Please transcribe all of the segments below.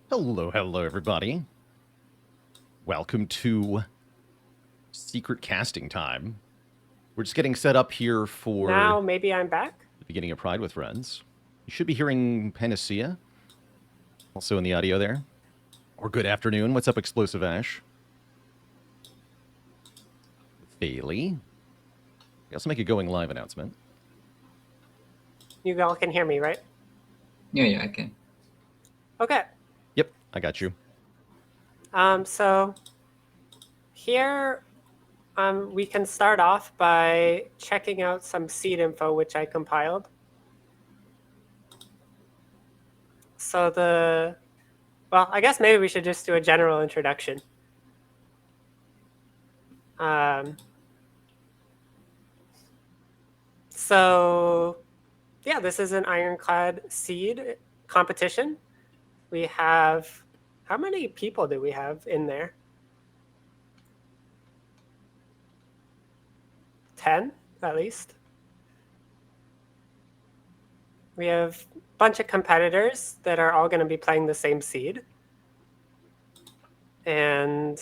Hello, hello, everybody. Welcome to Secret Casting Time. We're just getting set up here for Now maybe I'm back. the beginning of Pride with Friends. You should be hearing Panacea, also in the audio there. Or good afternoon. What's up, Explosive Ash? Bailey. We also make a going live announcement. You all can hear me, right? Yeah, I can. Okay. Yep, I got you. So here we can start off by checking out some seed info, which I compiled. So well, I guess maybe we should just do a general introduction. So yeah, this is an Ironclad seed competition. We have, how many people do we have in there? 10 at least. We have a bunch of competitors that are all going to be playing the same seed. And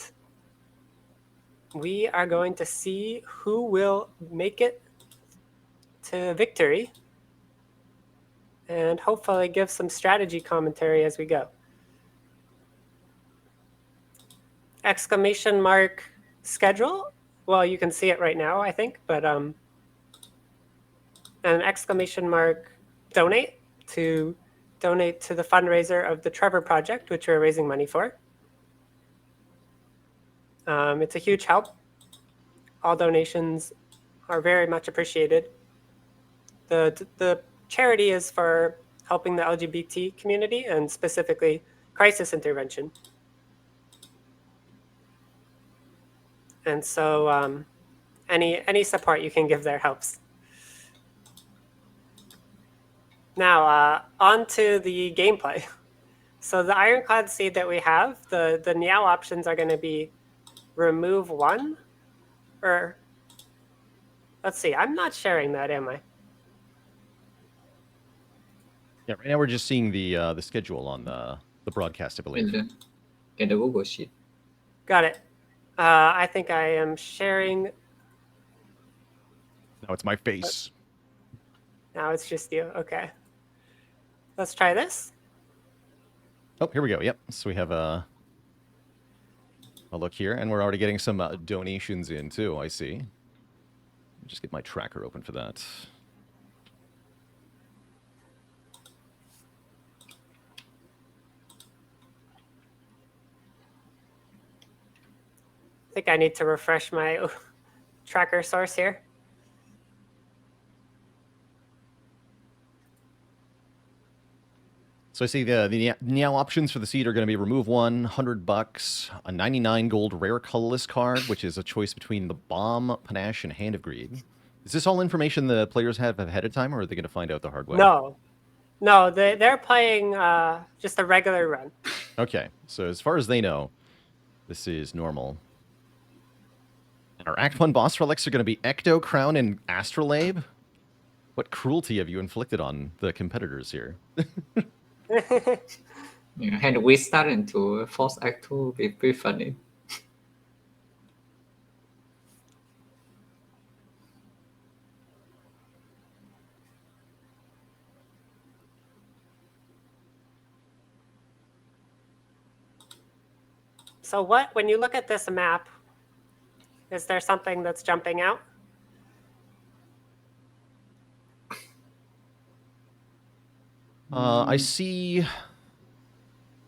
we are going to see who will make it to victory and hopefully give some strategy commentary as we go. Exclamation mark schedule. Well, you can see it right now, I think, but an exclamation mark donate to the fundraiser of the Trevor Project, which we're raising money for. It's a huge help. All donations are very much appreciated. The charity is for helping the LGBT community and specifically crisis intervention. And so any support you can give there helps. Now, on to the gameplay. So the Ironclad seed that we have, the Niao options are going to be remove one, or let's see, I'm not sharing that, am I? Yeah, right now we're just seeing the schedule on the broadcast, I believe. In the Google Sheet. Got it. I think I am sharing. No, it's my face. Now it's just you. Okay. Let's try this. Oh, here we go. Yep. So we have a look here, and we're already getting some donations in too. I see. Just get my tracker open for that. I think I need to refresh my tracker source here. So I see the Niao options for the seed are going to be remove one, $100, a 99 gold rare colorless card, which is a choice between the Bomb, Panache, and Hand of Greed. Is this all information the players have ahead of time, or are they going to find out the hard way? No, they're playing just a regular run. Okay, so as far as they know, this is normal. And our Act 1 boss relics are going to be Ecto, Crown, and Astrolabe. What cruelty have you inflicted on the competitors here? Yeah, and we start into Force Act 2 be pretty funny. So when you look at this map, is there something that's jumping out? I see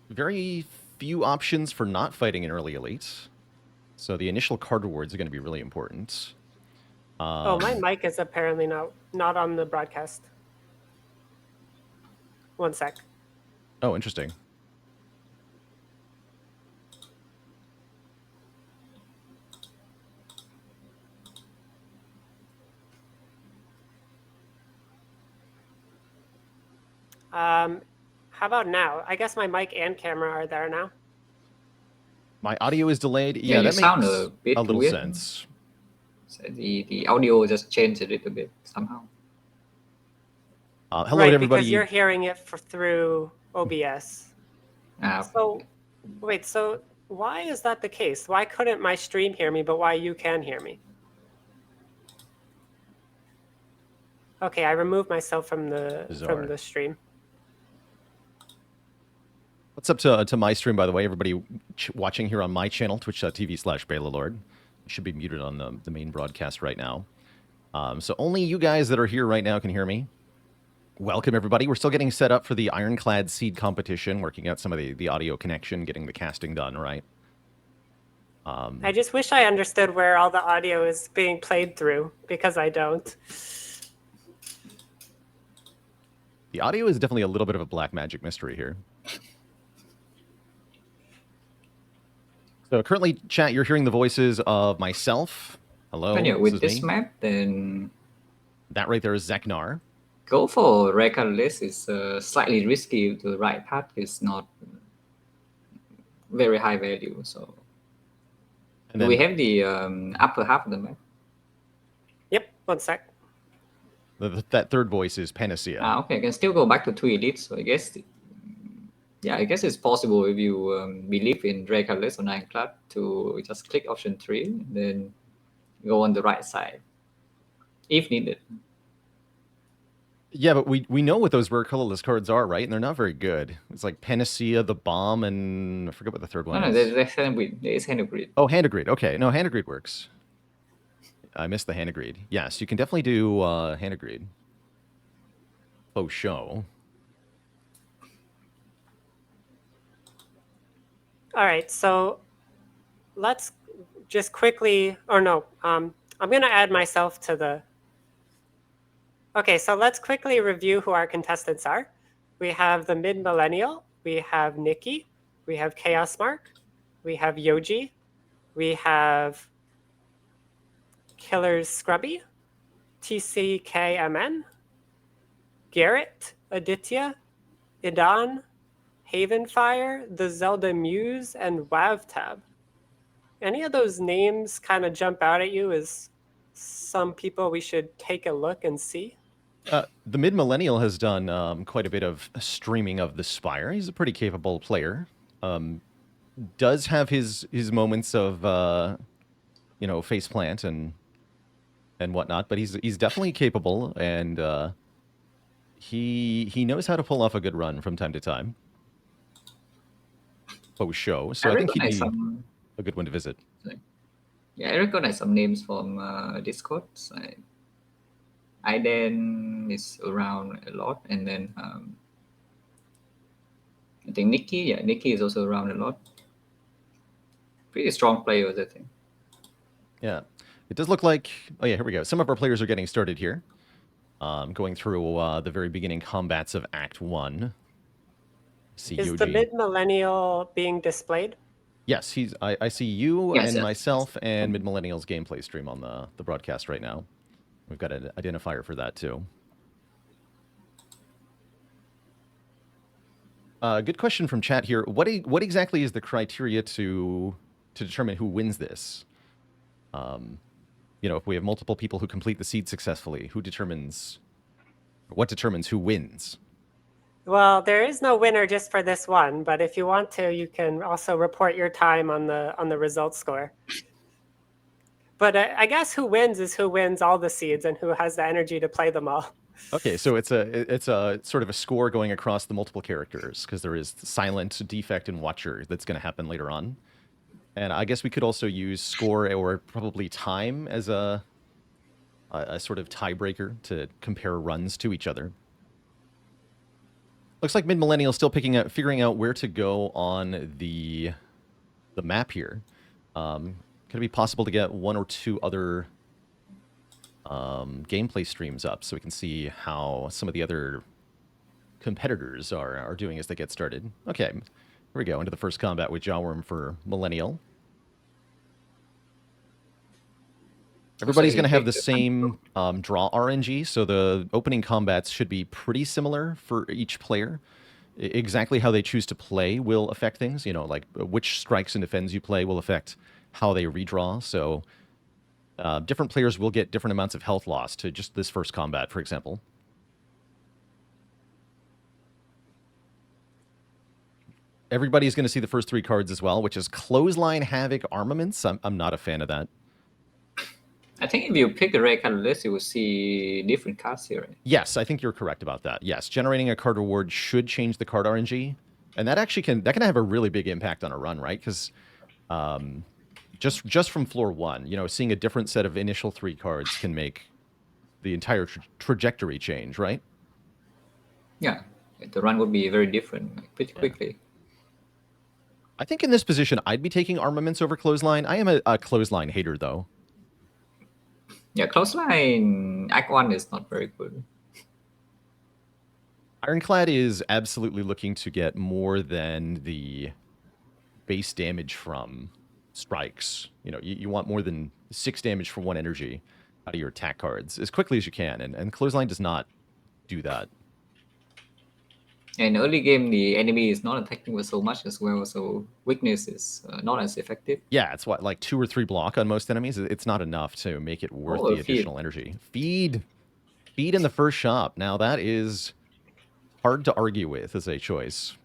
very few options for not fighting in early elites. So the initial card rewards are going to be really important. Oh, my mic is apparently not on the broadcast. One sec. Oh, interesting. How about now? I guess my mic and camera are there now. My audio is delayed. Yeah, that you sound makes a bit little weird. sense. So the audio just changed a little bit somehow. Hello, right, everybody. because you're hearing it through OBS. So, wait, so why is that the case? Why couldn't my stream hear me, but why you can hear me? Okay, I removed myself from Bizarre. the stream. What's up to my stream, by the way? Everybody watching here on my channel, twitch.tv/BelaLord. You should be muted on the main broadcast right now. So only you guys that are here right now can hear me. Welcome, everybody. We're still getting set up for the Ironclad seed competition, working out some of the audio connection, getting the casting done, right? I just wish I understood where all the audio is being played through, because I don't. The audio is definitely a little bit of a black magic mystery here. So currently, chat, you're hearing the voices of myself. Hello, But yeah, this with is this me. map, then That right there is Zeknar. go for rare colorless is slightly risky. The right path is not very high value. So And do then we have the upper half of the map? Yep, one sec. that third voice is Panacea. Okay, I can still go back to 2 elite. So I guess, I guess it's possible if you believe in rare colorless on Ironclad to just click option 3, and then go on the right side if needed. Yeah, but we know what those rare colorless cards are, right? And they're not very good. It's like Panacea, the Bomb, and I forget what the third one No, is. there's hand of greed. There is hand of greed. Oh, Hand of Greed. Okay, no, Hand of Greed works. I missed the Hand of Greed. Yes, you can definitely do Hand of Greed. Oh, show. All right, so let's just quickly, or no, I'm going to add myself to the... Okay, so let's quickly review who our contestants are. We have the Mid-Millennial, we have Nikki, we have Chaos Mark, we have Yoji, we have Killer's Scrubby, TCKMN, Garrett, Aditya, Idan, Havenfire, the Zelda Muse, and WavTab. Any of those names kind of jump out at you as some people we should take a look and see? The Mid-Millennial has done quite a bit of streaming of the Spire. He's a pretty capable player. Does have his moments of faceplant and whatnot, but he's definitely capable, and he knows how to pull off a good run from time to time. Post show, so I think he'd be a good one to visit. Yeah, I recognize some names from Discord. Aiden is around a lot, and then I think Nikki. Yeah, Nikki is also around a lot. Pretty strong players, I think. Yeah, it does look like. Oh yeah, here we go. Some of our players are getting started here. Going through the very beginning combats of Act 1. See Is Yoji. the Mid-Millennial being displayed? Yes, I see you Yes, and yes. myself and Mid-Millennial's gameplay stream on the broadcast right now. We've got an identifier for that too. Good question from chat here. What exactly is the criteria to determine who wins this? If we have multiple people who complete the seed successfully, what determines who wins? Well, there is no winner just for this one, but if you want to, you can also report your time on the results score. But I guess who wins is who wins all the seeds and who has the energy to play them all. Okay, so it's a sort of a score going across the multiple characters, because there is Silent, Defect, and Watcher that's going to happen later on. And I guess we could also use score or probably time as a sort of tiebreaker to compare runs to each other. Looks like Mid-Millennial still figuring out where to go on the map here. Could it be possible to get one or two other gameplay streams up so we can see how some of the other competitors are doing as they get started? Okay, here we go into the first combat with Jawworm for Millennial. Everybody's going to have the same draw RNG, so the opening combats should be pretty similar for each player. Exactly how they choose to play will affect things. Like which strikes and defends you play will affect how they redraw. So different players will get different amounts of health loss to just this first combat, for example. Everybody's going to see the first 3 cards as well, which is Clothesline, Havoc, Armaments. I'm not a fan of that. I think if you pick the rare card list, you will see different cards here. Right? Yes, I think you're correct about that. Yes, generating a card reward should change the card RNG, and that actually can have a really big impact on a run, right? Because just from floor 1, seeing a different set of initial 3 cards can make the entire trajectory change, right? Yeah, the run would be very different pretty quickly. I think in this position, I'd be taking Armaments over Clothesline. I am a Clothesline hater, though. Yeah, Clothesline Act 1 is not very good. Ironclad is absolutely looking to get more than the base damage from strikes. You want more than 6 damage for 1 energy out of your attack cards as quickly as you can, and Clothesline does not do that. In early game, the enemy is not attacking with so much as well, so weakness is not as effective. Yeah, it's what, like 2 or 3 block on most enemies? It's not enough to make it worth the additional energy. Feed in the first shop. Now that is hard to argue with as a choice.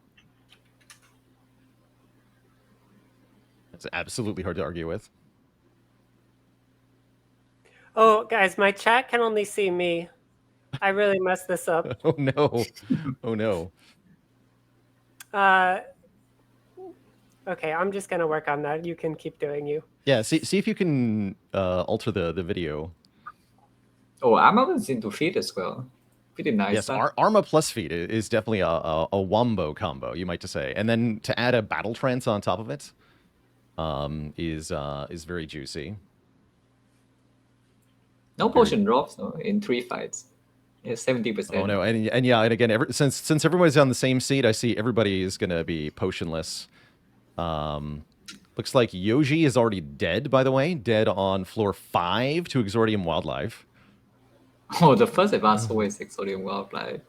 It's absolutely hard to argue with. Oh, guys, my chat can only see me. I really messed this up. Oh no. Oh no. Okay, I'm just gonna work on that. You can keep doing you. Yeah, see if you can alter the video. Oh, Armor is into feed as well. Pretty nice. Yes, Arma plus feed is definitely a wombo combo, you might to say. And then to add a battle trance on top of it is very juicy. No potion drops in 3 fights. Yeah, 70%. Oh no, and yeah, and again, since everybody's on the same seat, I see everybody is gonna be potionless. Looks like Yoji is already dead, by the way. Dead on floor 5 to Exordium Wildlife. Oh, the first advance always Exordium Wildlife.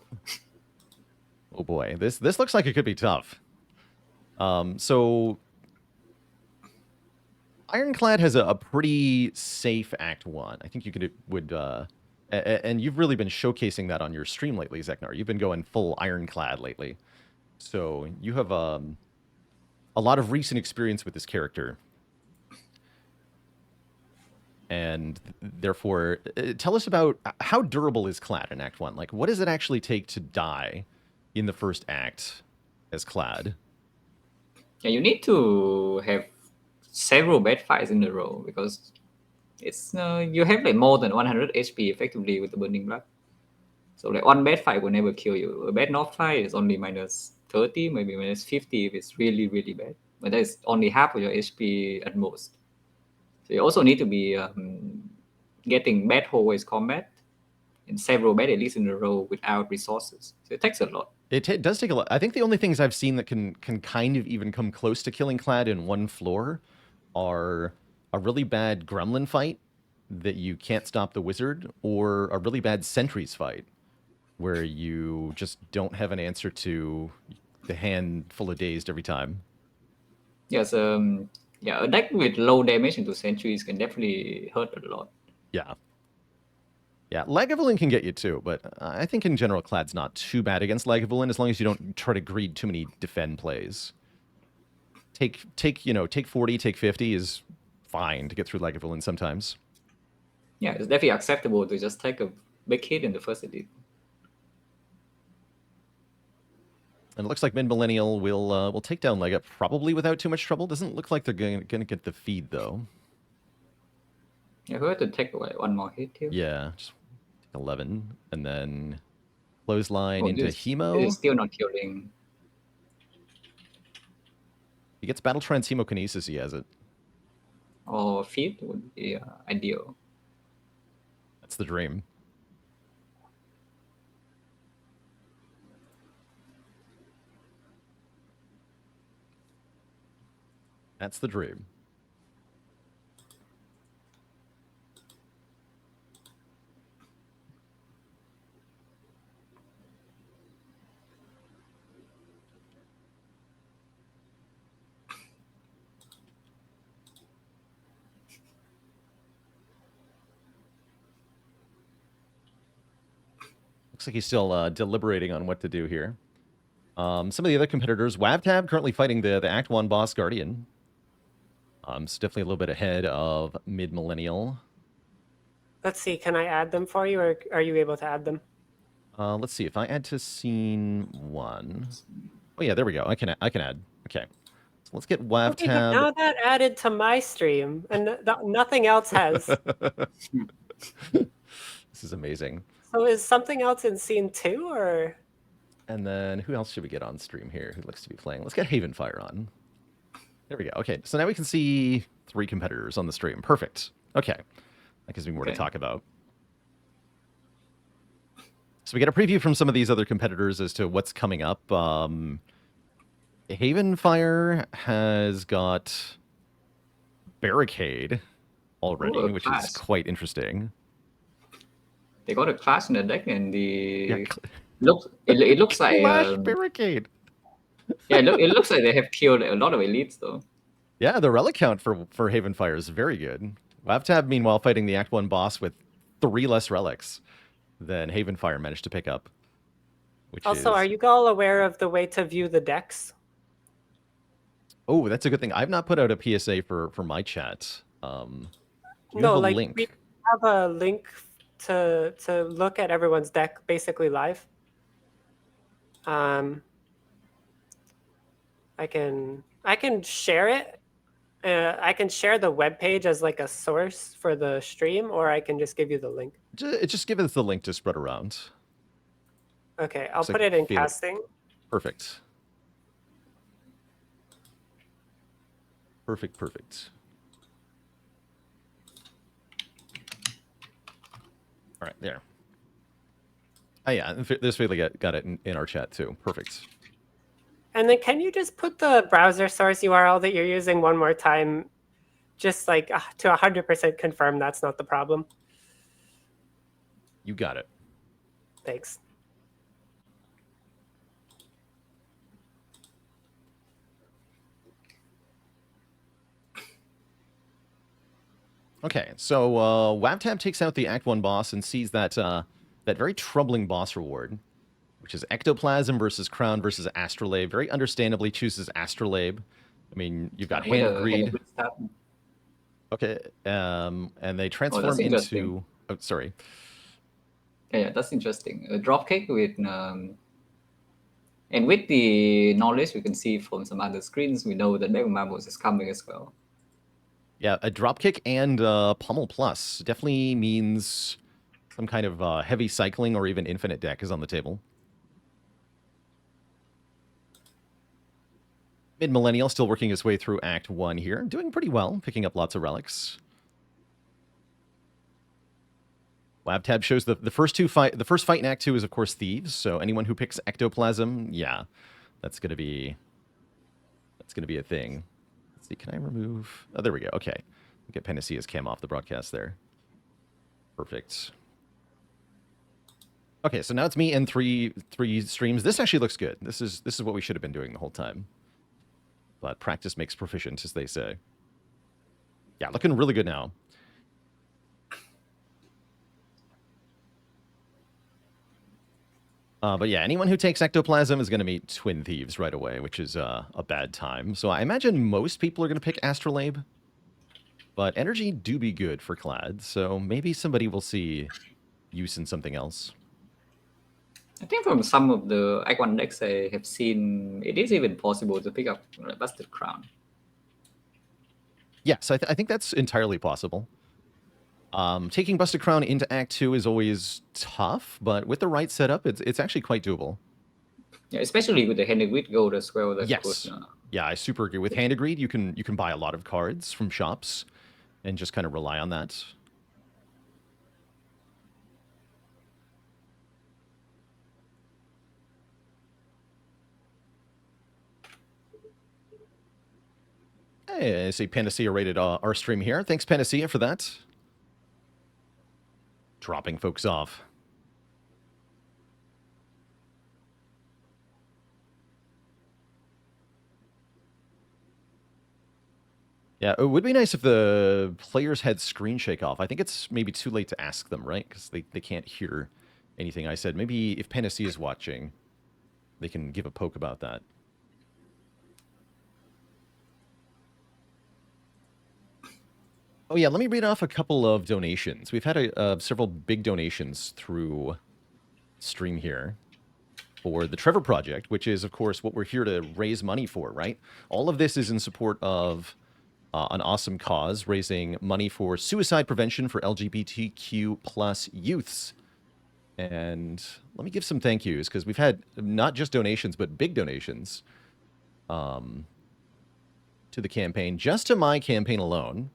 Oh boy, this looks like it could be tough. So Ironclad has a pretty safe Act 1. I think you would and you've really been showcasing that on your stream lately, Zeknar. You've been going full Ironclad lately. So you have a lot of recent experience with this character. And therefore, tell us about how durable is Clad in Act 1? Like, what does it actually take to die in the first act as Clad? Yeah, you need to have several bad fights in a row because it's you have like more than 100 HP effectively with the Burning Blood. So like 1 bad fight will never kill you. A bad knock fight is only minus 30, maybe minus 50 if it's really, really bad. But that's only half of your HP at most. So you also need to be getting bad hallways combat and several bad at least in a row without resources. So it takes a lot. It does take a lot. I think the only things I've seen that can kind of even come close to killing Clad in 1 floor are a really bad Gremlin fight that you can't stop the wizard, or a really bad Sentries fight where you just don't have an answer to the hand full of dazed every time. Yes, yeah, a deck with low damage into Sentries can definitely hurt a lot. Yeah. Yeah, Lagavulin can get you too, but I think in general Clad's not too bad against Lagavulin as long as you don't try to greed too many defend plays. Take 40, take 50 is fine to get through Lagavulin sometimes. Yeah, it's definitely acceptable to just take a big hit in the first edit. And it looks like Mid Millennial will take down Lega probably without too much trouble. Doesn't look like they're going to get the feed though. Yeah, who had to take like 1 more hit here? Yeah, just 11, and then clothesline into Hemo. It is still not killing. He gets Battle Trance Hemokinesis, he has it. Or feed would be ideal. That's the dream. That's the dream. Looks like he's still deliberating on what to do here. Some of the other competitors, Wavtab currently fighting the Act 1 boss Guardian. It's definitely a little bit ahead of Mid Millennial. Let's see, can I add them for you, or are you able to add them? Let's see if I add to scene 1. Oh yeah, there we go. I can add. Okay, so let's get Okay, but Wavtab. now that added to my stream, and nothing else has. This is amazing. So is something else in scene 2, or? And then who else should we get on stream here who looks to be playing? Let's get Havenfire on. There we go. Okay, so now we can see 3 competitors on the stream. Perfect. Okay, that gives me more to talk about. So we get a preview from some of these other competitors as to what's coming up. Havenfire has got Barricade already, Ooh, which class. is quite interesting. They got a class in the deck, and the Yeah, it looks like Clash Barricade. yeah, it looks like they have killed a lot of elites though. Yeah, the relic count for Havenfire is very good. Wavtab, meanwhile, fighting the Act 1 boss with 3 less relics than Havenfire managed to pick up. Which Also, is... are you all aware of the way to view the decks? Oh, that's a good thing. I've not put out a PSA for my chat. You No, have a like link. we have a link to look at everyone's deck basically live. I can share it. I can share the web page as like a source for the stream, or I can just give you the link. Just give us the link to spread around. Okay, I'll So put it in feel it. casting. Perfect. Perfect. All right, there. Oh yeah, this really got it in our chat too. Perfect. And then can you just put the browser source URL that you're using one more time, just like to 100% confirm that's not the problem? You got it. Thanks. Okay, so Wavtab takes out the Act 1 boss and sees that that very troubling boss reward, which is Ectoplasm versus Crown versus Astrolabe. Very understandably chooses Astrolabe. I mean, you've got Hand of Greed. Okay, and they transform into... Oh, sorry. Yeah, that's interesting. A dropkick with... and with the knowledge we can see from some other screens, we know that Mega Marbles is coming as well. Yeah, a dropkick and Pummel Plus definitely means some kind of heavy cycling or even infinite deck is on the table. Mid Millennial still working his way through Act 1 here. Doing pretty well, picking up lots of relics. Wavtab shows the first fight in Act 2 is, of course, Thieves. So anyone who picks Ectoplasm, yeah, that's gonna be a thing. Let's see, can I remove... Oh, there we go. Okay. Get Panacea's cam off the broadcast there. Perfect. Okay, so now it's me and three streams. This actually looks good. This is what we should have been doing the whole time. But practice makes proficient, as they say. Yeah, looking really good now. But yeah, anyone who takes Ectoplasm is going to meet Twin Thieves right away, which is a bad time. So I imagine most people are going to pick Astrolabe. But energy do be good for Clad, so maybe somebody will see use in something else. I think from some of the Act 1 decks I have seen, it is even possible to pick up Busted Crown. Yes, I think that's entirely possible. Taking Busted Crown into Act 2 is always tough, but with the right setup, it's actually quite doable. Yeah, especially with the Hand of Greed gold as well. That yes. Yeah, I super agree. With Hand of Greed, you can buy a lot of cards from shops and just kind of rely on that. Hey, I see Panacea rated our stream here. Thanks, Panacea, for that. Dropping folks off. Yeah, it would be nice if the players had screen shake off. I think it's maybe too late to ask them, right? Because they can't hear anything I said. Maybe if Panacea is watching, they can give a poke about that. Oh yeah, let me read off a couple of donations. We've had several big donations through stream here for the Trevor Project, which is, of course, what we're here to raise money for, right? All of this is in support of an awesome cause, raising money for suicide prevention for LGBTQ plus youths. And let me give some thank yous, because we've had not just donations, but big donations to the campaign. Just to my campaign alone,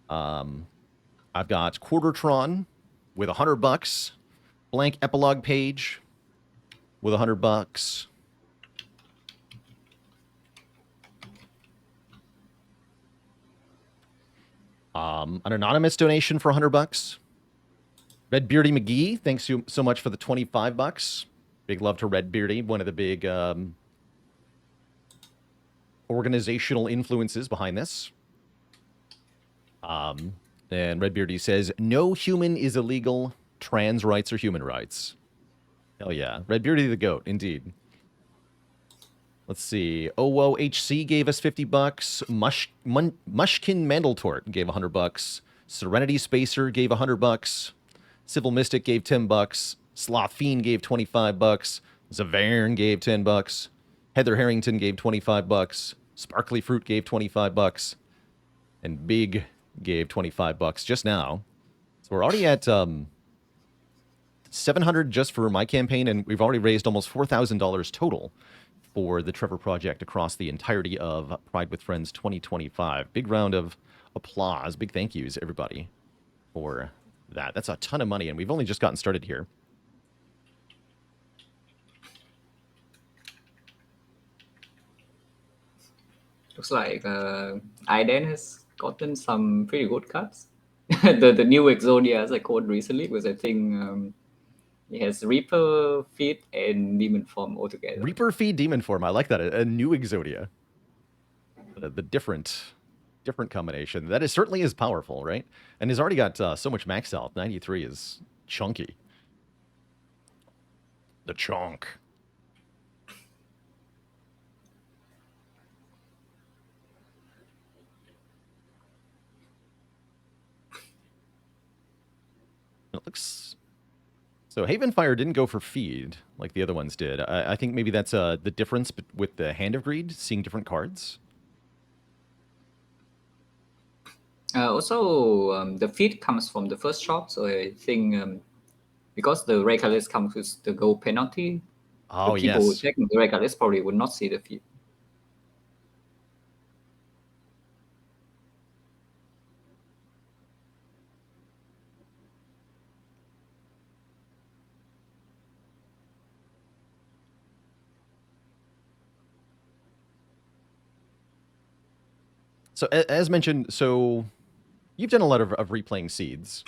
I've got Quartertron with $100, Blank Epilogue Page with $100, an anonymous donation for $100. Red Beardy McGee, thanks you so much for the $25. Big love to Red Beardy, one of the big organizational influences behind this. And Red Beardy says, no human is illegal. Trans rights are human rights. Hell yeah. Red Beardy the GOAT, indeed. Let's see. Owo HC gave us $50. Mushkin Mandeltort gave $100. Serenity Spacer gave $100. Civil Mystic gave $10. Sloth Fiend gave $25. Zavern gave $10. Heather Harrington gave $25. Sparkly Fruit gave $25. And Big gave $25 just now. So we're already at $700 just for my campaign, and we've already raised almost $4,000 total for the Trevor Project across the entirety of Pride with Friends 2025. Big round of applause. Big thank yous, everybody, for that. That's a ton of money, and we've only just gotten started here. Looks like Iden has gotten some pretty good cards. the new Exodia, as I called recently, because I think it has Reaper, Feet, and Demon Form altogether. Reaper Feed Demon Form. I like that. A new Exodia. The different combination. That is certainly is powerful, right? And he's already got so much max health. 93 is chunky. The chunk. It looks... So Havenfire didn't go for feed like the other ones did. I think maybe that's the difference with the Hand of Greed, seeing different cards. Also, the feed comes from the first shop, so I think because the red colors comes with the gold penalty, Oh, the people yes. checking the red colors probably would not see the feed. So as mentioned, so you've done a lot of replaying seeds.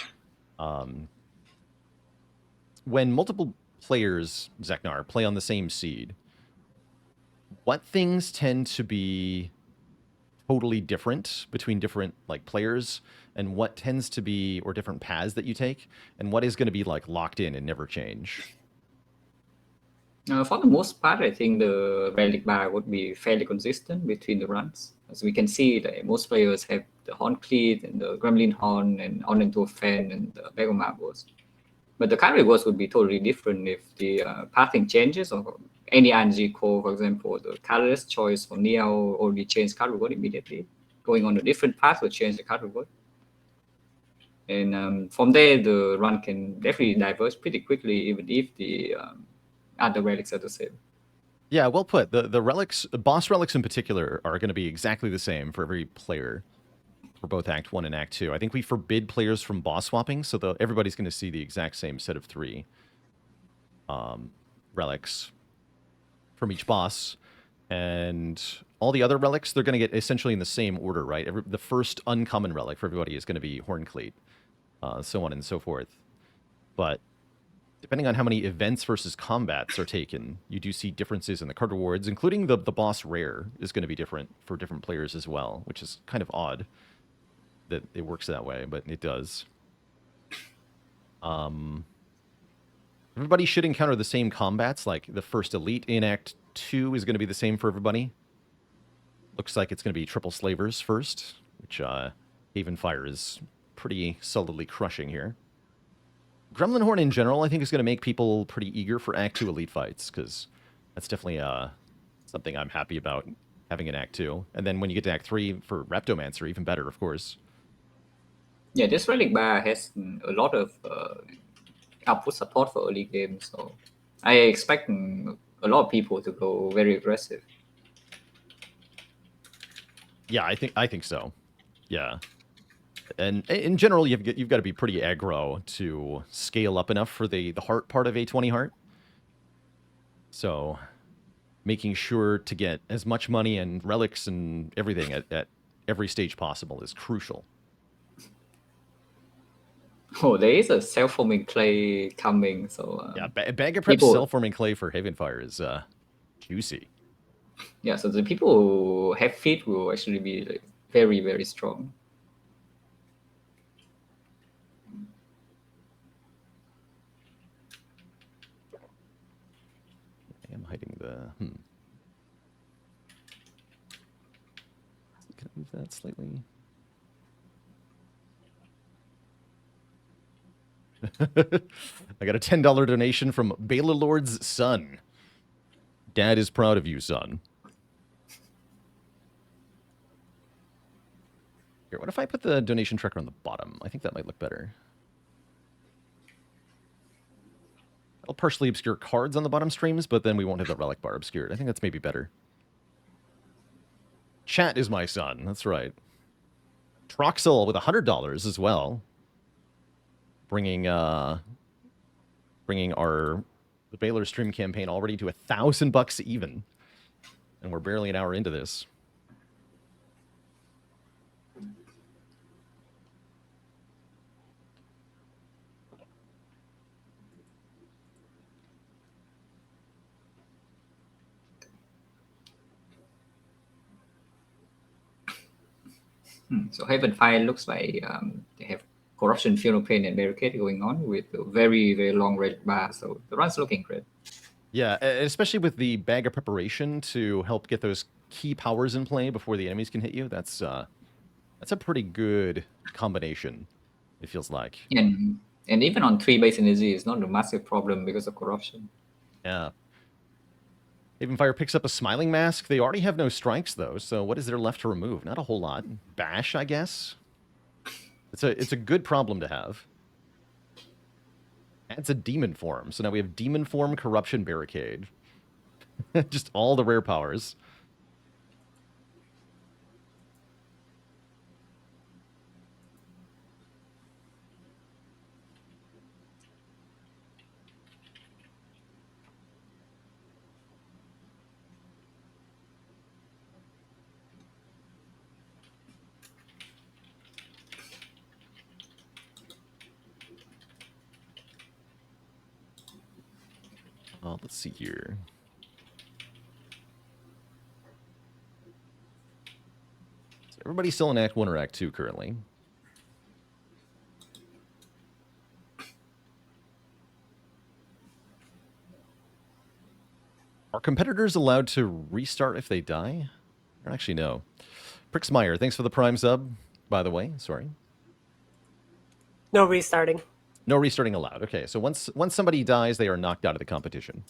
When multiple players, Zeknar, play on the same seed, what things tend to be totally different between different like players, and what tends to be, or different paths that you take, and what is going to be like locked in and never change? For the most part, I think the relic bar would be fairly consistent between the runs. As we can see, that most players have the Horn Cleat and the Gremlin Horn and On into a Fan and the Bag of Marbles. But the card rewards would be totally different if the pathing changes, or any RNG core, for example, the colorless choice for Neo already changed card reward immediately. Going on a different path will change the card reward. And from there, the run can definitely diverge pretty quickly, even if the other relics are the same. Yeah, well put. The relics, boss relics in particular, are going to be exactly the same for every player for both Act 1 and Act 2. I think we forbid players from boss swapping, so everybody's going to see the exact same set of 3 relics from each boss. And all the other relics, they're going to get essentially in the same order, right? The first uncommon relic for everybody is going to be Horncleat, so on and so forth. But depending on how many events versus combats are taken, you do see differences in the card rewards, including the boss rare is going to be different for different players as well, which is kind of odd that it works that way, but it does. Everybody should encounter the same combats, like the first elite in Act 2 is going to be the same for everybody. Looks like it's going to be triple slavers first, which Haven Fire is pretty solidly crushing here. Gremlin Horn in general, I think, is going to make people pretty eager for Act 2 elite fights, because that's definitely something I'm happy about having in Act 2. And then when you get to Act 3 for Reptomancer, even better, of course. Yeah, this Relic Bar has a lot of output support for early games, so I expect a lot of people to go very aggressive. Yeah, I think so. Yeah. And in general, you've got to be pretty aggro to scale up enough for the heart part of A20 Heart. So making sure to get as much money and relics and everything at every stage possible is crucial. Oh, there is a self-forming clay coming, so Yeah, Bag of Prep self-forming clay for Haven Fire is juicy. Yeah, so the people who have feet will actually be like very, very strong. I am hiding the... Can I move that slightly? I got a $10 donation from Baylor Lord's son. Dad is proud of you, son. Here, what if I put the donation tracker on the bottom? I think that might look better. I'll partially obscure cards on the bottom streams, but then we won't have the relic bar obscured. I think that's maybe better. Chat is my son. That's right. Troxel with $100 as well. Bringing the Baylor stream campaign already to $1,000 even. And we're barely an hour into this. So Haven Fire looks like they have Corruption, Funeral Pain, and Barricade going on with a very, very long red bar. So the run's looking great. Yeah, especially with the Bag of Preparation to help get those key powers in play before the enemies can hit you. That's a pretty good combination, it feels like. And even on 3 base energy, it's not a massive problem because of Corruption. Yeah. Haven Fire picks up a Smiling Mask. They already have no strikes, though, so what is there left to remove? Not a whole lot. Bash, I guess? It's a good problem to have. Adds a Demon Form, so now we have Demon Form, Corruption, Barricade. Just all the rare powers. Let's see here. So everybody's still in Act 1 or Act 2 currently. Are competitors allowed to restart if they die? I don't actually know. Prixmeyer, thanks for the Prime sub, by the way. Sorry. No restarting. No restarting allowed. Okay, so once somebody dies, they are knocked out of the competition.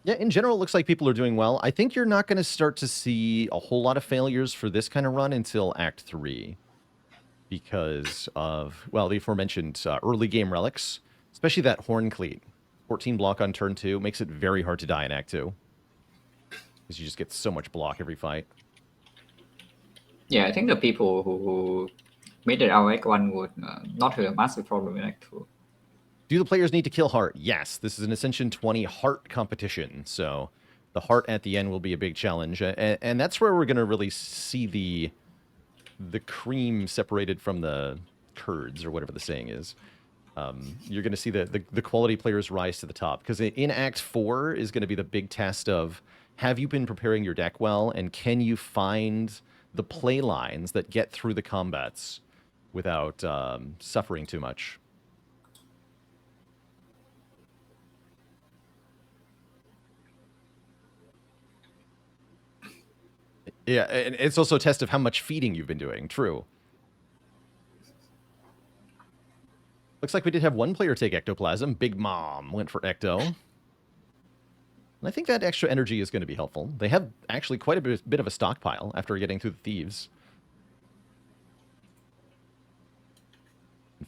Yeah, in general, it looks like people are doing well. I think you're not going to start to see a whole lot of failures for this kind of run until Act 3. Because of, well, the aforementioned early game relics, especially that Horn Cleat. 14 block on turn 2 makes it very hard to die in Act 2. Because you just get so much block every fight. Yeah, I think the people who made it out Act 1 would not have a massive problem in Act 2. Do the players need to kill Heart? Yes, this is an Ascension 20 Heart competition, so the Heart at the end will be a big challenge, and that's where we're going to really see the cream separated from the curds, or whatever the saying is. You're going to see the quality players rise to the top. Because in Act 4 is going to be the big test of, have you been preparing your deck well, and can you find the play lines that get through the combats without suffering too much? Yeah, and it's also a test of how much feeding you've been doing. True. Looks like we did have one player take Ectoplasm. Big Mom went for Ecto. And I think that extra energy is going to be helpful. They have actually quite a bit of a stockpile after getting through the Thieves.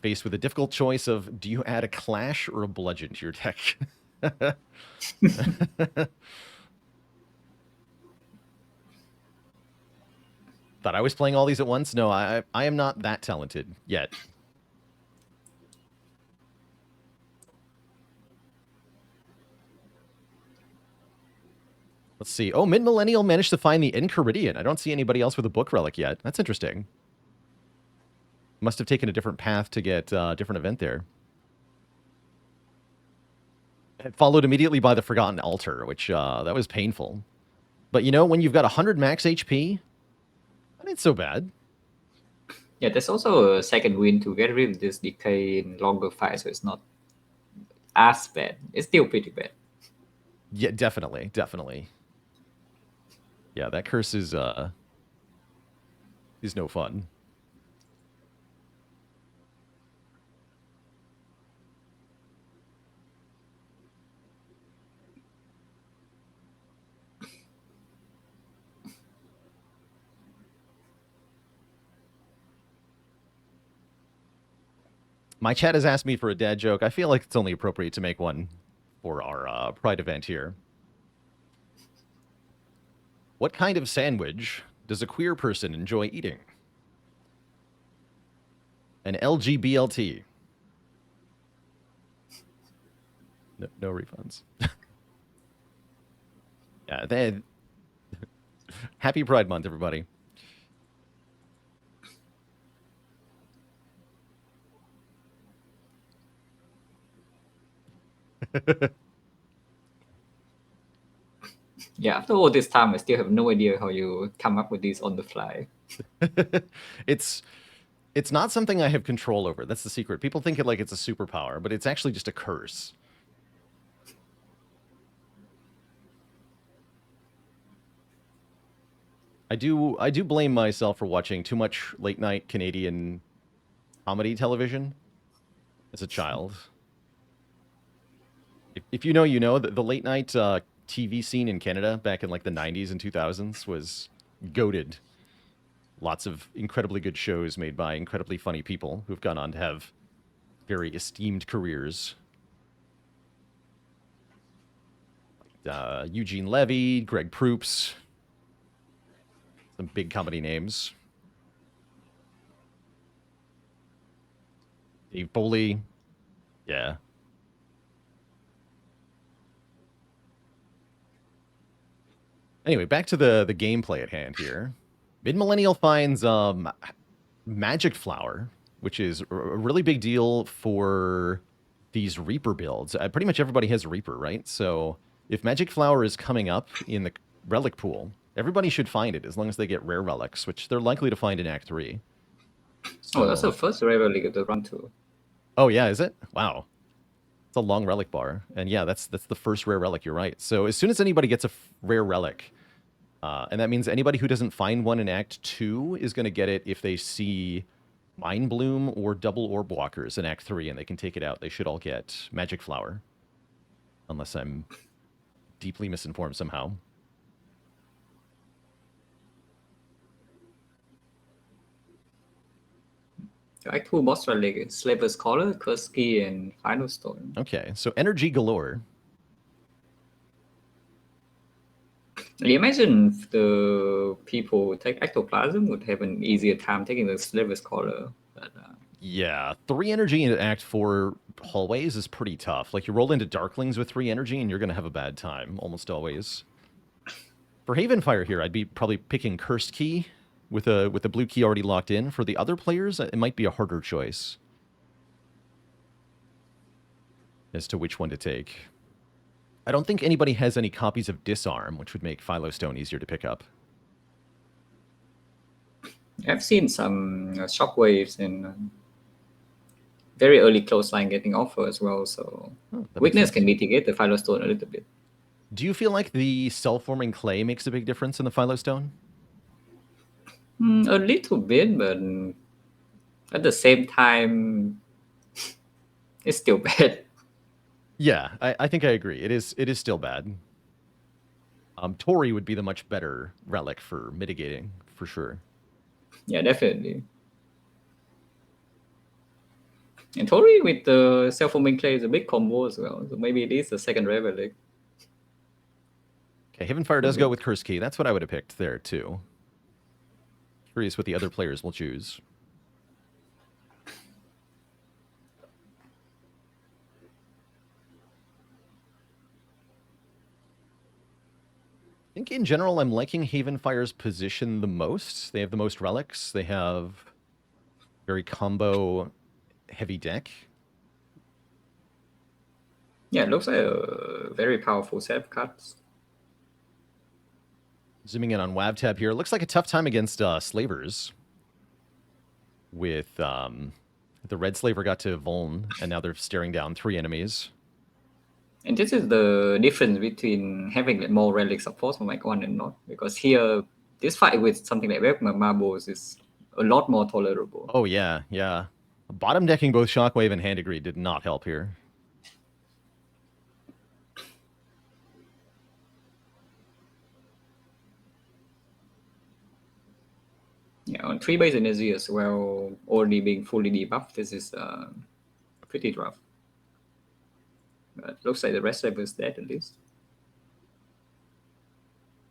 Faced with a difficult choice of, do you add a Clash or a Bludgeon to your deck? Thought I was playing all these at once? No, I am not that talented yet. Let's see. Oh, Mid-Millennial managed to find the Enchiridion. I don't see anybody else with a book relic yet. That's interesting. Must have taken a different path to get a different event there. Followed immediately by the Forgotten Altar, which that was painful. But you know, when you've got 100 max HP, that ain't so bad. Yeah, there's also a second win to get rid of this decay in longer fights, so it's not as bad. It's still pretty bad. Yeah, definitely, definitely. Yeah, that curse is no fun. My chat has asked me for a dad joke. I feel like it's only appropriate to make one for our Pride event here. What kind of sandwich does a queer person enjoy eating? An LGBLT. No refunds. Yeah, happy Pride Month, everybody. Yeah, after all this time, I still have no idea how you come up with these on the fly. It's not something I have control over. That's the secret. People think it like it's a superpower, but it's actually just a curse. I do blame myself for watching too much late night Canadian comedy television as a child. If you know, you know that the late night TV scene in Canada back in like the 90s and 2000s was goated. Lots of incredibly good shows made by incredibly funny people who've gone on to have very esteemed careers. Eugene Levy, Greg Proops, some big comedy names. Dave Foley, yeah. Anyway, back to the gameplay at hand here. Mid-Millennial finds Magic Flower, which is a really big deal for these Reaper builds. Pretty much everybody has Reaper, right? So if Magic Flower is coming up in the relic pool, everybody should find it as long as they get rare relics, which they're likely to find in Act 3. So, oh, that's the first rare relic to run to. Oh, yeah, is it? Wow. It's a long relic bar. And yeah, that's the first rare relic, you're right. So as soon as anybody gets a rare relic, and that means anybody who doesn't find one in Act 2 is going to get it if they see Mind Bloom or Double Orb Walkers in Act 3, and they can take it out. They should all get Magic Flower. Unless I'm deeply misinformed somehow. Act 2 boss relic, Slaver's Collar, Curse Key, and Final Stone. Okay, so energy galore. You imagine if the people who take Ectoplasm would have an easier time taking the Slaver's Collar. But, yeah, 3 energy in Act 4 hallways is pretty tough. Like, you roll into Darklings with 3 energy, and you're going to have a bad time, almost always. For Havenfire here, I'd be probably picking Cursed Key with a blue key already locked in. For the other players, it might be a harder choice. as to which one to take. I don't think anybody has any copies of Disarm, which would make Philostone easier to pick up. I've seen some shockwaves and very early close line getting offer as well. So Oh, that makes weakness sense. can mitigate the Philostone a little bit. Do you feel like the self-forming clay makes a big difference in the Philostone? A little bit, but at the same time, it's still bad. Yeah, I think I agree. It is still bad. Tori would be the much better relic for mitigating, for sure. Yeah, definitely. And Tori with the self-forming clay is a big combo as well. So maybe it is the second relic. Okay, Havenfire does go with Curse Key. That's what I would have picked there, too. Curious what the other players will choose. I think in general, I'm liking Havenfire's position the most. They have the most relics. They have very combo heavy deck. Yeah, it looks like a very powerful set of cards. Zooming in on WavTab here. It looks like a tough time against Slavers. With the red Slaver got to Vuln, and now they're staring down 3 enemies. And this is the difference between having like, more relic support from like one and not. Because here, this fight with something like Web Marbles is a lot more tolerable. Oh, yeah, yeah. Bottom decking both Shockwave and Hand Degree did not help here. Yeah, on 3 base energy as well, already being fully debuffed, this is pretty rough. But looks like the rest of is dead at least.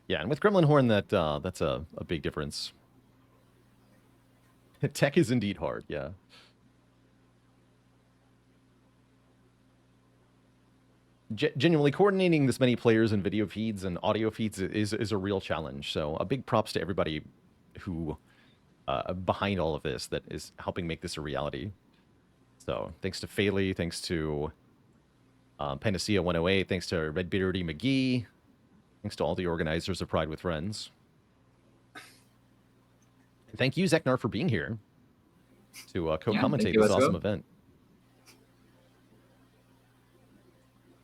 Yeah, and with Gremlin Horn, that's a big difference. Tech is indeed hard, yeah. Genuinely, coordinating this many players and video feeds and audio feeds is a real challenge. So a big props to everybody who behind all of this that is helping make this a reality. So thanks to Faley, thanks to Panacea 108, thanks to Red Beardy McGee, thanks to all the organizers of Pride with Friends. And thank you, Zeknar, for being here to co-commentate this awesome event.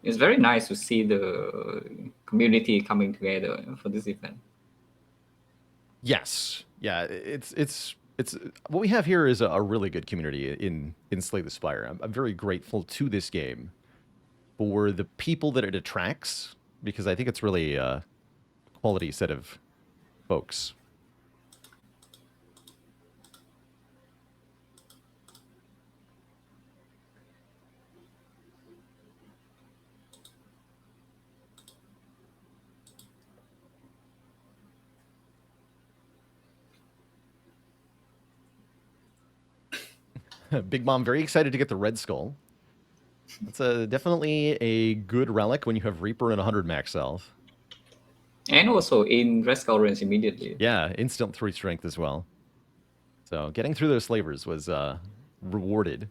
It's very nice to see the community coming together for this event. Yes, yeah, it's what we have here is a really good community in Slay the Spire. I'm very grateful to this game for the people that it attracts, because I think it's really a quality set of folks. Big Mom, very excited to get the Red Skull. It's definitely a good relic when you have Reaper and 100 max health. And also in Red Skull range immediately. Yeah, instant 3 strength as well. So getting through those slavers was rewarded.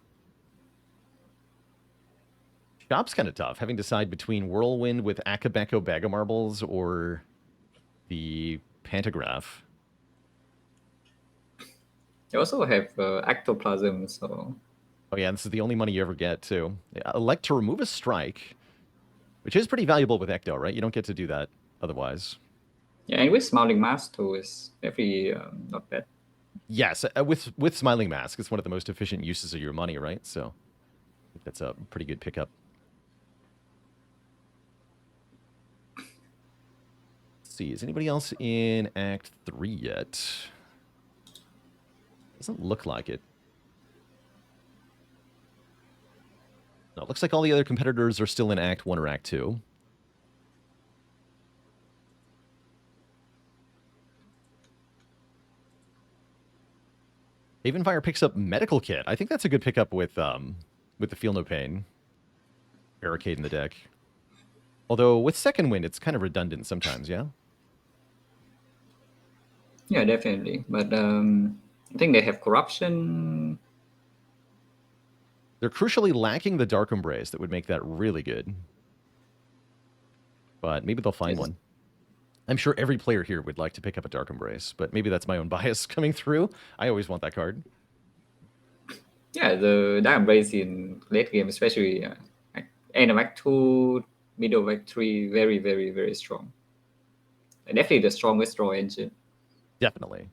Shop's kind of tough, having to decide between Whirlwind with Akabeko Bag of Marbles or the Pantograph. You also have Ectoplasm, so... Oh yeah, this is the only money you ever get, too. Elect to remove a strike, which is pretty valuable with Ecto, right? You don't get to do that otherwise. Yeah, and with Smiling Mask, too, is very not bad. Yes, with Smiling Mask, it's one of the most efficient uses of your money, right? So I think that's a pretty good pickup. Let's see, is anybody else in Act 3 yet? Doesn't look like it. No, it looks like all the other competitors are still in Act 1 or Act 2. Havenfire picks up Medical Kit. I think that's a good pickup with the Feel No Pain barricade in the deck. Although with Second Wind, it's kind of redundant sometimes, yeah? Yeah, definitely. But I think they have Corruption. They're crucially lacking the Dark Embrace that would make that really good. But maybe they'll find one. I'm sure every player here would like to pick up a Dark Embrace, but maybe that's my own bias coming through. I always want that card. Yeah, the Dark Embrace in late game, especially like end of Act 2, middle of Act 3, very, very, very strong. And definitely the strongest draw engine. Definitely.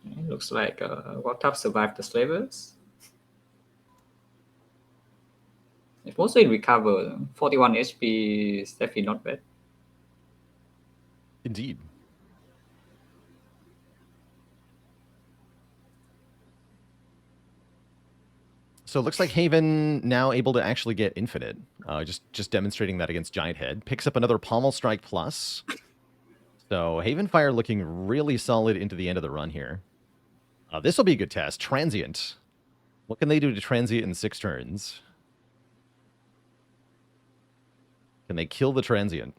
It looks like Wartop survived the slavers. It mostly recover 41 HP is definitely not bad. Indeed. So it looks like Haven now able to actually get Infinite. Just demonstrating that against Giant Head. Picks up another Pommel Strike Plus. So Haven Fire looking really solid into the end of the run here. This will be a good test. Transient. What can they do to Transient in 6 turns? Can they kill the Transient?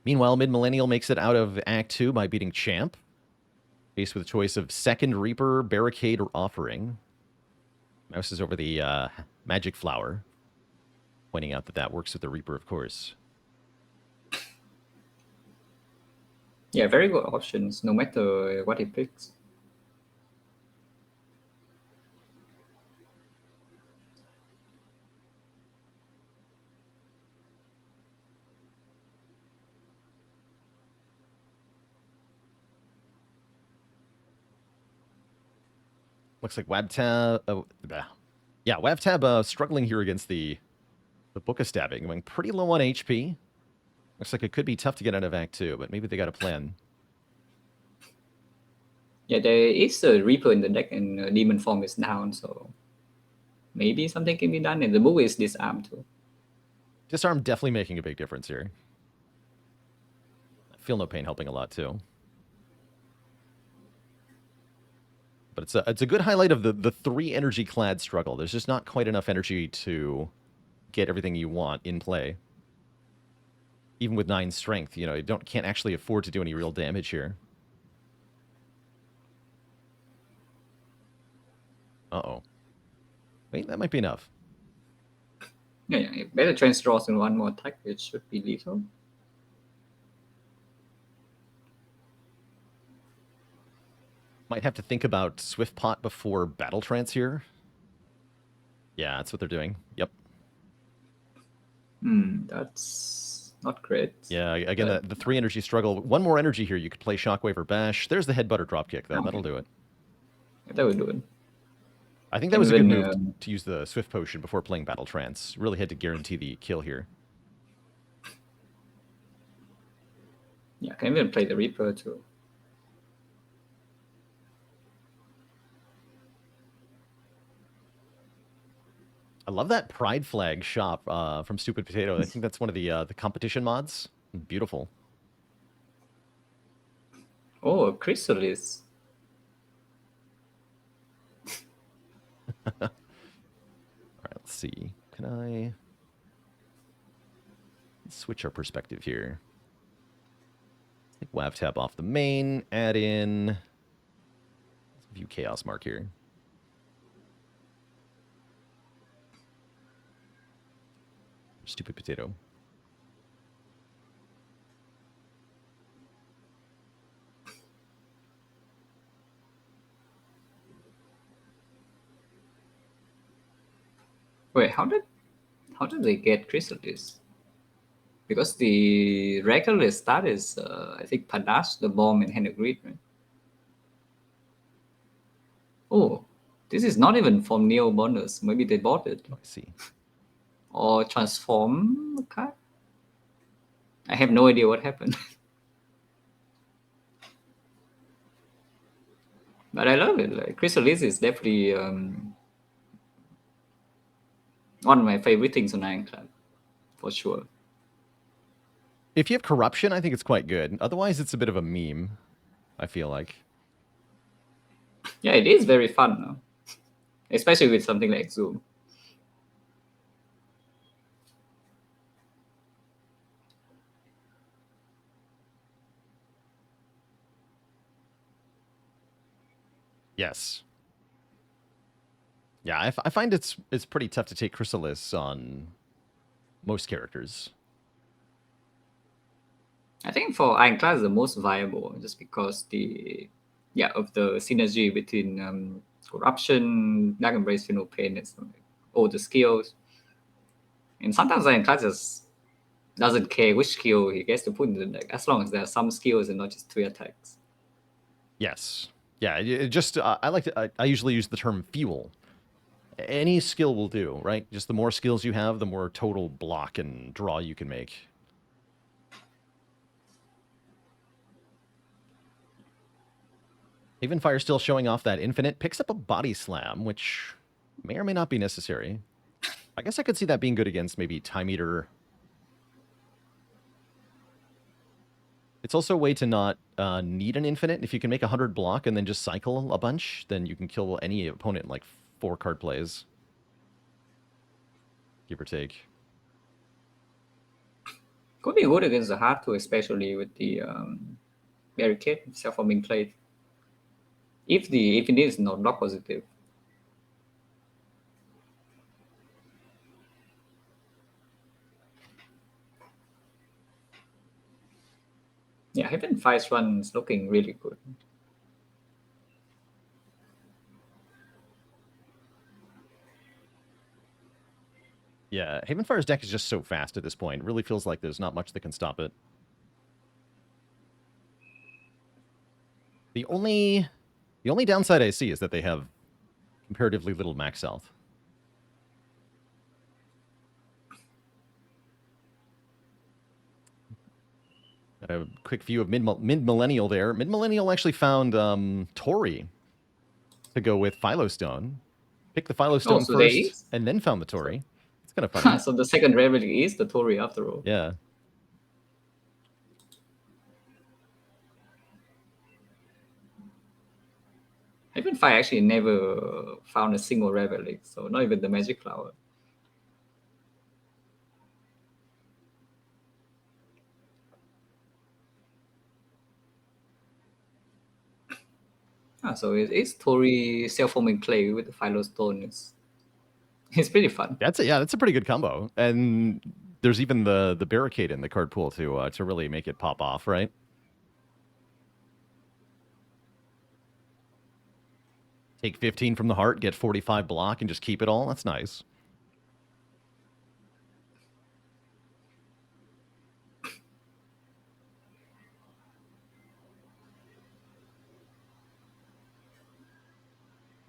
Meanwhile, Mid-Millennial makes it out of Act 2 by beating Champ. Faced with a choice of Second Reaper, Barricade, or Offering. Mouse is over the Magic Flower. Pointing out that that works with the Reaper, of course. Yeah, very good options, no matter what he picks. Looks like Wabtab... yeah, Wabtab struggling here against the Book of Stabbing. Going pretty low on HP. Looks like it could be tough to get out of Act 2, but maybe they got a plan. Yeah, there is a Reaper in the deck and Demon form is down, so maybe something can be done. And the book is disarmed too. Disarm definitely making a big difference here. Feel No Pain helping a lot too. But it's a good highlight of the 3 energy clad struggle. There's just not quite enough energy to get everything you want in play. Even with 9 strength, you know, you can't actually afford to do any real damage here. Uh-oh. Wait, that might be enough. Yeah, better chance draws in 1 more attack. It should be lethal. Might have to think about Swift Pot before Battle Trance here. Yeah, that's what they're doing. Yep. That's not great. Yeah, again, the 3 energy struggle. 1 more energy here. You could play Shockwave or Bash. There's the Headbutt or Dropkick, though. Okay. That'll do it. That would do it. I think that was a good move to use the Swift Potion before playing Battle Trance. Really had to guarantee the kill here. Yeah, can even play the Reaper too. I love that Pride Flag shop from Stupid Potato. I think that's one of the competition mods. Beautiful. Oh, Chrysalis. All right, let's see. Can I switch our perspective here? Take WAV tab off the main, add in view chaos mark here. Stupid Potato. Wait, how did they get Chrysalis? Because the regular stat is I think Panache, the bomb, and Henegreed, right? Oh, this is not even from Neo bonus. Maybe they bought it. Oh, I see. Or transform the card. I have no idea what happened. But I love it. Like Chrysalis is definitely one of my favorite things on Ironclad, for sure. If you have Corruption, I think it's quite good. Otherwise, it's a bit of a meme, I feel like. Yeah, it is very fun. No? especially with something like Zoom. Yes. Yeah, I find it's pretty tough to take Chrysalis on most characters. I think for Ironclad is the most viable, just because of the synergy between corruption, Dark Embrace, Final Pain, and all the skills. And sometimes Ironclad just doesn't care which skill he gets to put in the deck, as long as there are some skills and not just 3 attacks. Yes. Yeah, it just I usually use the term fuel. Any skill will do, right? Just the more skills you have, the more total block and draw you can make. Havenfire still showing off that infinite. Picks up a body slam, which may or may not be necessary. I guess I could see that being good against maybe Time Eater. It's also a way to not need an infinite. If you can make 100 block and then just cycle a bunch, then you can kill any opponent in like 4 card plays. Give or take. Could be good against the hard too, especially with the barricade self-forming plate. If it is not block positive. Yeah, Havenfire's run is looking really good. Yeah, Havenfire's deck is just so fast at this point. It really feels like there's not much that can stop it. The only downside I see is that they have comparatively little max health. A quick view of mid-millennial there. Mid-millennial actually found Tori to go with Philostone. Picked the Philostone so there first is? and then found the Tori. It's kind of funny. So the second relic is the Tori after all. Yeah. Havenfire actually never found a single relic, so not even the magic flower. So it's Tori self-forming clay with the Philostone. It's pretty fun. That's a pretty good combo. And there's even the barricade in the card pool to really make it pop off, right? Take 15 from the heart, get 45 block, and just keep it all. That's nice.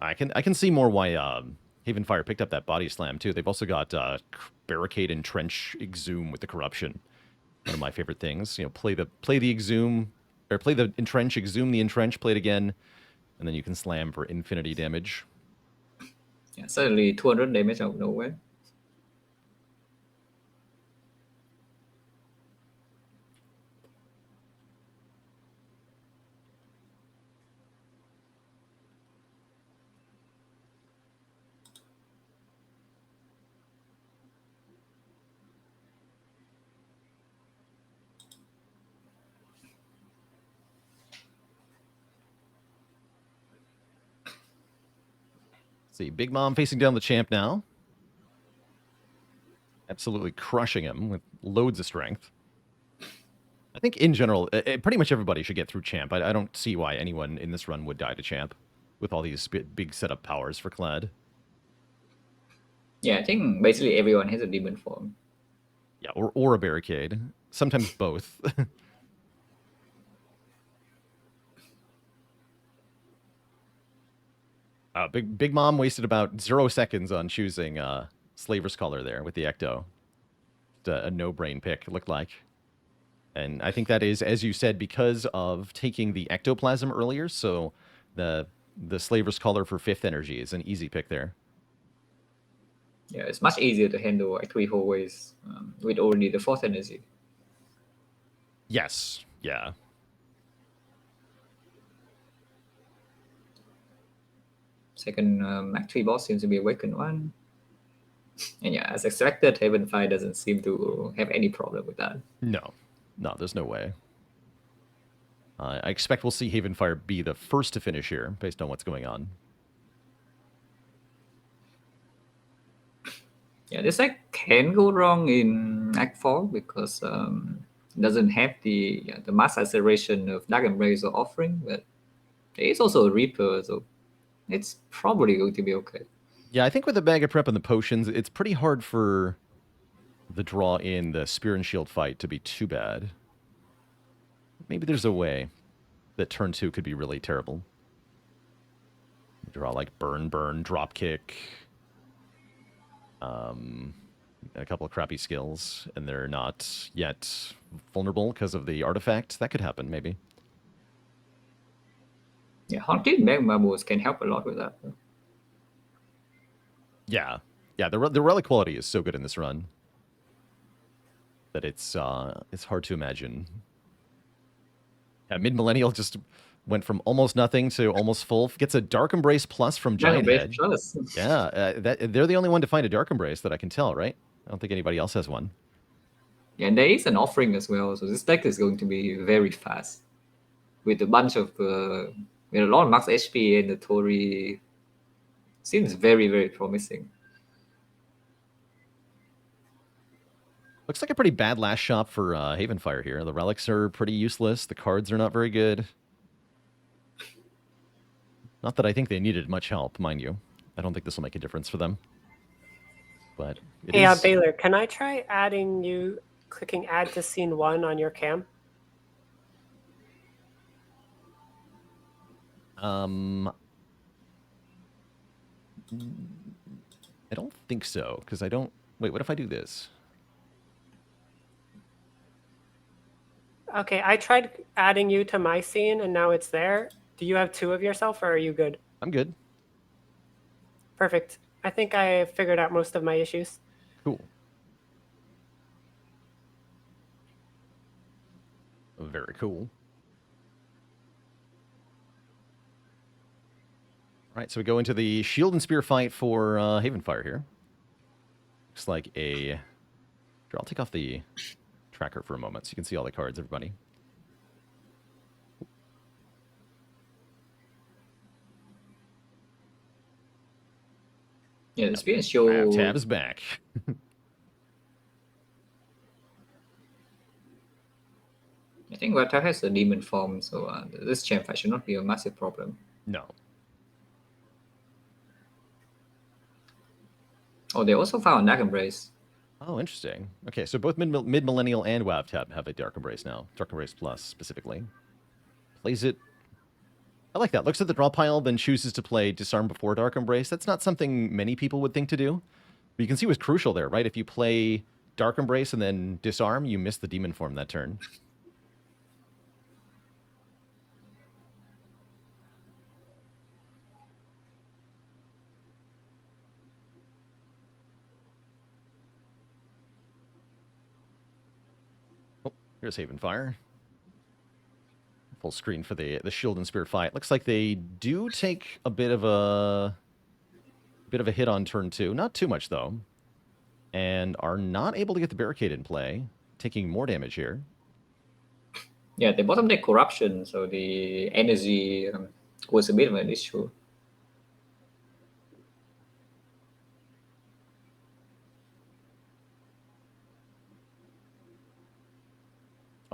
I can see more why Havenfire picked up that body slam too. They've also got barricade and trench exhume with the corruption. One of my favorite things. You know, play the exhume or play the entrench, exhume the entrench, play it again, and then you can slam for infinity damage. Yeah, suddenly 200 damage out of nowhere. See, Big Mom facing down the champ now. Absolutely crushing him with loads of strength. I think in general, pretty much everybody should get through champ. I don't see why anyone in this run would die to champ with all these big setup powers for Clad. Yeah, I think basically everyone has a demon form. Yeah, or a barricade. Sometimes both. Big Mom wasted about 0 seconds on choosing Slaver's Collar there with the Ecto. A no-brain pick, it looked like. And I think that is, as you said, because of taking the Ectoplasm earlier, so the Slaver's Collar for 5th energy is an easy pick there. Yeah, it's much easier to handle like 3 hallways with already the 4th energy. Yes, yeah. Second Act 3 boss seems to be Awakened 1. And yeah, as expected, Haven Fire doesn't seem to have any problem with that. No, there's no way. I expect we'll see Havenfire be the first to finish here, based on what's going on. Yeah, this deck can go wrong in Act 4 because it doesn't have the mass acceleration of Dark Embrace or Offering, but there is also a Reaper, so it's probably going to be okay. Yeah, I think with the bag of prep and the potions, it's pretty hard for the draw in the Spear and Shield fight to be too bad. Maybe there's a way that turn 2 could be really terrible. You draw like burn, drop kick, a couple of crappy skills, and they're not yet vulnerable because of the artifact. That could happen, maybe. Yeah, Haunted Magma Boost can help a lot with that. Yeah, the relic quality is so good in this run that it's hard to imagine. Yeah, Mid Millennial just went from almost nothing to almost full. Gets a Dark Embrace Plus from Giant Head. Plus. Yeah, they're the only one to find a Dark Embrace that I can tell, right? I don't think anybody else has one. Yeah, and there is an Offering as well, so this deck is going to be very fast. With a bunch of, with a lot of max HP and the Tori, seems very, very promising. Looks like a pretty bad last shop for Havenfire here. The relics are pretty useless. The cards are not very good. Not that I think they needed much help, mind you. I don't think this will make a difference for them. But it Hey, is... Baylor, can I try adding you, clicking add to scene 1 on your cam? I don't think so, because I don't... Wait, what if I do this? Okay, I tried adding you to my scene, and now it's there. Do you have 2 of yourself, or are you good? I'm good. Perfect. I think I figured out most of my issues. Cool. Very cool. All right, so we go into the Shield and Spear fight for Havenfire here. Looks like a... Here, I'll take off the tracker for a moment so you can see all the cards, everybody. Yeah, the Spear and Shield... Tab is back. I think Reptile has a demon form, so this champ fight should not be a massive problem. No. Oh, they also found Dark Embrace. Oh, interesting. Okay, so both Mid-Millennial and WAV Tab have a Dark Embrace now. Dark Embrace Plus, specifically. Plays it... I like that. Looks at the draw pile, then chooses to play Disarm before Dark Embrace. That's not something many people would think to do. But you can see what's crucial there, right? If you play Dark Embrace and then Disarm, you miss the Demon form that turn. Oh, here's Havenfire. Full screen for the Shield and Spear fight. Looks like they do take a bit of a hit on turn 2. Not too much, though. And are not able to get the barricade in play, taking more damage here. Yeah, the bottom deck Corruption, so the energy was a bit of an issue.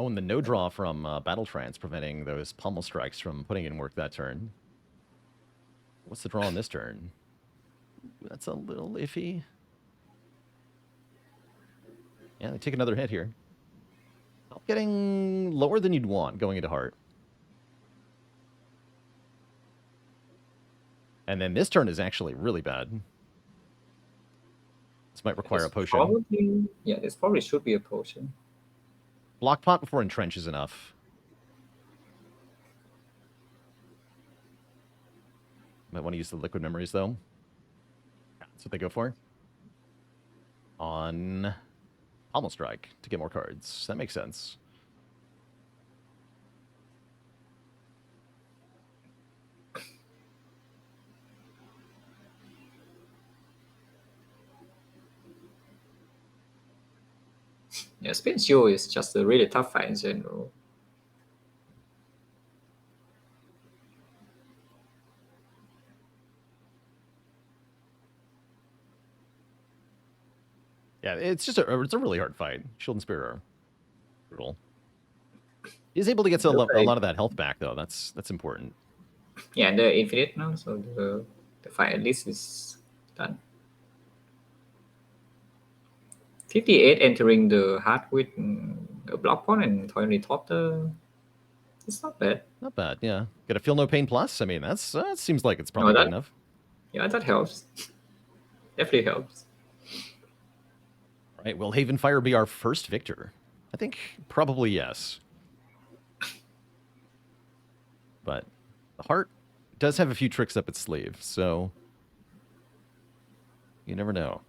Oh, and the no draw from Battle Trance, preventing those pommel strikes from putting in work that turn. What's the draw on this turn? That's a little iffy. Yeah, they take another hit here. Getting lower than you'd want going into Heart. And then this turn is actually really bad. This might require a potion. This probably should be a potion. Block pot before Entrench is enough. Might want to use the Liquid Memories, though. That's what they go for. On Pommel Strike to get more cards. That makes sense. Yeah, Spin Show is just a really tough fight in general. Yeah, it's a really hard fight. Shield and Spear are brutal. He's able to get a lot of that health back though. That's important. Yeah, and the infinite now, so the fight at least is done. 58 entering the heart with a block point and 20 top the. It's not bad. Not bad, yeah. Get a Feel No Pain Plus? I mean, that seems like it's probably that- good enough. Yeah, that helps. Definitely helps. Right, will Havenfire be our first victor? I think probably yes. But the heart does have a few tricks up its sleeve, so you never know.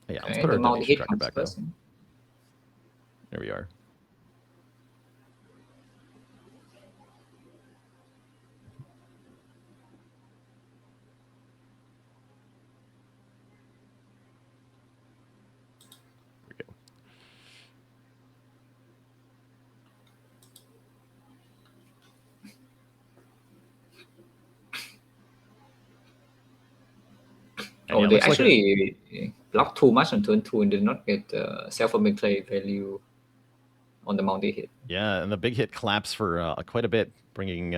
Yeah, let's Okay, put the our multi donation hit tracker comes back though. first. There we are. There we go. And Oh, yeah, they looks like actually blocked too much on turn 2 and did not get self-Micless value on the multi hit. yeah, and the big hit claps for quite a bit, bringing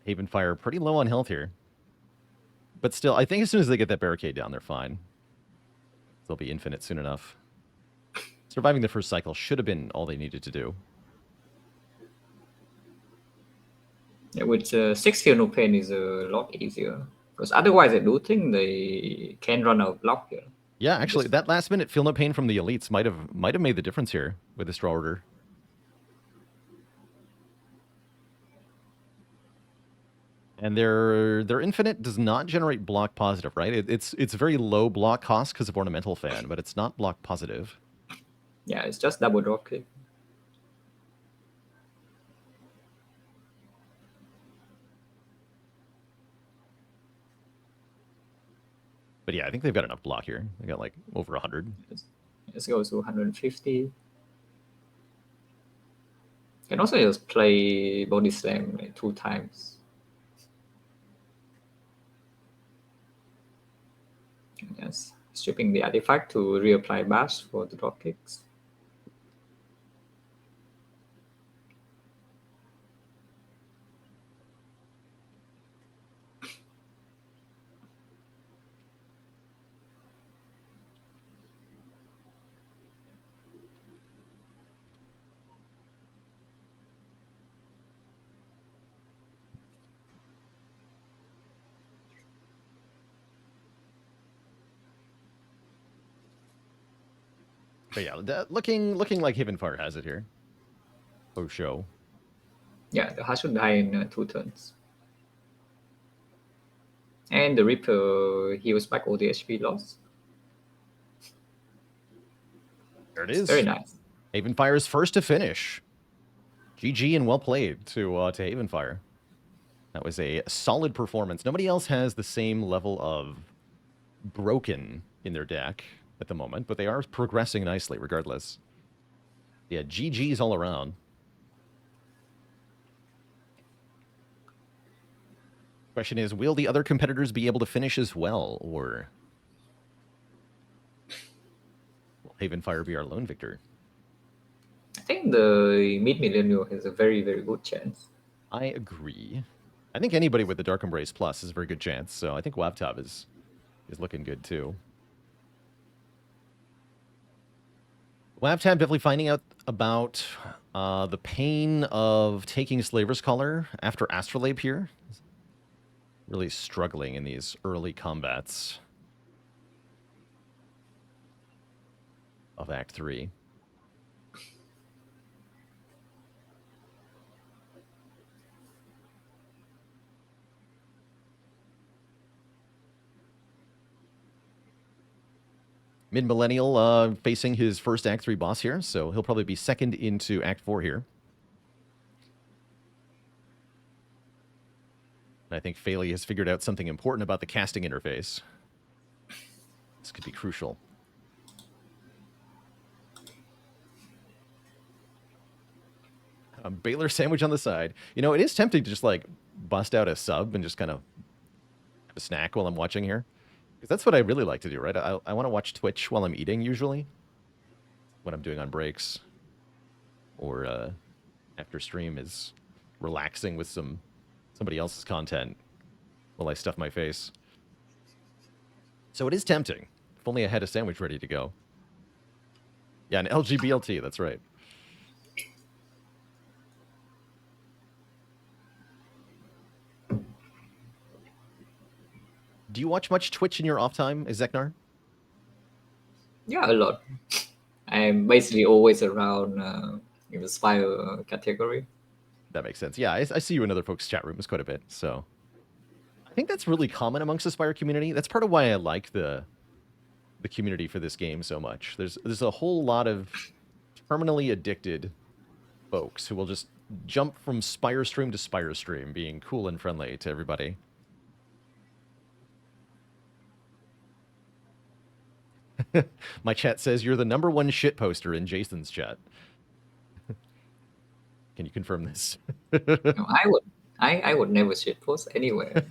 Havenfire pretty low on health here. But still, I think as soon as they get that barricade down, they're fine. They'll be infinite soon enough. Surviving the first cycle should have been all they needed to do. Yeah, with 6 Feel No Pain is a lot easier. Because otherwise, I do think they can run out of block here. Yeah, actually, that last minute Feel No Pain from the elites might have made the difference here with this draw order. And their infinite does not generate block positive, right? It's very low block cost because of Ornamental Fan, but it's not block positive. Yeah, it's just double drop kick. But yeah, I think they've got enough block here. They got like over 100. Let's go to 150. Can also just play Body Slam like 2 times. Yes, stripping the artifact to reapply bash for the drop kicks. But yeah, looking like Havenfire has it here. Oh, show. Yeah, the heart should die in 2 turns. And the Reaper heals back all the HP loss. There it It's is. very nice. Havenfire's first to finish. GG and well played to Havenfire. That was a solid performance. Nobody else has the same level of broken in their deck at the moment, but they are progressing nicely regardless. Yeah, GG's all around. Question is, will the other competitors be able to finish as well, or will Havenfire be our lone victor? I think the mid-millennial has a very, very good chance. I agree. I think anybody with the Dark Embrace Plus is a very good chance, so I think Waptop is looking good too. Waptop definitely finding out about the pain of taking Slaver's Collar after Astrolabe here. Really struggling in these early combats of Act 3. Mid-millennial facing his first Act 3 boss here, so he'll probably be second into Act 4 here. And I think Faley has figured out something important about the casting interface. This could be crucial. Baylor sandwich on the side. You know, it is tempting to just like bust out a sub and just kind of have a snack while I'm watching here. Because that's what I really like to do, right? I want to watch Twitch while I'm eating usually. What I'm doing on breaks. Or after stream is relaxing with somebody else's content while I stuff my face. So it is tempting. If only I had a sandwich ready to go. Yeah, an LGBLT, that's right. Do you watch much Twitch in your off time, Zeknar? Yeah, a lot. I'm basically always around in the Spire category. That makes sense. Yeah, I see you in other folks' chat rooms quite a bit. So I think that's really common amongst the Spire community. That's part of why I like the community for this game so much. There's a whole lot of terminally addicted folks who will just jump from Spire stream to Spire stream, being cool and friendly to everybody. My chat says you're the #1 shit poster in Jason's chat. Can you confirm this? No, I would never shitpost anywhere.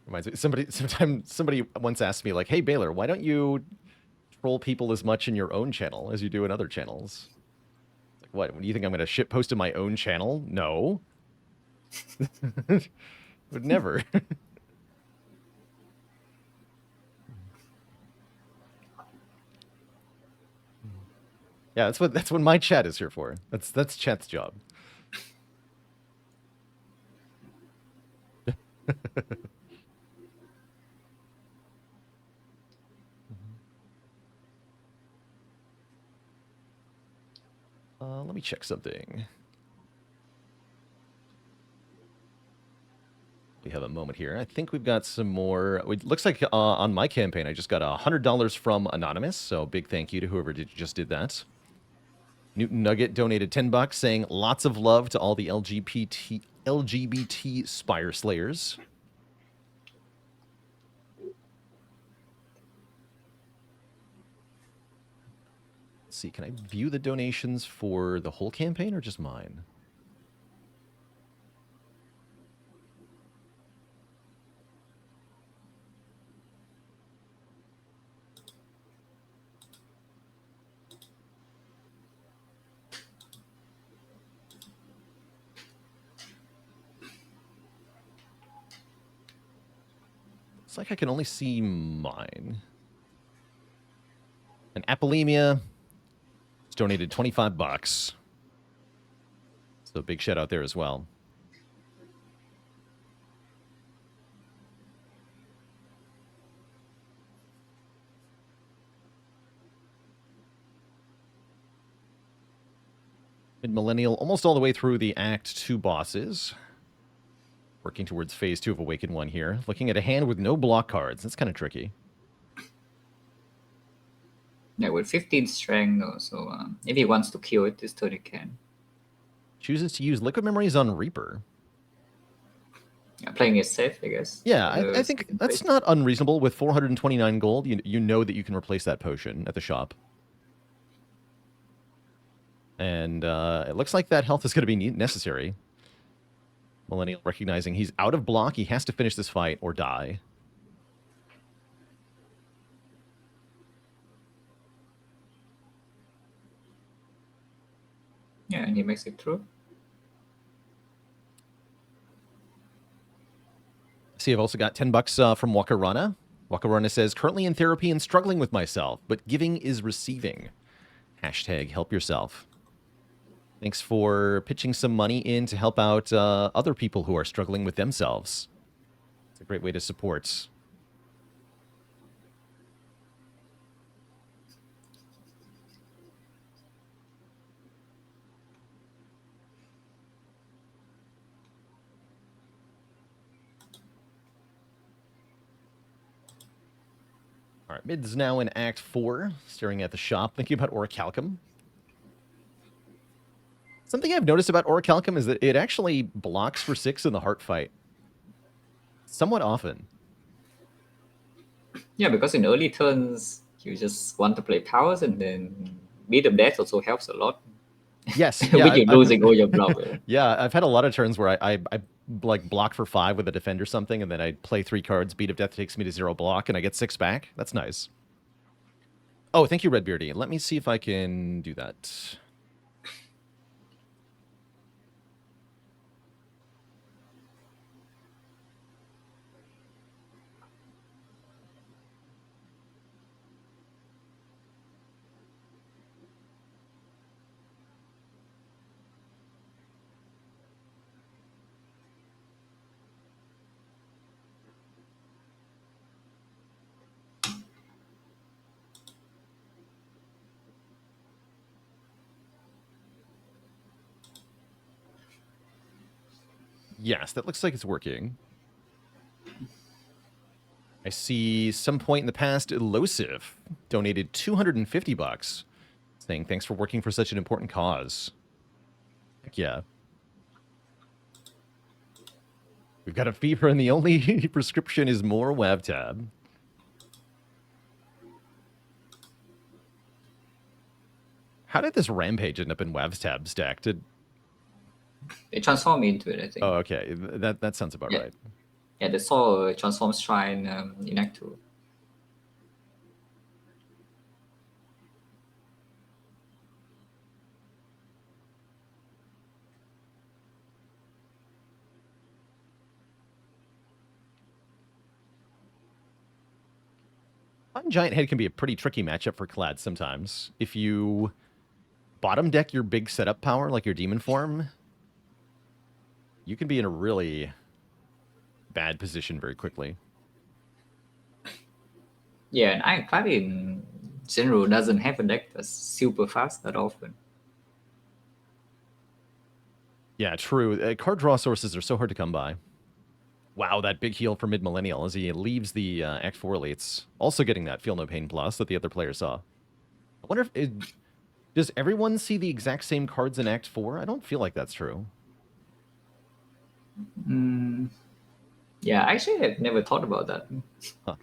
Reminds me, somebody once asked me, like, "Hey Baylor, why don't you troll people as much in your own channel as you do in other channels?" Like, what? Do you think I'm going to shit post in my own channel? No, would never. Yeah, that's what my chat is here for. That's chat's job. Let me check something. We have a moment here. I think we've got some more. It looks like on my campaign, I just got $100 from Anonymous. So big thank you to whoever just did that. Newton Nugget donated $10, saying lots of love to all the LGBT Spire Slayers. Let's see, can I view the donations for the whole campaign or just mine? It's like I can only see mine. And Apolemia donated $25. So big shout out there as well. Mid-millennial, almost all the way through the Act 2 bosses. Working towards Phase 2 of Awakened 1 here. Looking at a hand with no block cards. That's kind of tricky. Yeah, with 15 strength, though, so if he wants to kill it, this turn he can. Chooses to use Liquid Memories on Reaper. Yeah, playing it safe, I guess. Yeah, I think that's not unreasonable. With 429 gold, you know that you can replace that potion at the shop. And it looks like that health is going to be necessary. Millennial recognizing he's out of block. He has to finish this fight or die. Yeah, and he makes it through. See, I've also got $10 from Wakarana. Wakarana says, currently in therapy and struggling with myself, but giving is receiving. Hashtag help yourself. Thanks for pitching some money in to help out other people who are struggling with themselves. It's a great way to support. All right, mid's now in Act 4, staring at the shop, thinking about Orichalcum. Something I've noticed about Orichalcum is that it actually blocks for 6 in the heart fight. Somewhat often. Yeah, because in early turns, you just want to play powers, and then Beat of Death also helps a lot. Yes, With yeah. you losing all your bluff. Yeah, I've had a lot of turns where I like block for 5 with a defend or something, and then I play 3 cards, Beat of Death takes me to 0 block, and I get 6 back. That's nice. Oh, thank you, Redbeardy. Let me see if I can do that. Yes, that looks like it's working. I see some point in the past, Elosive donated $250, saying thanks for working for such an important cause. Heck yeah. We've got a fever and the only prescription is more WebTab. How did this Rampage end up in WebTab stack? They transform into it, I think. Oh, okay. That sounds about right. Yeah, they saw a transform shrine in Act 2. Giant Head can be a pretty tricky matchup for Clad sometimes. If you bottom deck your big setup power, like your Demon Form, you can be in a really bad position very quickly. Yeah, and Ironclad in general doesn't have a deck that's super fast that often. Yeah, true. Card draw sources are so hard to come by. Wow, that big heal for Mid-Millennial as he leaves the Act 4 elites. Also getting that Feel No Pain Plus that the other player saw. I wonder if... does everyone see the exact same cards in Act 4? I don't feel like that's true. Yeah, actually, I've never thought about that. Huh.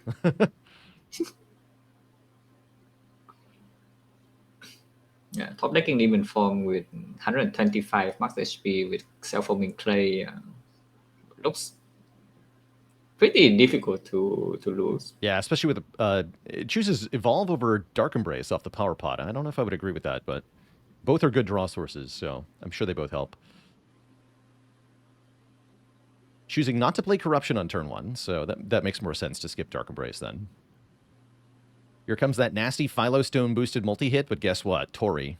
Yeah, top decking Demon Form with 125 max HP with self-forming clay looks pretty difficult to lose. Yeah, especially with it chooses Evolve over Dark Embrace off the Power Pot. I don't know if I would agree with that, but both are good draw sources, so I'm sure they both help. Choosing not to play Corruption on turn 1, so that makes more sense to skip Dark Embrace then. Here comes that nasty Philostone boosted multi-hit, but guess what? Tori.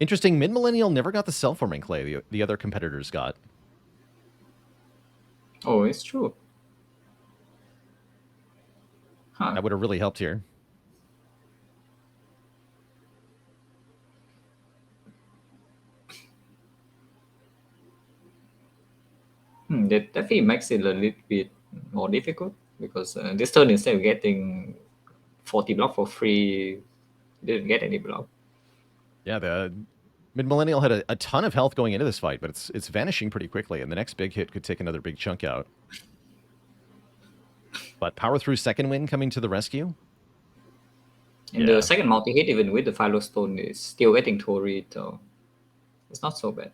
Interesting, Mid-Millennial never got the self-forming clay the other competitors got. Oh, it's true. Huh. That would have really helped here. That definitely makes it a little bit more difficult because this turn, instead of getting 40 block for free, didn't get any block. Yeah, the Mid-Millennial had a ton of health going into this fight, but it's vanishing pretty quickly, and the next big hit could take another big chunk out. But Power Through Second Wind coming to the rescue. And the second multi-hit, even with the Philostone, is still getting Tori, so it's not so bad.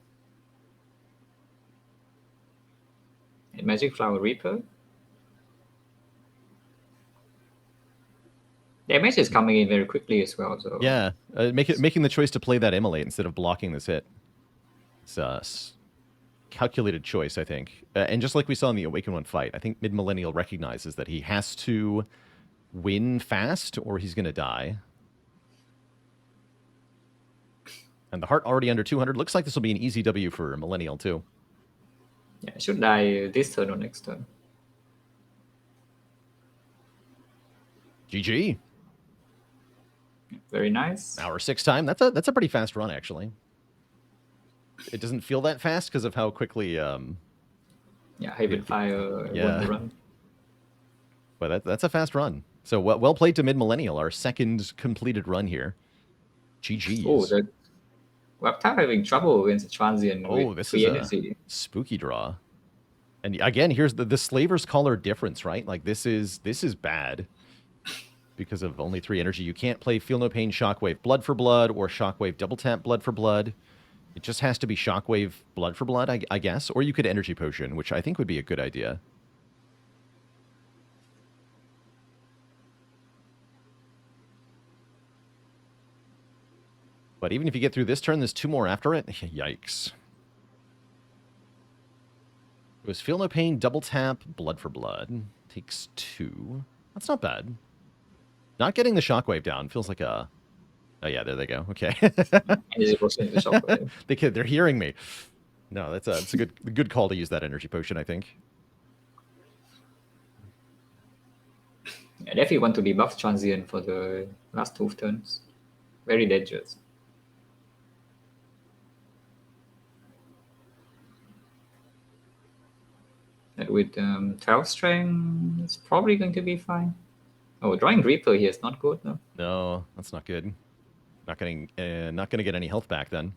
And Magic Flower Reaper. Damage is coming in very quickly as well. So yeah, making the choice to play that Immolate instead of blocking this hit. It's a calculated choice, I think. And just like we saw in the Awaken One fight, I think Mid-Millennial recognizes that he has to win fast or he's going to die. And the heart already under 200. Looks like this will be an easy W for Millennial, too. Yeah, I should die this turn or next turn. GG. Very nice. Hour 6 time. That's a pretty fast run, actually. It doesn't feel that fast because of how quickly... yeah, Haven Fire won the run. But that's a fast run. So well played to Mid Millennial, our second completed run here. GG's. Oh, the Webtap having trouble against the transient with this 3 is energy. a spooky draw. And again, here's the Slaver's Collar difference, right? Like this is bad because of only 3 energy. You can't play Feel No Pain, Shockwave, Blood for Blood, or Shockwave Double Tap, Blood for Blood. It just has to be Shockwave, Blood for Blood, I guess. Or you could Energy Potion, which I think would be a good idea. But even if you get through this turn, there's 2 more after it. Yikes. It was Feel No Pain, Double Tap, Blood for Blood. Takes 2. That's not bad. Not getting the Shockwave down feels like a... Oh, yeah, there they go. Okay. Energy Potion into Shockwave. They're hearing me. No, that's a good call to use that Energy Potion, I think. I definitely want to debuff transient for the last 2 turns. Very dangerous. And with 12 strength, it's probably going to be fine. Oh, drawing Reaper here is not good, though. No, that's not good. Not gonna get any health back then.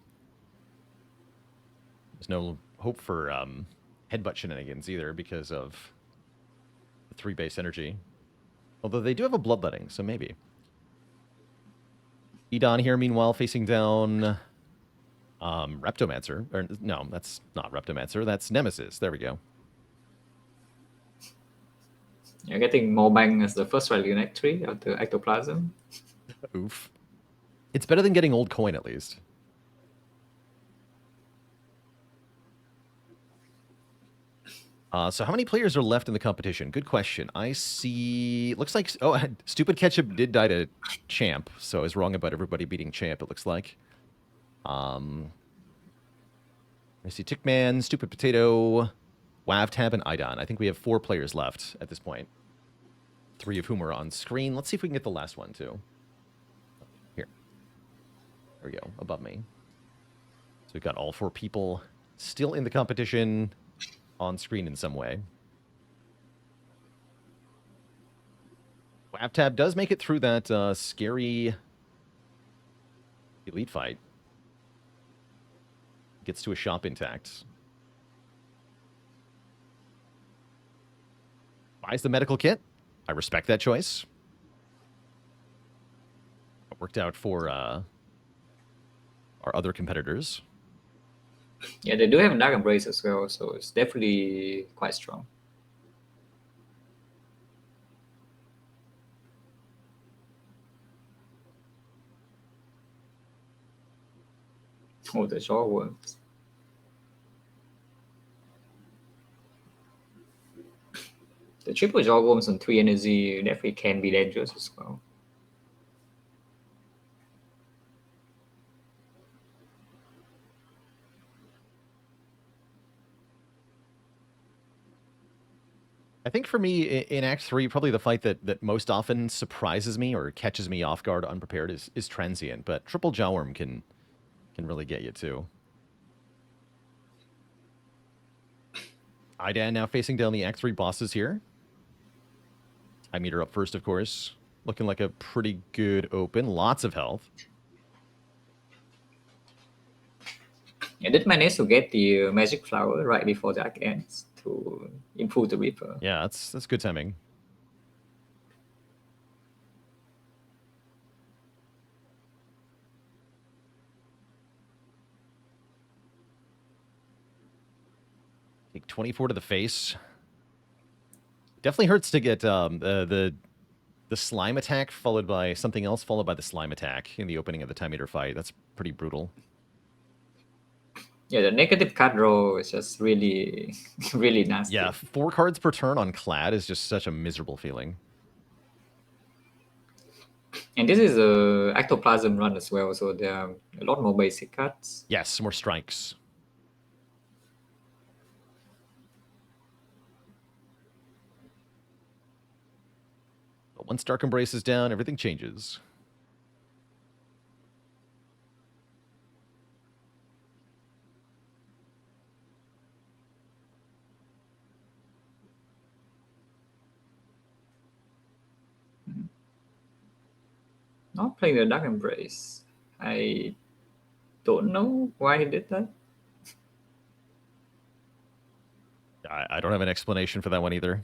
There's no hope for headbutt shenanigans either because of the 3 base energy. Although they do have a bloodletting, so maybe. Edon here, meanwhile, facing down Reptomancer. Or no, that's not Reptomancer. That's Nemesis. There we go. You're getting more bang as the first value in Act 3 of the Ectoplasm. Oof. It's better than getting old coin, at least. So how many players are left in the competition? Good question. I see... Looks like... Oh, Stupid Ketchup did die to Champ, so I was wrong about everybody beating Champ, it looks like. I see Tickman, Stupid Potato, Wavtab, and Idon. I think we have 4 players left at this point. 3 of whom are on screen. Let's see if we can get the last one, too. Here. There we go, above me. So we've got all 4 people still in the competition on screen in some way. Wavtab does make it through that scary elite fight. Gets to a shop intact. Buys the medical kit. I respect that choice. It worked out for our other competitors. Yeah, they do have a Dark Embrace as well, so it's definitely quite strong. Oh, the jaw worms. The triple jaw worms on 3 energy definitely can be dangerous as well. I think for me, in Act 3, probably the fight that most often surprises me or catches me off guard unprepared is Transient, but Triple Jawworm can really get you too. Idan now facing down the Act 3 bosses here. I meet her up first, of course. Looking like a pretty good open. Lots of health. I did manage to get the magic flower right before the act ends to improve the Reaper. Yeah, that's good timing. Take 24 to the face. Definitely hurts to get the slime attack followed by something else followed by the slime attack in the opening of the Time Eater fight. That's pretty brutal. Yeah, the negative card draw is just really, really nasty. Yeah, 4 cards per turn on Clad is just such a miserable feeling. And this is a Ectoplasm run as well, so there are a lot more basic cards. Yes, more strikes. But once Dark Embrace is down, everything changes. Not playing the Dark Embrace. I don't know why he did that. I don't have an explanation for that one either.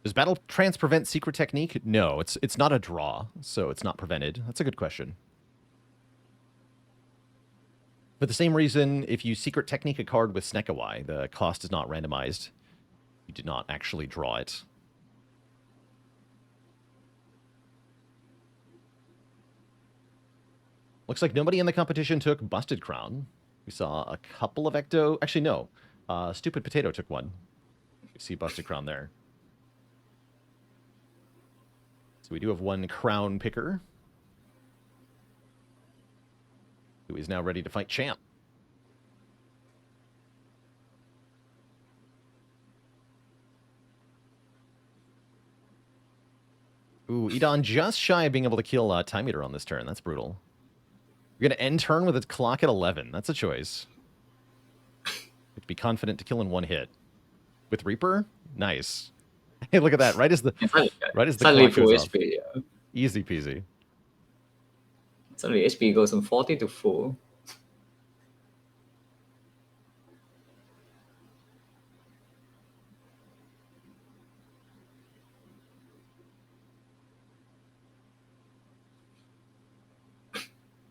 Does Battle Trance prevent Secret Technique? No, it's not a draw, so it's not prevented. That's a good question. For the same reason, if you Secret Technique a card with Snekawai, the cost is not randomized. You did not actually draw it. Looks like nobody in the competition took Busted Crown. We saw a couple of Ecto... Actually, no. Stupid Potato took one. You see Busted Crown there. So we do have one Crown picker, who is now ready to fight Champ. Ooh, Edon just shy of being able to kill Time Eater on this turn. That's brutal. You're going to end turn with a clock at 11. That's a choice. You have to be confident to kill in one hit. With Reaper? Nice. Hey, look at that. Right as the Suddenly clock full goes off. HP, yeah. Easy peasy. Suddenly HP goes from 40 to 4.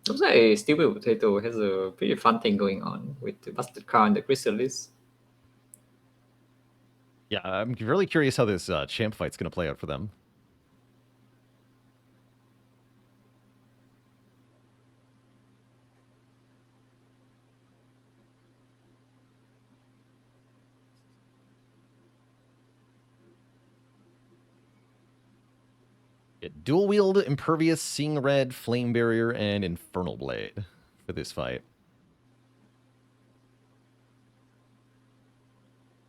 Looks like Stupid Potato has a pretty fun thing going on with the Busted Crown and the Chrysalis. Yeah, I'm really curious how this Champ fight's going to play out for them. Dual wield, Impervious, Seeing Red, Flame Barrier, and Infernal Blade for this fight.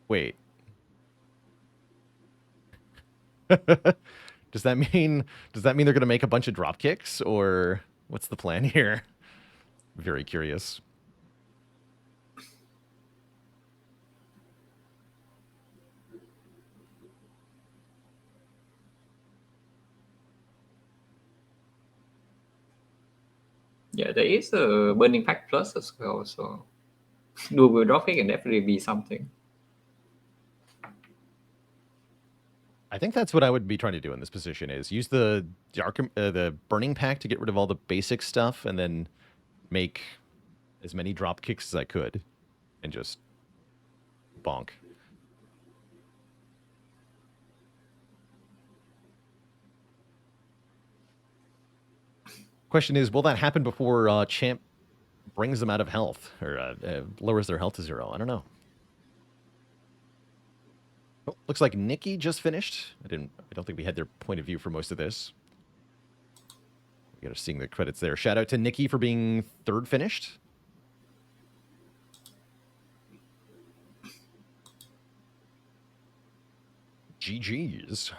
Wait. Does that mean they're going to make a bunch of drop kicks, or what's the plan here? Very curious. Yeah, there is a Burning Pact Plus as well, so dual wield drop kick can definitely be something. I think that's what I would be trying to do in this position, is use the Burning Pact to get rid of all the basic stuff, and then make as many drop kicks as I could, and just bonk. Question is, will that happen before Champ brings them out of health, or lowers their health to 0? I don't know. Oh, looks like Nikki just finished. I don't think we had their point of view for most of this. We got to seeing the credits there. Shout out to Nikki for being 3rd finished. GG's.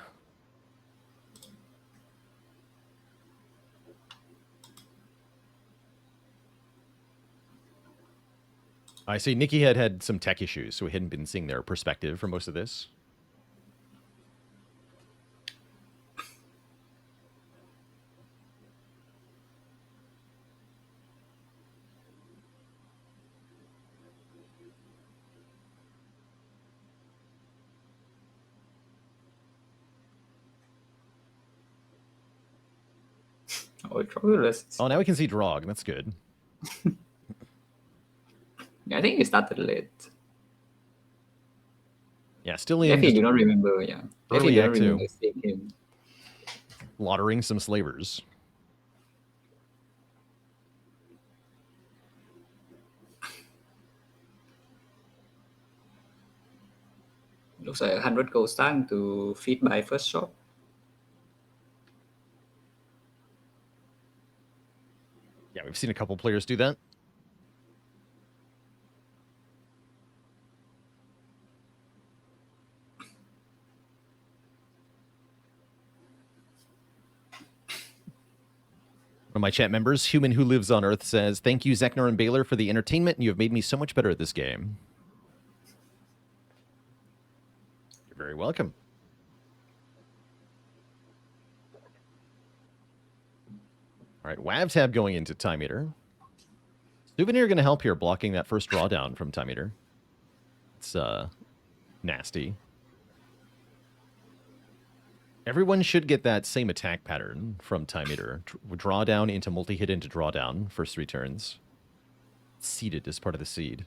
I see Nikki had some tech issues, so we hadn't been seeing their perspective for most of this. Oh, Troubleless. Oh, now we can see Drog. That's good. Yeah, I think it started late. Yeah, still in. Definitely do not remember, yeah. Early Definitely do not Act 2. remember seeing him. Laudering some slavers. Looks like 100 gold starting to feed by first shot. Yeah, we've seen a couple players do that. One of my chat members, Human Who Lives on Earth, says, "Thank you, Zeknor and Baylor, for the entertainment. You have made me so much better at this game." You're very welcome. All right, Wav tab going into Time Eater. Souvenir going to help here, blocking that first drawdown from Time Eater. It's nasty. Everyone should get that same attack pattern from Time Eater. Drawdown into multi-hit into drawdown, first 3 turns. Seeded as part of the seed.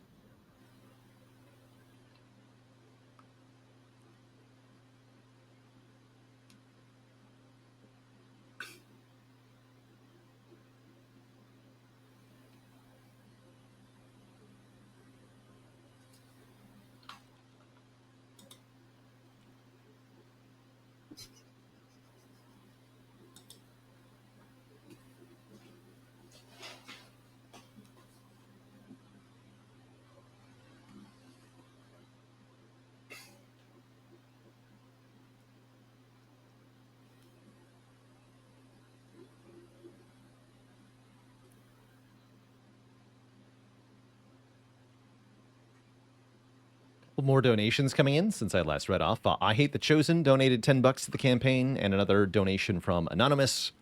More donations coming in since I last read off. I Hate the Chosen donated $10 to the campaign, and another donation from Anonymous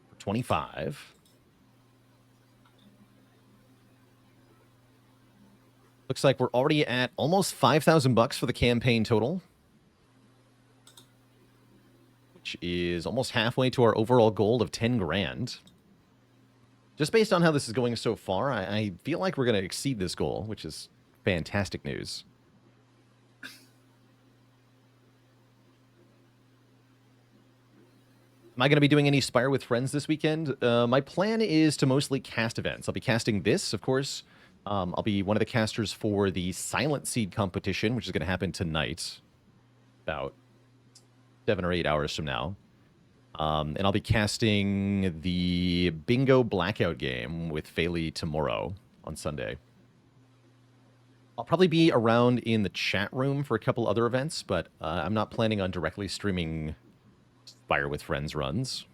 for 25. Looks like we're already at almost $5,000 for the campaign total, which is almost halfway to our overall goal of 10 grand. Just based on how this is going so far, I feel like we're going to exceed this goal, which is fantastic news. Am I going to be doing any Spire with friends this weekend? My plan is to mostly cast events. I'll be casting this, of course. I'll be one of the casters for the Silent Seed competition, which is going to happen tonight, about 7 or 8 hours from now. And I'll be casting the Bingo Blackout game with Fayley tomorrow on Sunday. I'll probably be around in the chat room for a couple other events, but I'm not planning on directly streaming Spire with Friends runs.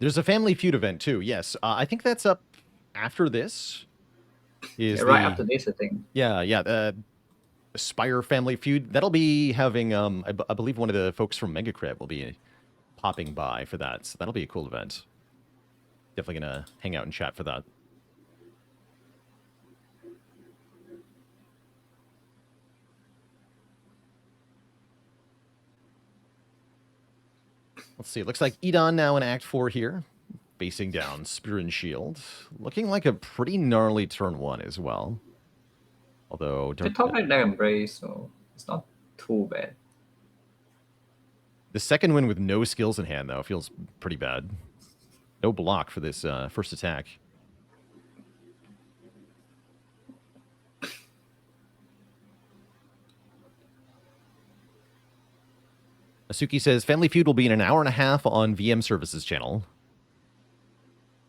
There's a Family Feud event too. Yes, I think that's up after this. Is right after this, I think. Yeah. Spire Family Feud. That'll be having, I believe one of the folks from Megacrib will be popping by for that. So that'll be a cool event. Definitely going to hang out and chat for that. Let's see. It looks like Edon now in Act 4 here. Facing down Spear and Shield. Looking like a pretty gnarly turn 1 as well. Although The top right there Embrace, so it's not too bad. The second win with no skills in hand, though, feels pretty bad. No block for this first attack. Asuki says, Family Feud will be in an hour and a half on VM Services channel.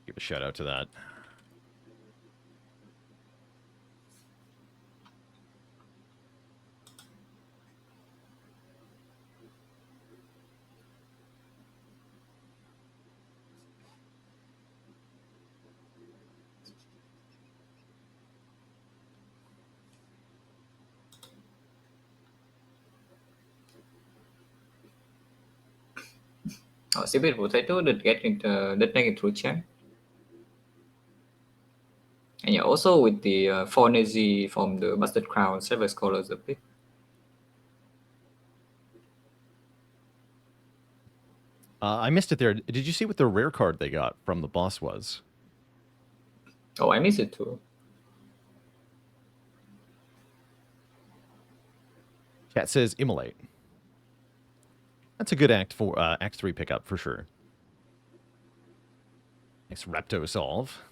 Give a shout out to that. Civil Potato did get it through chat. And yeah, also with the Fornesi from the Busted Crown Server Scholars a bit. I missed it there. Did you see what the rare card they got from the boss was? Oh, I missed it too. Chat says Immolate. That's a good Act 3 pickup for sure. Nice Repto solve.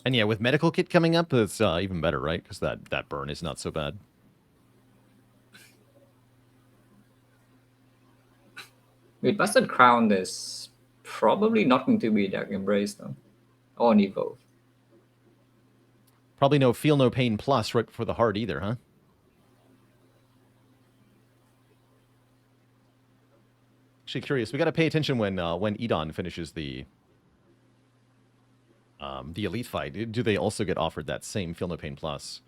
And yeah, with medical kit coming up, it's even better, right? Because that burn is not so bad. With Busted Crown, there's probably not going to be Dark Embrace though, or an Evolve. Probably no Feel No Pain Plus right before the heart either, huh? Actually curious. We got to pay attention when Edon finishes the elite fight. Do they also get offered that same Feel No Pain Plus?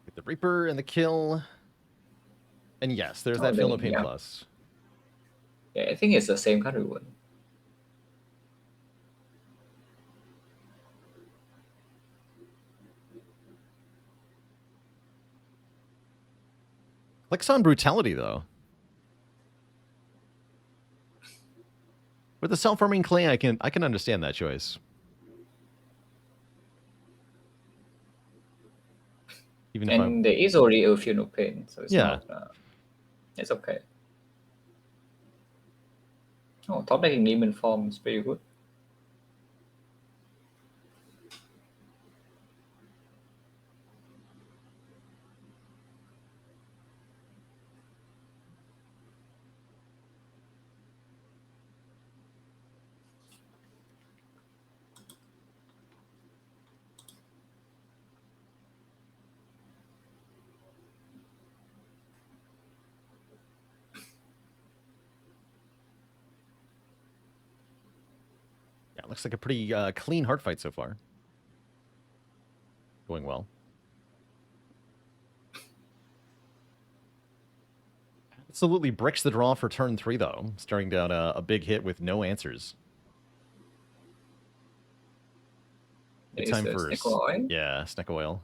Get the Reaper and the kill. And yes, there's that Feel No Pain Plus. Yeah, I think it's the same country one. Clicks on Brutality, though. With the self-farming clay, I can understand that choice. Even if there is already a Feel No Pain, so it's not. It's okay. Oh, top decking Demon form is pretty good. Yeah, it looks like a pretty clean heart fight so far. Going well. Absolutely bricks the draw for turn 3, though. Staring down a big hit with no answers. Good time for Snake Oil? Yeah, Snake Oil.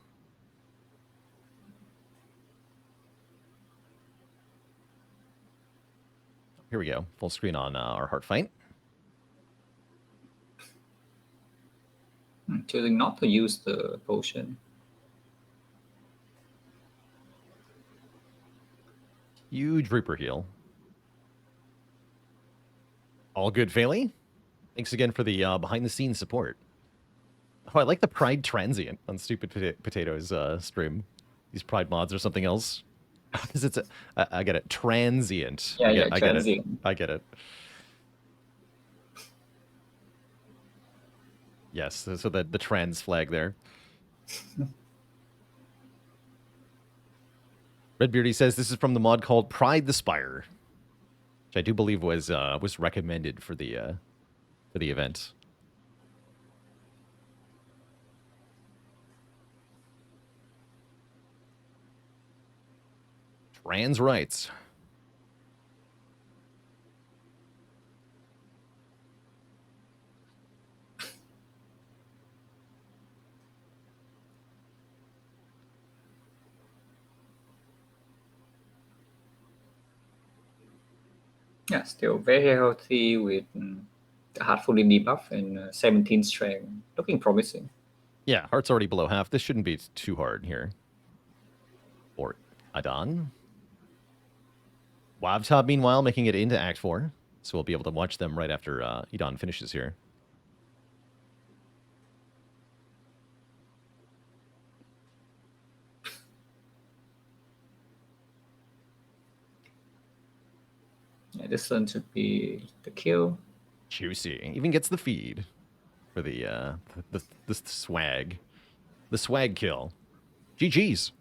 Here we go. Full screen on our heart fight. Choosing not to use the potion. Huge Reaper heal. All good, Failey. Thanks again for the behind-the-scenes support. Oh, I like the Pride Transient on Stupid Potatoes stream. These Pride mods or something else. Because it's I get it. Transient. Yeah, I transient. get it. I get it. Yes, so the trans flag there. Redbeardy says this is from the mod called Pride the Spire, which I do believe was recommended for the event. Trans rights. Yeah, still very healthy with the heart fully debuff and 17 strength. Looking promising. Yeah, heart's already below half. This shouldn't be too hard here. Or Adon. Wavtab, meanwhile, making it into Act 4. So we'll be able to watch them right after Edon finishes here. Yeah, this one should be the kill. Juicy. Even gets the feed for the swag. The swag kill. GG's.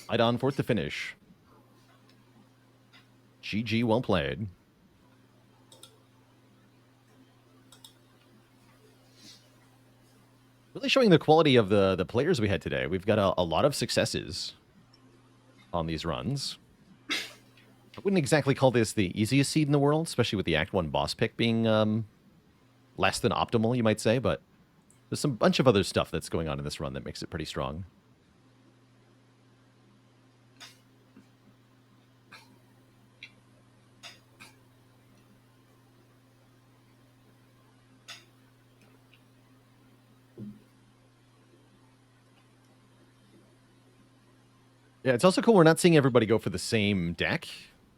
Idon fourth to finish. GG, well played. Really showing the quality of the players we had today. We've got a lot of successes. on these runs. I wouldn't exactly call this the easiest seed in the world, especially with the Act 1 boss pick being less than optimal, you might say, but there's some bunch of other stuff that's going on in this run that makes it pretty strong. Yeah, it's also cool we're not seeing everybody go for the same deck.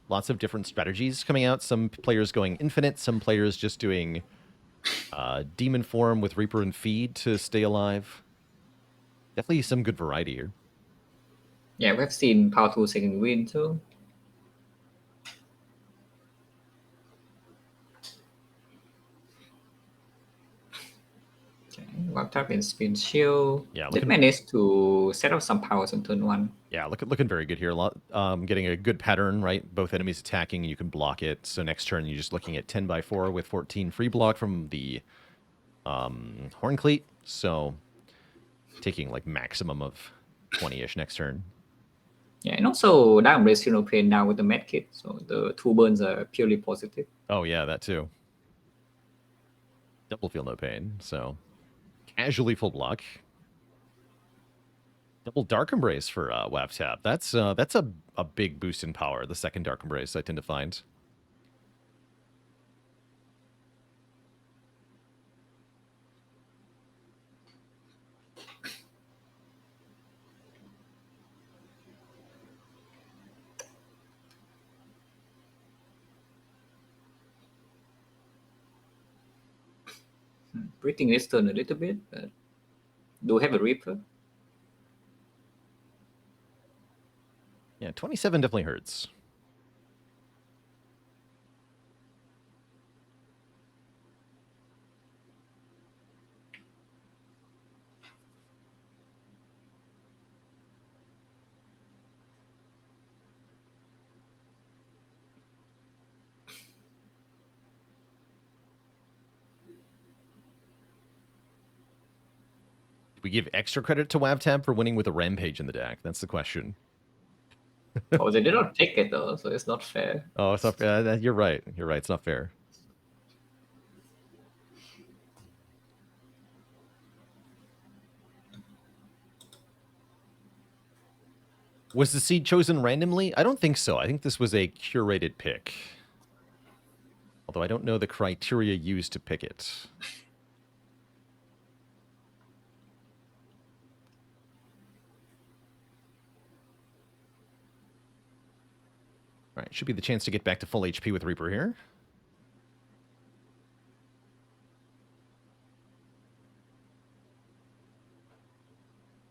Lots of different strategies coming out. Some players going infinite, some players just doing demon form with Reaper and Feed to stay alive. Definitely some good variety here. Yeah, we have seen Power 2 second win too. Okay, Wild Tap and Spin Shield. Yeah, They managed to set up some powers on turn 1. Yeah, looking very good here. A lot, getting a good pattern, right? Both enemies attacking, you can block it. So next turn, you're just looking at 10x4 with 14 free block from the Horn Cleat. So taking like maximum of 20-ish next turn. Yeah, and also Diamond Race Hero Pain now with the med kit, so the 2 burns are purely positive. Oh yeah, that too. Double feel no pain, so casually full block. Double Dark Embrace for WAF Tab. That's a big boost in power. The second Dark Embrace I tend to find. Breathing this turn a little bit, but do have a Reaper. Yeah, 27 definitely hurts. We give extra credit to WavTab for winning with a Rampage in the deck. That's the question. Oh, they did not take it though, so it's not fair. Oh, it's not fair. You're right. You're right. It's not fair. Was the seed chosen randomly? I don't think so. I think this was a curated pick. Although I don't know the criteria used to pick it. All right, should be the chance to get back to full HP with Reaper here.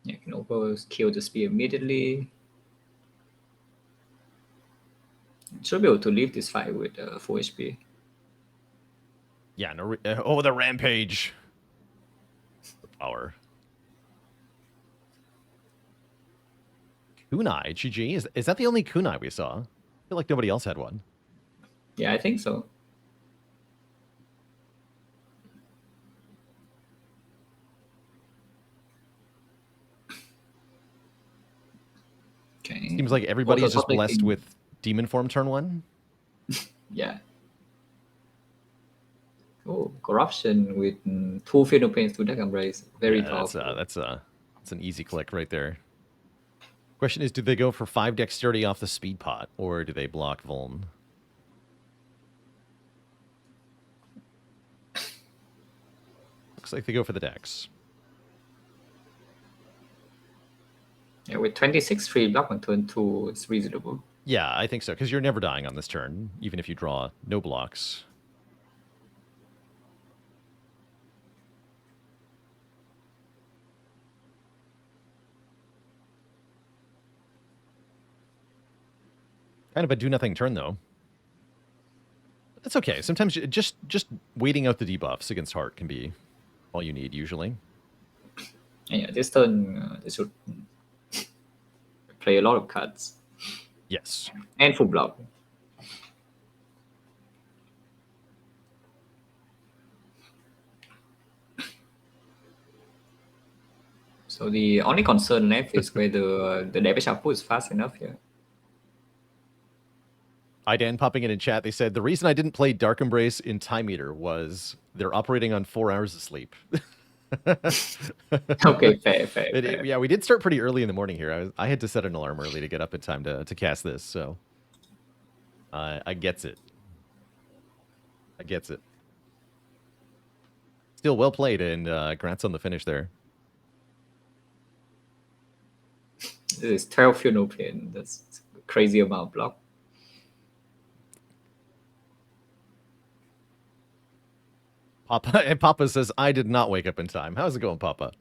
You can over kill the spear immediately. Should be able to leave this fight with full HP. Yeah, no. Oh, the Rampage. The power. Kunai, GG. Is that the only Kunai we saw? I feel like nobody else had one. Yeah, I think so. Okay. Seems like everybody is Also just blessed collecting- with Demon Form turn 1. Yeah. Oh, corruption with 2 Fatal Pains to deck embrace. Very Yeah, powerful. that's an easy click right there. Question is, do they go for 5 dexterity off the speed pot, or do they block Vuln? Looks like they go for the dex. Yeah, with 26 free block on turn 2, it's reasonable. Yeah, I think so, because you're never dying on this turn, even if you draw no blocks. Kind of a do-nothing turn, though. That's okay. Sometimes just waiting out the debuffs against Heart can be all you need, usually. And yeah, this turn, they should play a lot of cards. Yes. And full block. So the only concern left is whether the damage output is fast enough here. IDAN popping in chat, they said, the reason I didn't play Dark Embrace in Time Eater was they're operating on 4 hours of sleep. Okay, fair. Yeah, we did start pretty early in the morning here. I had to set an alarm early to get up in time to cast this, so I gets it. I gets it. Still well played, and congrats on the finish there. This is 12 funeral pain. That's a crazy amount of block. Papa says, I did not wake up in time. How's it going, Papa?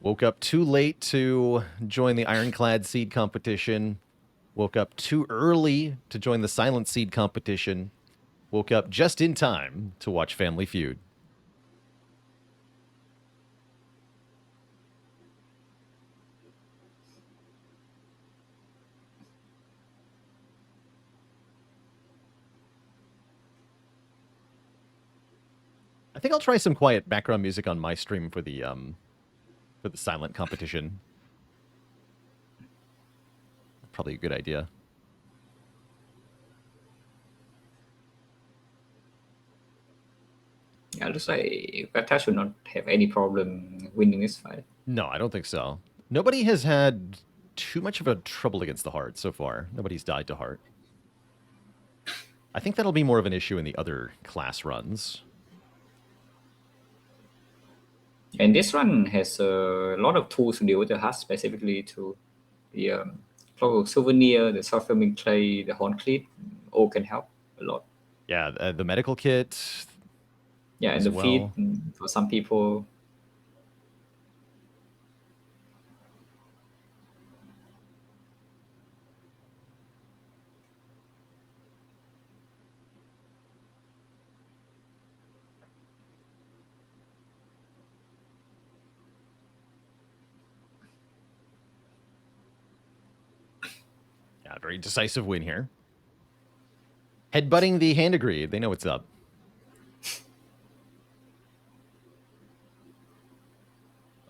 Woke up too late to join the Ironclad seed competition. Woke up too early to join the Silent Seed competition. Woke up just in time to watch Family Feud. I think I'll try some quiet background music on my stream for the silent competition. Probably a good idea. Yeah, looks like Vata should not have any problem winning this fight. No, I don't think so. Nobody has had too much of a trouble against the heart so far. Nobody's died to heart. I think that'll be more of an issue in the other class runs. And this run has a lot of tools to deal with the heart, specifically to the Clockwork Souvenir, the self-filming clay, the horn cleat. All can help a lot. Yeah, the medical kit. Yeah, and the feet for some people. Yeah, very decisive win here. Headbutting the hand agreed. They know what's up.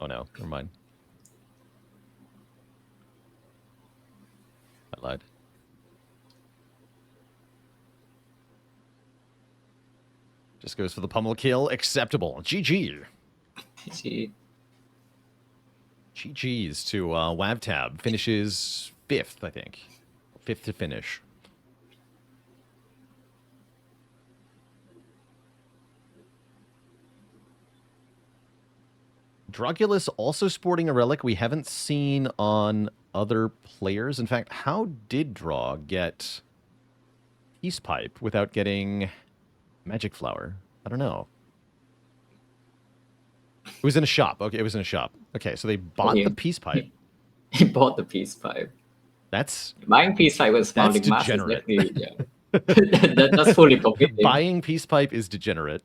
Oh no, never mind. I lied. Just goes for the pummel kill. Acceptable. GG. GG's to Wavtab. Finishes 5th, I think. 5th to finish. Drogulus also sporting a relic we haven't seen on other players. In fact, how did Draw get Peace Pipe without getting Magic Flower? I don't know. It was in a shop. Okay, it was in a shop. Okay, so they bought the Peace Pipe. He bought the Peace Pipe. That's buying Peace Pipe was that's Founding Mass. degenerate. Yeah. That's fully committed. Buying Peace Pipe is degenerate.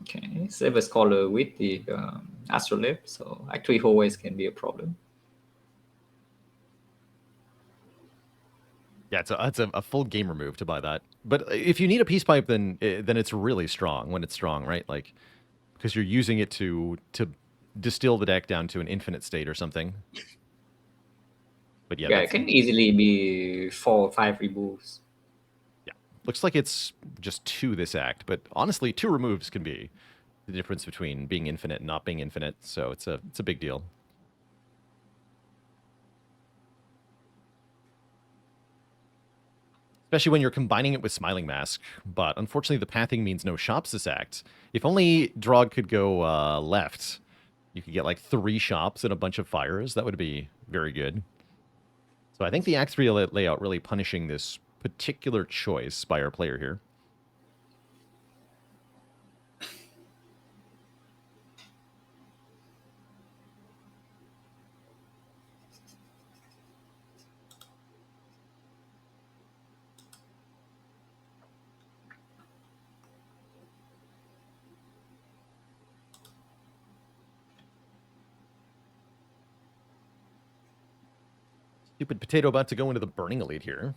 Okay, Saber Scholar with the Astrolabe, so actually always can be a problem. Yeah, it's a full game remove to buy that. But if you need a Peace Pipe, then it's really strong when it's strong, right? Like, because you're using it to distill the deck down to an infinite state or something. But yeah, it can easily be 4 or 5 removes. Yeah, looks like it's just 2 this act, but honestly, 2 removes can be the difference between being infinite and not being infinite. So it's a big deal. Especially when you're combining it with Smiling Mask. But unfortunately, the pathing means no shops this act. If only Drog could go left, you could get like 3 shops and a bunch of fires. That would be very good. So I think the Act 3 layout really punishing this particular choice by our player here. Stupid potato about to go into the Burning Elite here.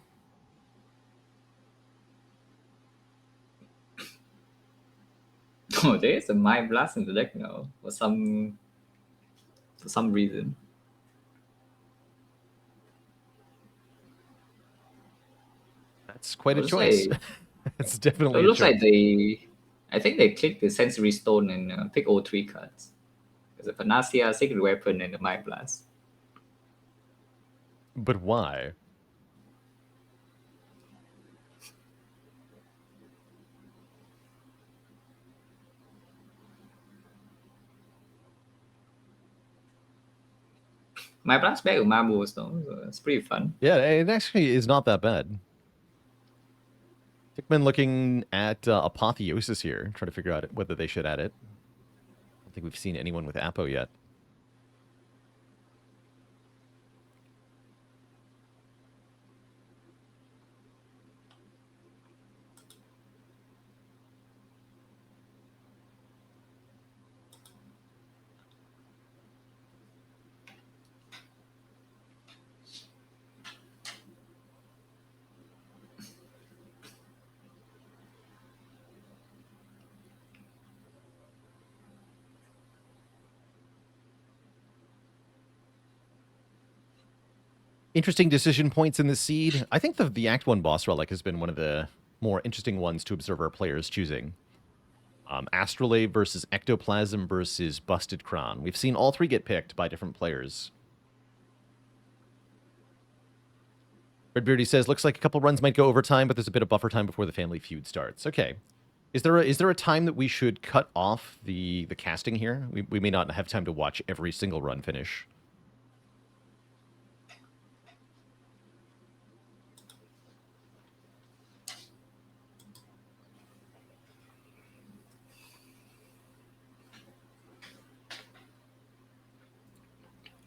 Oh, there is a Mind Blast in the deck now for some reason. That's quite a It looks choice. like, It's it definitely a looks choice. like they. I think they clicked the Sensory Stone and pick all 3 cards. There's a Panacea, Sacred Weapon, and a Mind Blast. But why? Mind Blast back with Marbles though, so it's pretty fun. Yeah, it actually is not that bad. Tickman looking at Apotheosis here, trying to figure out whether they should add it. I don't think we've seen anyone with Apo yet. Interesting decision points in the seed. I think the Act 1 boss relic has been one of the more interesting ones to observe our players choosing. Astrolabe versus Ectoplasm versus Busted Kron. We've seen all 3 get picked by different players. Redbeardy says, looks like a couple runs might go overtime, but there's a bit of buffer time before the family feud starts. Okay. Is there a time that we should cut off the casting here? We may not have time to watch every single run finish.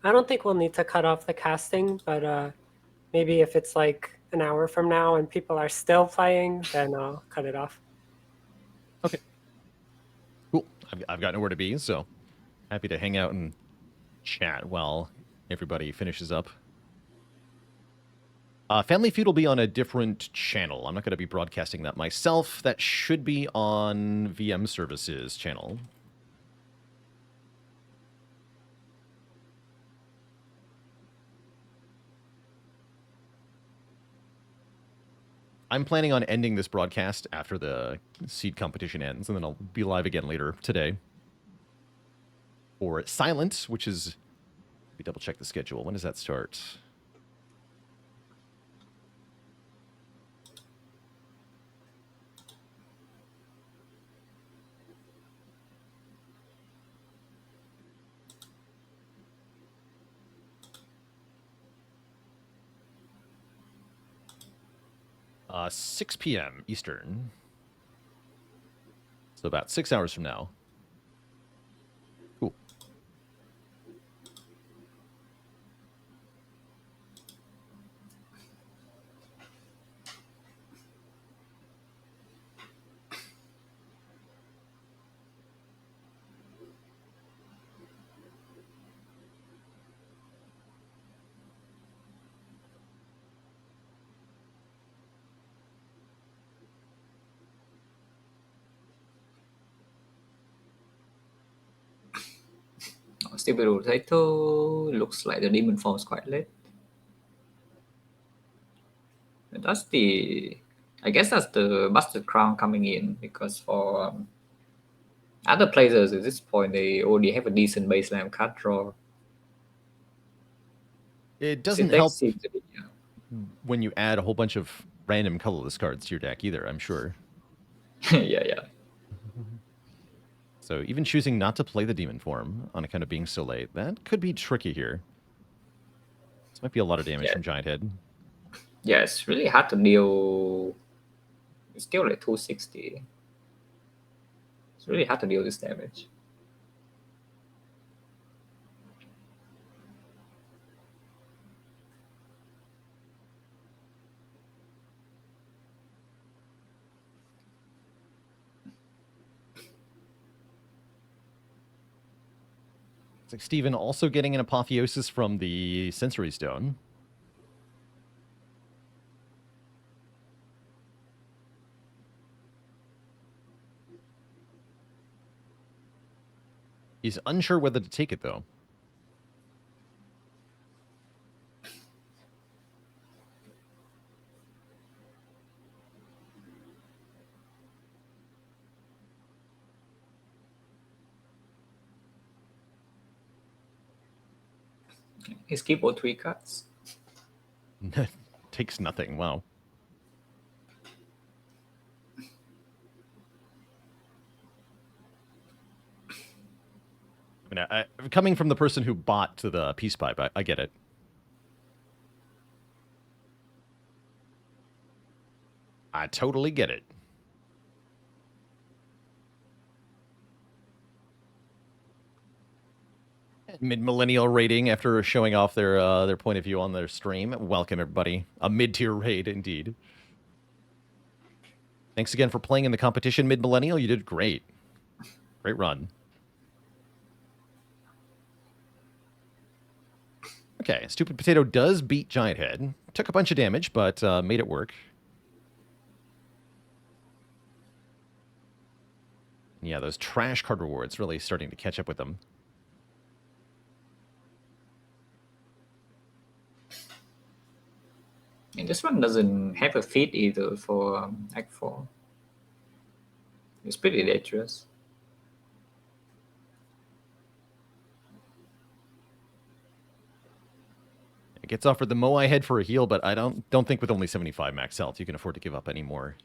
I don't think we'll need to cut off the casting, but maybe if it's like an hour from now and people are still playing, then I'll cut it off. Okay. Cool. I've got nowhere to be, so happy to hang out and chat while everybody finishes up. Family Feud will be on a different channel. I'm not going to be broadcasting that myself. That should be on VM Services channel. I'm planning on ending this broadcast after the seed competition ends, and then I'll be live again later today. For Silent, which is... Let me double check the schedule. When does that start? Uh, 6 p.m. Eastern. So about 6 hours from now. Cool. Stable title looks like the demon form is quite late. But that's the, I guess that's the Busted Crown coming in, because for other players at this point they already have a decent baseline card draw. It doesn't Syntax help seems to be, when you add a whole bunch of random colorless cards to your deck either, I'm sure. yeah. So even choosing not to play the demon form on account of being so late, that could be tricky here. This might be a lot of damage from Giant Head. Yeah, it's really hard to deal. It's still like 260. It's really hard to deal this damage. It's like Steven also getting an Apotheosis from the Sensory Stone. He's unsure whether to take it, though. His keyboard 3 cards. Takes nothing. Wow. I mean, coming from the person who bought to the peace pipe, I get it. I totally get it. Mid-millennial rating after showing off their point of view on their stream. Welcome, everybody. A mid-tier raid, indeed. Thanks again for playing in the competition, Mid-millennial. You did great. Great run. Okay, Stupid Potato does beat Giant Head. Took a bunch of damage, but made it work. Yeah, those trash card rewards really starting to catch up with them. And this one doesn't have a feed either for Act 4. It's pretty dangerous. It gets offered the Moai head for a heal, but I don't think with only 75 max health you can afford to give up any more.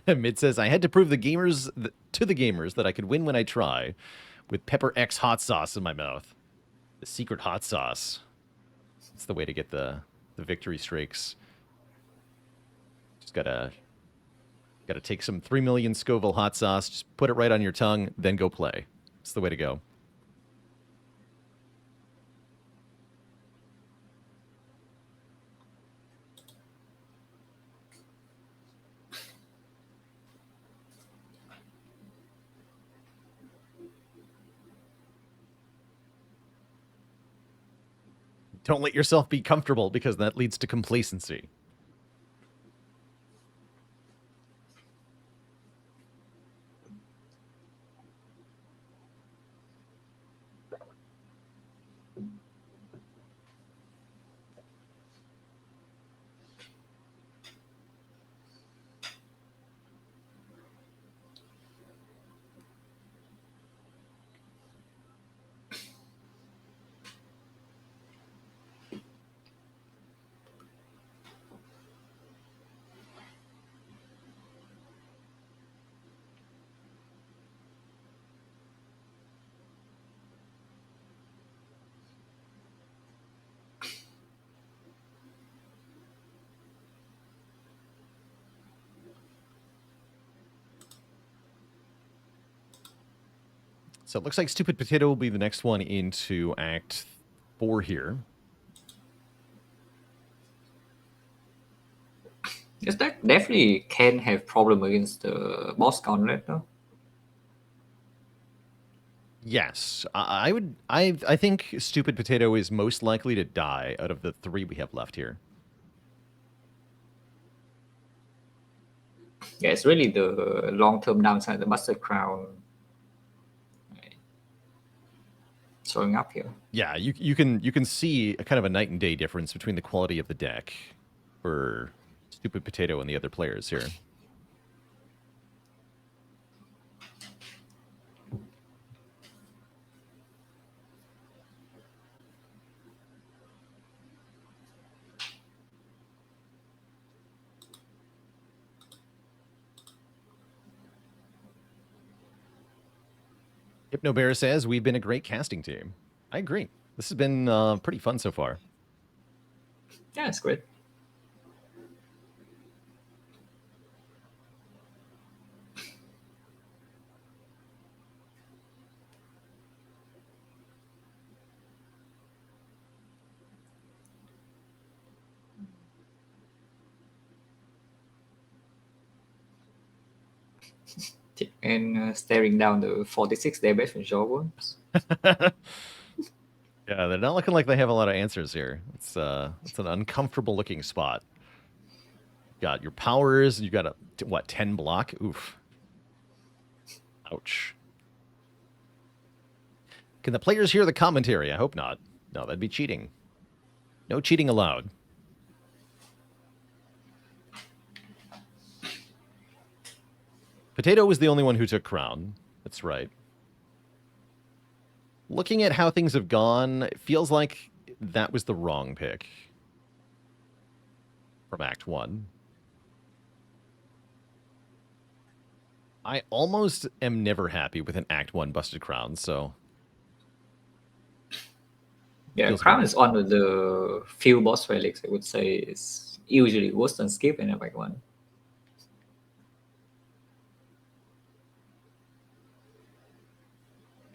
Mid says, I had to prove to the gamers that I could win when I try, with Pepper X hot sauce in my mouth. The secret hot sauce. That's the way to get the victory streaks. Just gotta take some 3 million Scoville hot sauce, just put it right on your tongue, then go play. It's the way to go. Don't let yourself be comfortable, because that leads to complacency. So it looks like Stupid Potato will be the next one into Act 4 here. Yes, that definitely can have problem against the boss gauntlet, though. Yes, I think Stupid Potato is most likely to die out of the 3 we have left here. Yeah, it's really the long-term downside, the Buster Crown showing up here. Yeah, you can see a kind of a night and day difference between the quality of the deck for Stupid Potato and the other players here. HypnoBear says, we've been a great casting team. I agree. This has been pretty fun so far. Yeah, it's great. And staring down the 46 damage from Jawbones. Yeah, they're not looking like they have a lot of answers here. It's an uncomfortable looking spot. Got your powers. You got a, what, 10 block? Oof. Ouch. Can the players hear the commentary? I hope not. No, that'd be cheating. No cheating allowed. Potato was the only one who took crown. That's right. Looking at how things have gone, it feels like that was the wrong pick from Act 1. I almost am never happy with an Act 1 busted crown, so... Yeah, Feels crown good. is one of the few boss relics I would say is usually worse than skip in Act 1.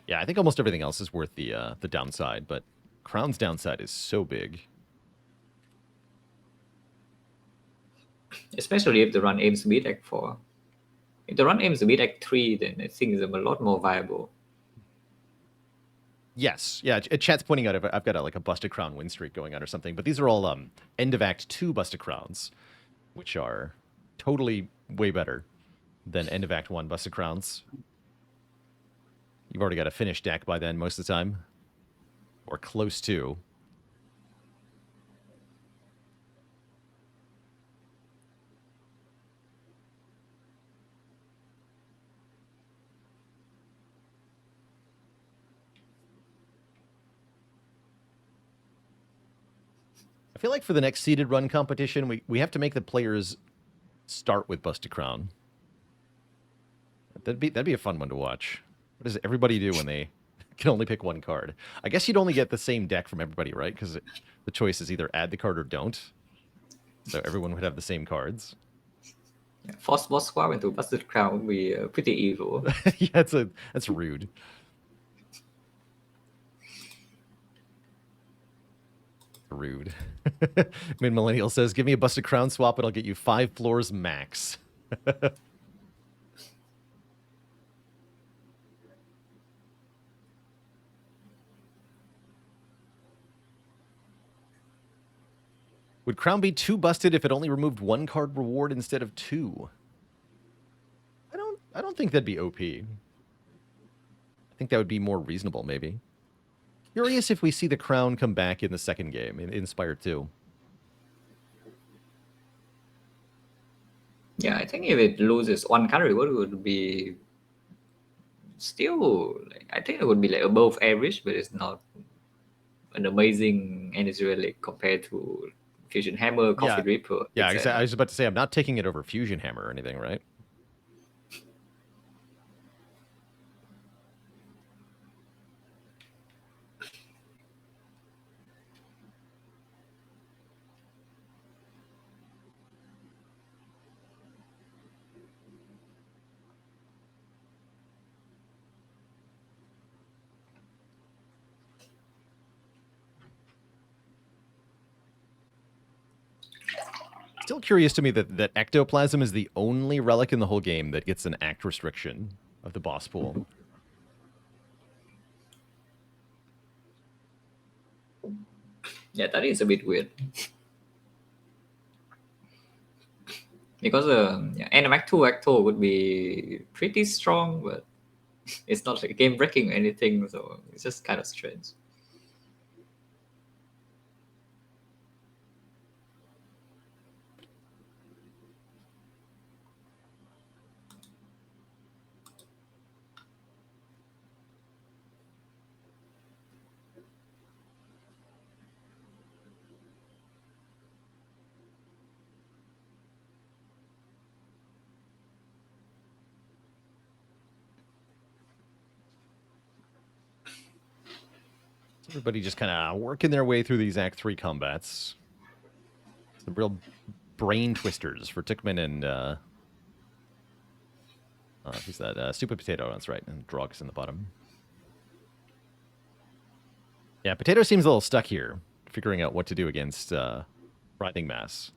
Yeah, I think almost everything else is worth the downside, but crown's downside is so big. Especially if the run aims to beat Act 4. If the run aims to beat Act 3, then I think it's a lot more viable. Yes, yeah. Chat's pointing out I've got like a busted crown win streak going on or something, but these are all end of Act 2 busted crowns, which are totally way better than end of Act 1 busted crowns. You've already got a finished deck by then most of the time, or close to. I feel like for the next seeded run competition, we have to make the players start with busted crown. That'd be a fun one to watch. What does everybody do when they can only pick one card? I guess you'd only get the same deck from everybody, right? Because the choice is either add the card or don't. So everyone would have the same cards. Yeah, force boss squad into busted crown would be pretty evil. Yeah, that's rude. Rude. Mid Millennial says, "Give me a busted crown swap, and I'll get you 5 floors max." Would crown be too busted if it only removed 1 card reward instead of 2? I don't think that'd be OP. I think that would be more reasonable, maybe. Curious if we see the crown come back in the second game, in Spire 2. Yeah, I think if it loses 1 card reward, it would be still, I think it would be like above average, but it's not an amazing energy relic compared to Fusion Hammer, Coffee Reaper. Yeah, I was about to say, I'm not taking it over Fusion Hammer or anything, right? Still curious to me that Ectoplasm is the only relic in the whole game that gets an act restriction of the boss pool. Yeah, that is a bit weird. Because end of Act 2, Act 2 would be pretty strong, but it's not like game breaking or anything, so it's just kind of strange. Everybody just kind of working their way through these Act 3 combats. Some real brain twisters for Tickman and who's that? Stupid Potato, that's right. And Drog's in the bottom. Yeah, Potato seems a little stuck here, figuring out what to do against Writhing Mass.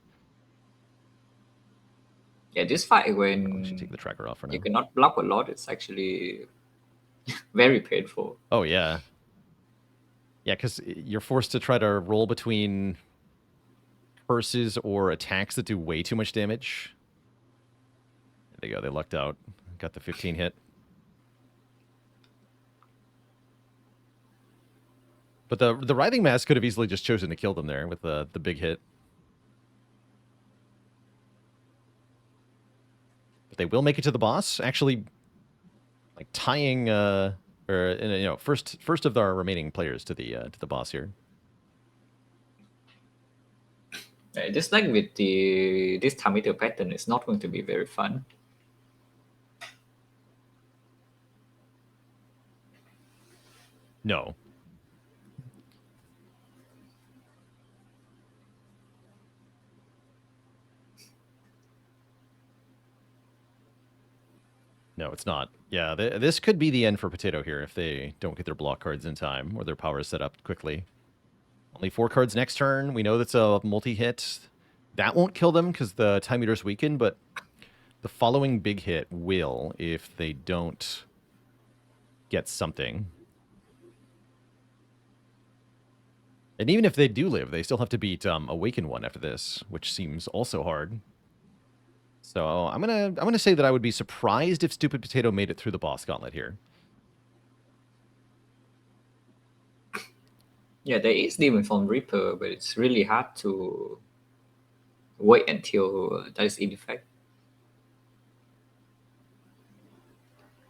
Yeah, this fight I when should take the tracker off for now. you cannot block a lot, it's actually very painful. Oh, yeah. Yeah, because you're forced to try to roll between curses or attacks that do way too much damage. There you go. They lucked out. Got the 15 hit. But the Writhing Mass could have easily just chosen to kill them there with the big hit. But they will make it to the boss. Actually, like tying, first of our remaining players to the boss here. Just like with this Tamido pattern, it's not going to be very fun. No. No, it's not. Yeah, this could be the end for Potato here if they don't get their block cards in time or their power set up quickly. Only 4 cards next turn. We know that's a multi-hit. That won't kill them because the time meter's weakened, but the following big hit will if they don't get something. And even if they do live, they still have to beat Awaken 1 after this, which seems also hard. So I'm gonna say that I would be surprised if Stupid Potato made it through the boss gauntlet here. Yeah, there is Demon Form Reaper, but it's really hard to wait until that is in effect.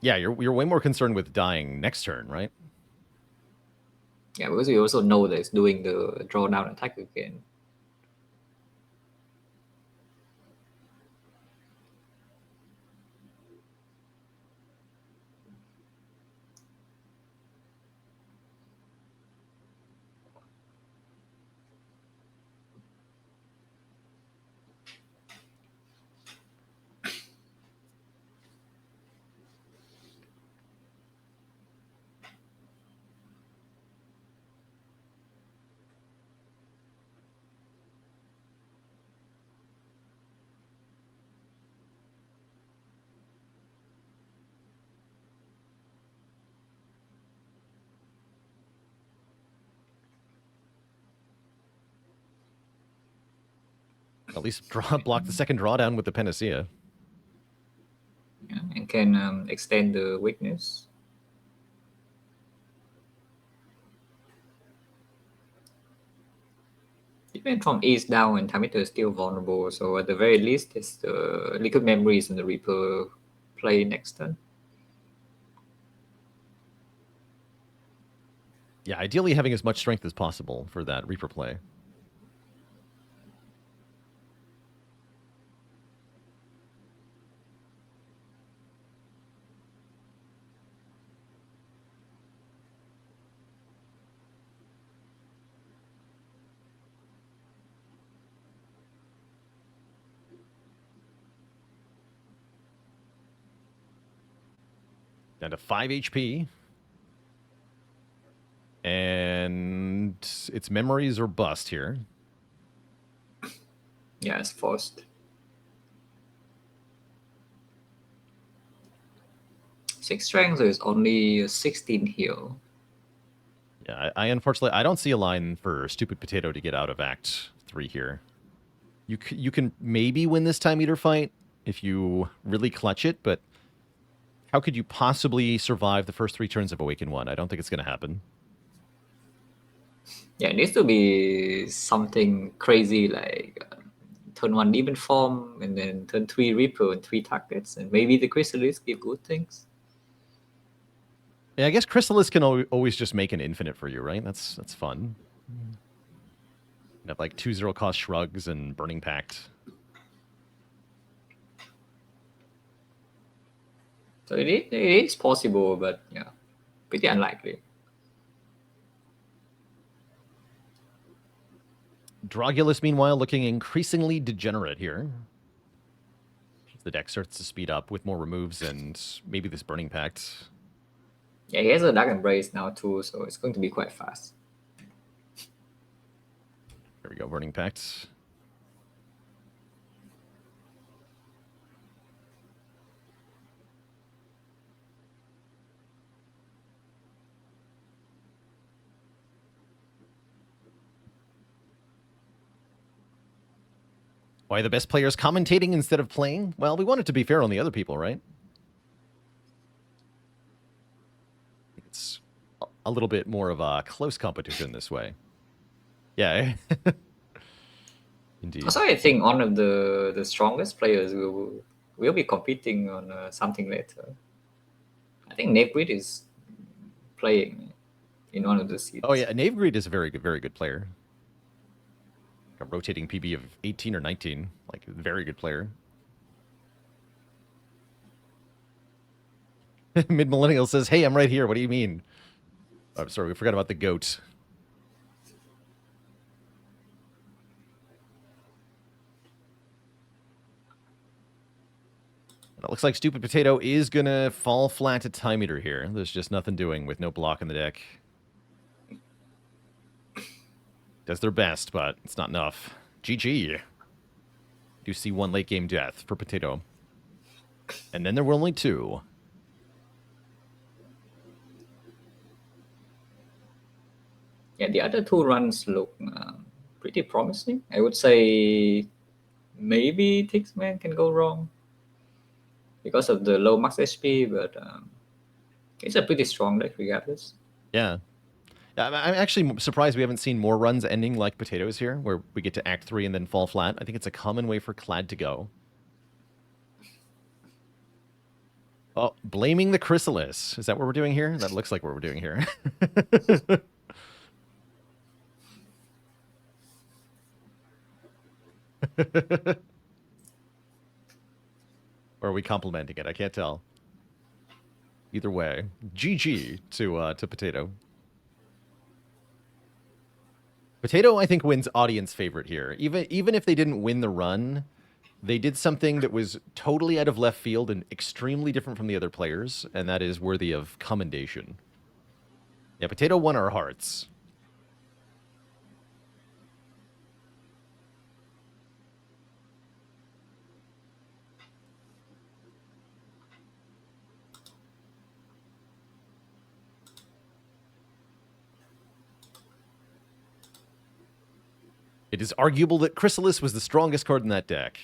Yeah, you're way more concerned with dying next turn, right? Yeah, because we also know that it's doing the drawdown attack again. At least block the second drawdown with the Panacea. Yeah, and can extend the weakness. Even from East down and Tamito is still vulnerable, so at the very least, it's the Liquid Memories and the Reaper play next turn. Yeah, ideally having as much strength as possible for that Reaper play. Down to 5 HP. And its memories are bust here. Yeah, it's forced. 6 strength, so it's only 16 heal. Yeah, I unfortunately, I don't see a line for Stupid Potato to get out of Act 3 here. You can maybe win this time eater fight if you really clutch it, but how could you possibly survive the first 3 turns of Awaken 1? I don't think it's going to happen. Yeah, it needs to be something crazy like turn 1 Demon Form and then turn 3 Reaper and 3 targets, and maybe the Chrysalis give good things. Yeah, I guess Chrysalis can always just make an infinite for you, right? That's fun. You have like 2 0-cost shrugs and Burning Pact. So it is possible, but yeah, pretty unlikely. Drogulus, meanwhile, looking increasingly degenerate here. The deck starts to speed up with more removes and maybe this Burning Pact. Yeah, he has a Dark Embrace now too, so it's going to be quite fast. There we go, Burning Pact. Why the best players commentating instead of playing? Well, we want it to be fair on the other people, right? It's a little bit more of a close competition this way. Yeah. Indeed. Also, I think one of the strongest players will be competing on something later. I think Nebrid is playing in one of the seats. Oh yeah, Navegreed is a very good player. A rotating PB of 18 or 19, like very good player. Mid Millennial says, "Hey, I'm right here. What do you mean?" I'm sorry, we forgot about the goat. It looks like Stupid Potato is gonna fall flat at Time Eater here. There's just nothing doing with no block in the deck. Does their best, but it's not enough. GG. Do see one late game death for Potato. And then there were only two. Yeah, the other two runs look pretty promising. I would say maybe Tixman can go wrong because of the low max HP, but it's a pretty strong deck regardless. Yeah. I'm actually surprised we haven't seen more runs ending like Potatoes here, where we get to Act 3 and then fall flat. I think it's a common way for Clad to go. Oh, blaming the Chrysalis. Is that what we're doing here? That looks like what we're doing here. Or are we complimenting it? I can't tell. Either way, GG to Potato. Potato, I think, wins audience favorite here. Even if they didn't win the run, they did something that was totally out of left field and extremely different from the other players, and that is worthy of commendation. Yeah, Potato won our hearts. It is arguable that Chrysalis was the strongest card in that deck.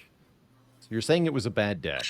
So you're saying it was a bad deck.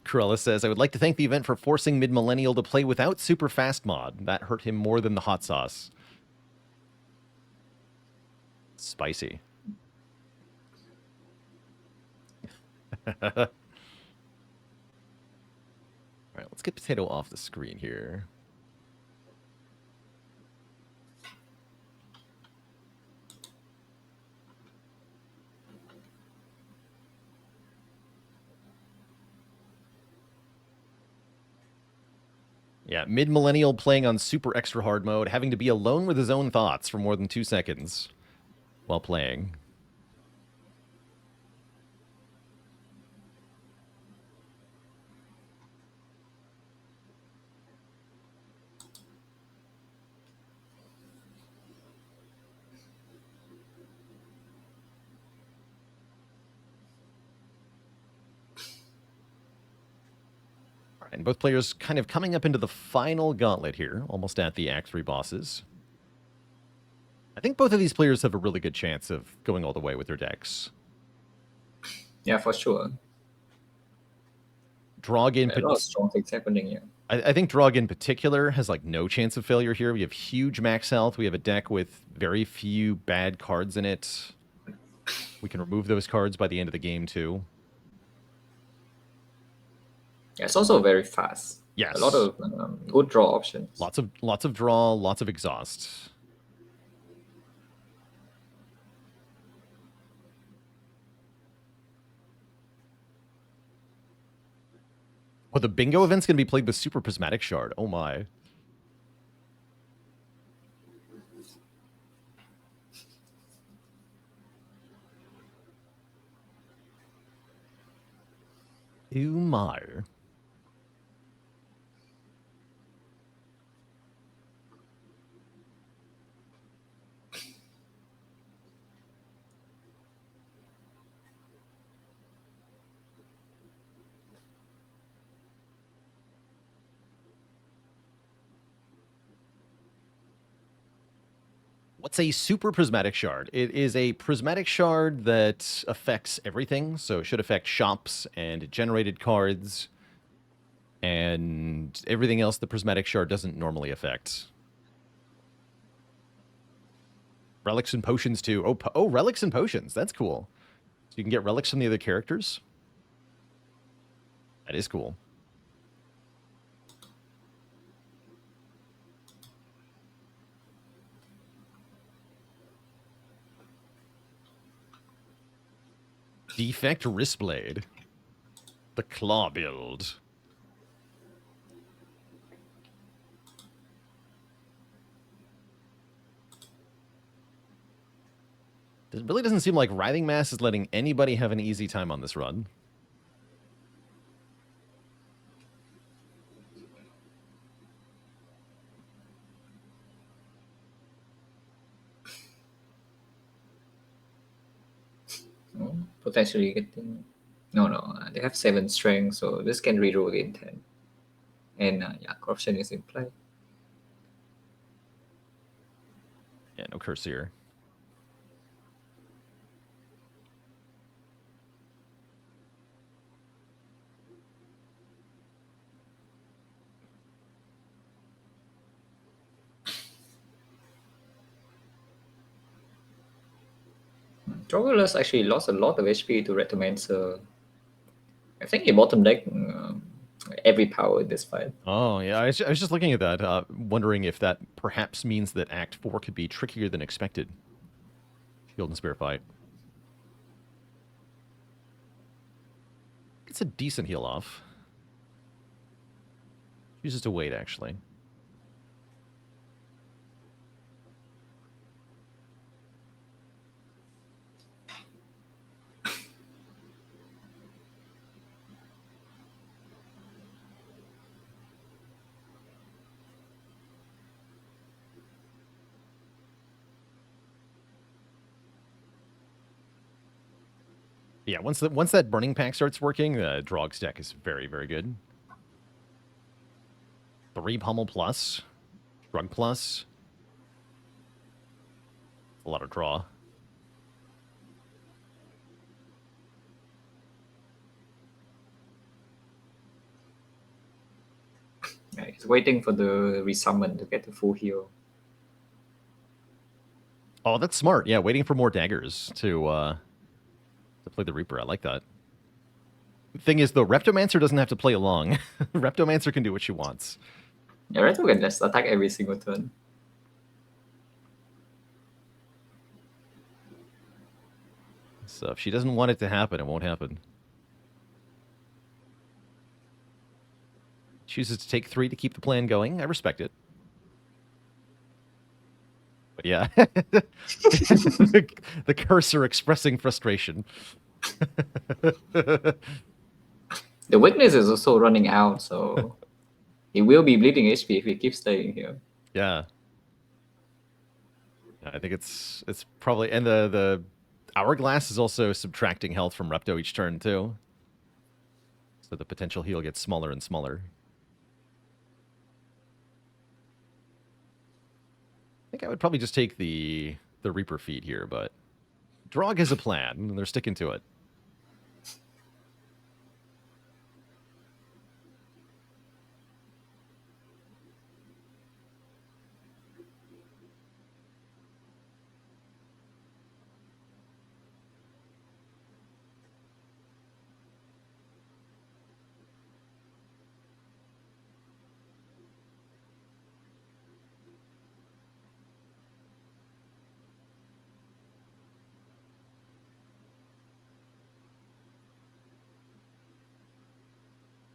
Cruella says, I would like to thank the event for forcing Mid-Millennial to play without super fast mod. That hurt him more than the hot sauce. Spicy. All right, let's get Potato off the screen here. Yeah, Mid-Millennial playing on super extra hard mode, having to be alone with his own thoughts for more than 2 seconds while playing. And both players kind of coming up into the final gauntlet here, almost at the Act 3 bosses. I think both of these players have a really good chance of going all the way with their decks. Yeah, for sure. Drog in A lot of strong things happening here. I think Drog in particular has like no chance of failure here. We have huge max health. We have a deck with very few bad cards in it. We can remove those cards by the end of the game too. Yeah, it's also very fast. Yes. A lot of good draw options. Lots of draw, lots of exhaust. Oh, the bingo event's going to be played with Super Prismatic Shard. Oh my. Umar. What's a super prismatic shard? It is a prismatic shard that affects everything. So it should affect shops and generated cards and everything else the prismatic shard doesn't normally affect. Relics and potions too. Oh, relics and potions. That's cool. So you can get relics from the other characters. That is cool. Defect Wristblade. The Claw build. It really doesn't seem like Writhing Mass is letting anybody have an easy time on this run. Oh, potentially getting... No, they have 7 strength, so this can reroll again 10. And yeah, corruption is in play. Yeah, no curse here. Travelers actually lost a lot of HP to Retomancer. I think he bottom deck every power in this fight. Oh, yeah. I was just looking at that, wondering if that perhaps means that Act 4 could be trickier than expected. Shield and Spear fight. It's a decent heal off. Chooses to wait, actually. Yeah, once that Burning Pack starts working, Drog's deck is very, very good. 3 Pummel plus, Drug plus. A lot of draw. Yeah, he's waiting for the resummon to get the full heal. Oh, that's smart. Yeah, waiting for more daggers to play the Reaper. I like that. Thing is, though, Reptomancer doesn't have to play along. Reptomancer can do what she wants. Yeah, Reto can just attack every single turn. So if she doesn't want it to happen, it won't happen. Chooses to take 3 to keep the plan going. I respect it. But yeah, the cursor expressing frustration. The weakness is also running out, so he will be bleeding HP if he keeps staying here. Yeah. I think it's probably, and the Hourglass is also subtracting health from Repto each turn too. So the potential heal gets smaller and smaller. I think I would probably just take the Reaper feed here, but Drog has a plan, and they're sticking to it.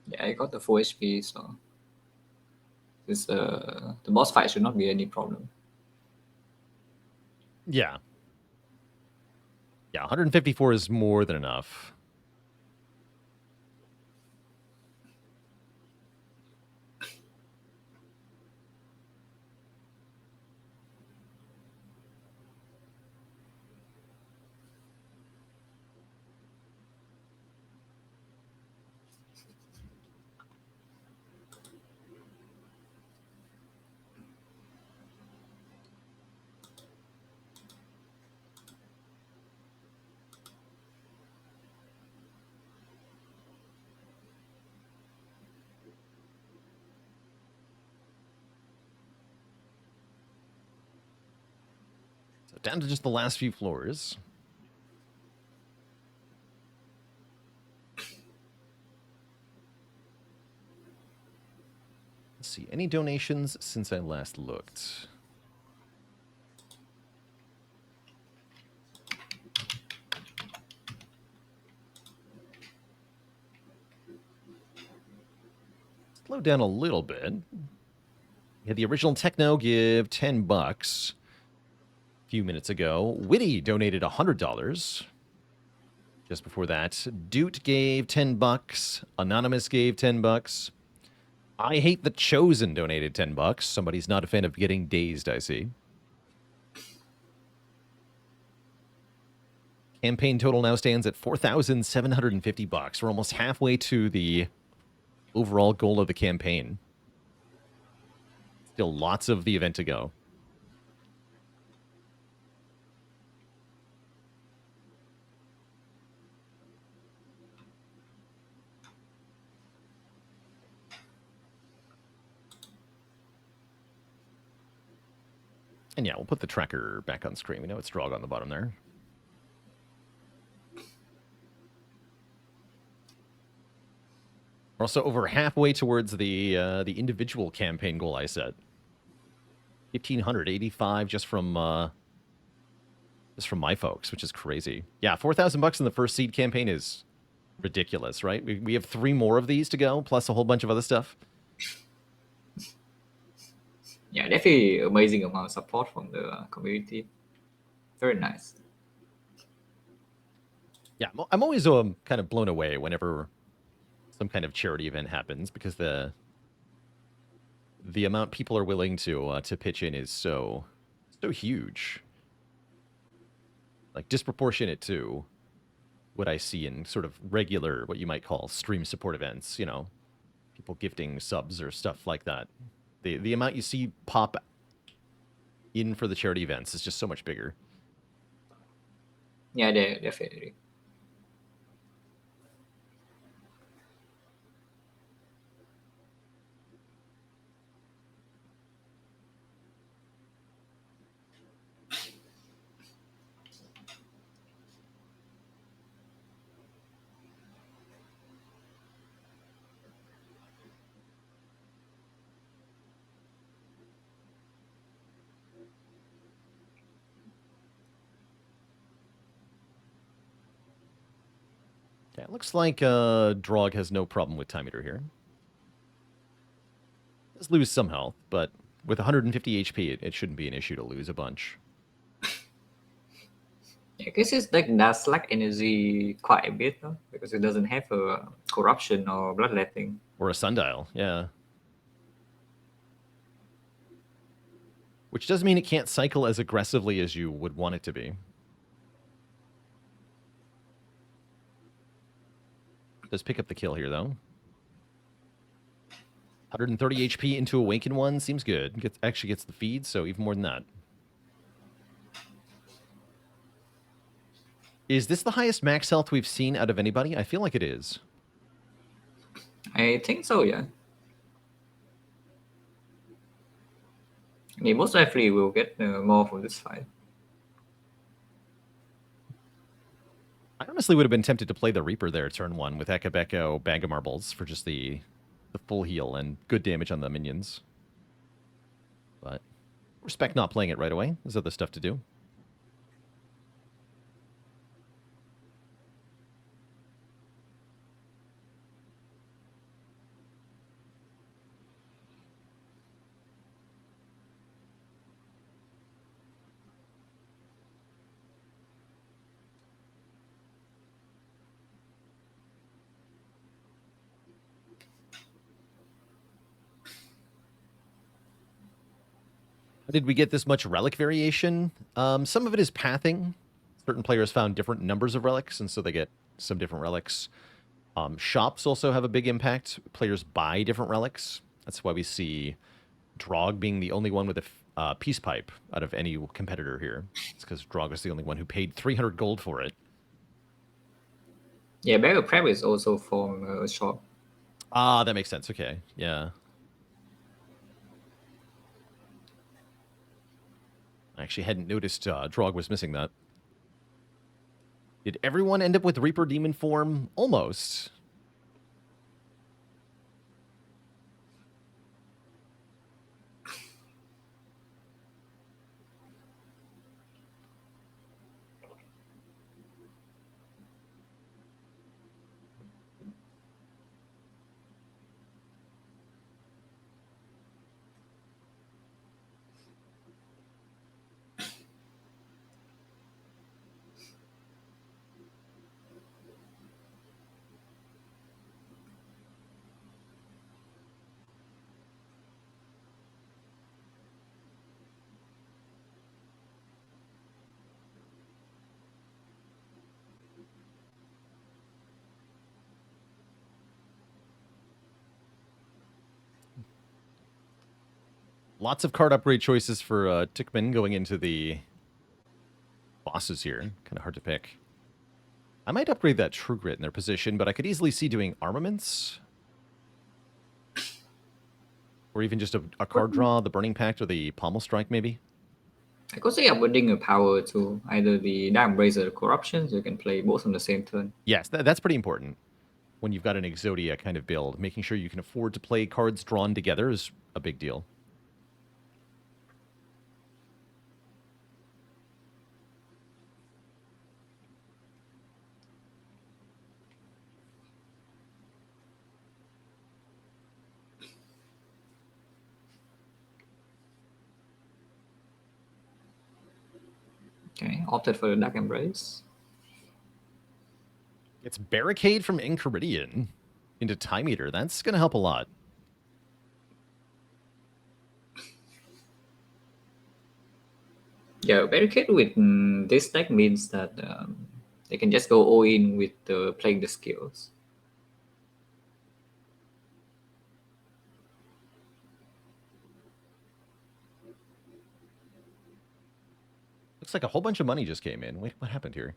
Yeah, I got the full HP, so this the boss fight should not be any problem. Yeah. Yeah, 154 is more than enough. So down to just the last few floors. Let's see, any donations since I last looked? Slow down a little bit. Yeah, the original Techno give $10 a few minutes ago. Witty donated $100. Just before that, Doot gave $10. Anonymous gave $10. I Hate the Chosen donated $10. Somebody's not a fan of getting dazed, I see. Campaign total now stands at $4,750. We're almost halfway to the overall goal of the campaign. Still lots of the event to go. And yeah, we'll put the tracker back on screen. We know it's Drog on the bottom there. We're also over halfway towards the individual campaign goal I set. 1,585 just from my folks, which is crazy. Yeah, $4,000 in the first seed campaign is ridiculous, right? We have 3 more of these to go, plus a whole bunch of other stuff. Yeah, definitely amazing amount of support from the community. Very nice. Yeah, I'm always kind of blown away whenever some kind of charity event happens, because the amount people are willing to pitch in is so huge, like disproportionate to what I see in sort of regular, what you might call stream support events. You know, people gifting subs or stuff like that. The amount you see pop in for the charity events is just so much bigger. Yeah, definitely. Yeah, it looks like Drog has no problem with Time Eater here. Does lose some health, but with 150 HP, it shouldn't be an issue to lose a bunch. I guess it's like does lack energy quite a bit, though, because it doesn't have a corruption or bloodletting. Or a sundial, yeah. Which does mean it can't cycle as aggressively as you would want it to be. Does pick up the kill here, though. 130 HP into Awaken 1 seems good. Actually gets the feed, so even more than that. Is this the highest max health we've seen out of anybody? I feel like it is. I think so, yeah. I mean, most likely we'll get more from this fight. I honestly would have been tempted to play the Reaper there turn 1 with Ekabeko, Bag of Marbles for just the full heal and good damage on the minions. But respect not playing it right away. There's other stuff to do. Did we get this much relic variation? Some of it is pathing. Certain players found different numbers of relics, and so they get some different relics. Shops also have a big impact. Players buy different relics. That's why we see Drog being the only one with a peace pipe out of any competitor here. It's because Drog is the only one who paid 300 gold for it. Yeah, Barrel Prep is also from a shop. Ah, that makes sense. Okay, yeah. I actually hadn't noticed Drog was missing that. Did everyone end up with Reaper Demon form? Almost. Lots of card upgrade choices for Tickman going into the bosses here. Kind of hard to pick. I might upgrade that True Grit in their position, but I could easily see doing armaments. Or even just a card draw, the Burning Pact or the Pommel Strike, maybe. I could say upgrading a power to either the Dark Brazier or Corruption, so you can play both on the same turn. Yes, that's pretty important. When you've got an Exodia kind of build, making sure you can afford to play cards drawn together is a big deal. Okay, opted for the Dark Embrace. It's Barricade from Enchiridion into Time Eater. That's going to help a lot. Yeah, Barricade with this deck means that they can just go all in with playing the skills. Looks like a whole bunch of money just came in. Wait, what happened here?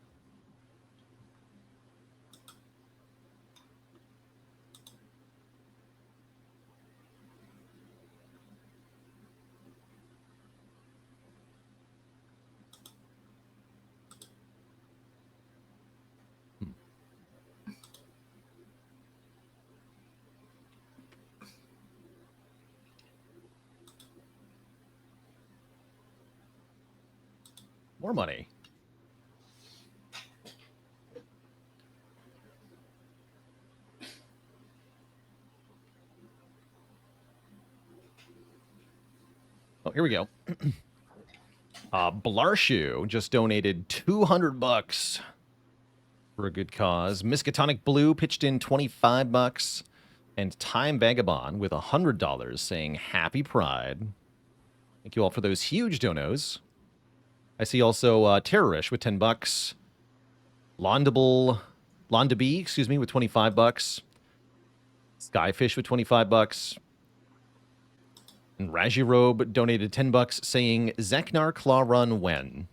More money. Oh, here we go. Blarshu just donated $200 for a good cause. Miskatonic Blue pitched in $25, and Time Vagabond with $100 saying Happy Pride. Thank you all for those huge donos. I see also Terrorish with $10. Londaby, excuse me, with $25. Skyfish with $25. And Rajirobe donated $10 saying Zeknar Claw Run when?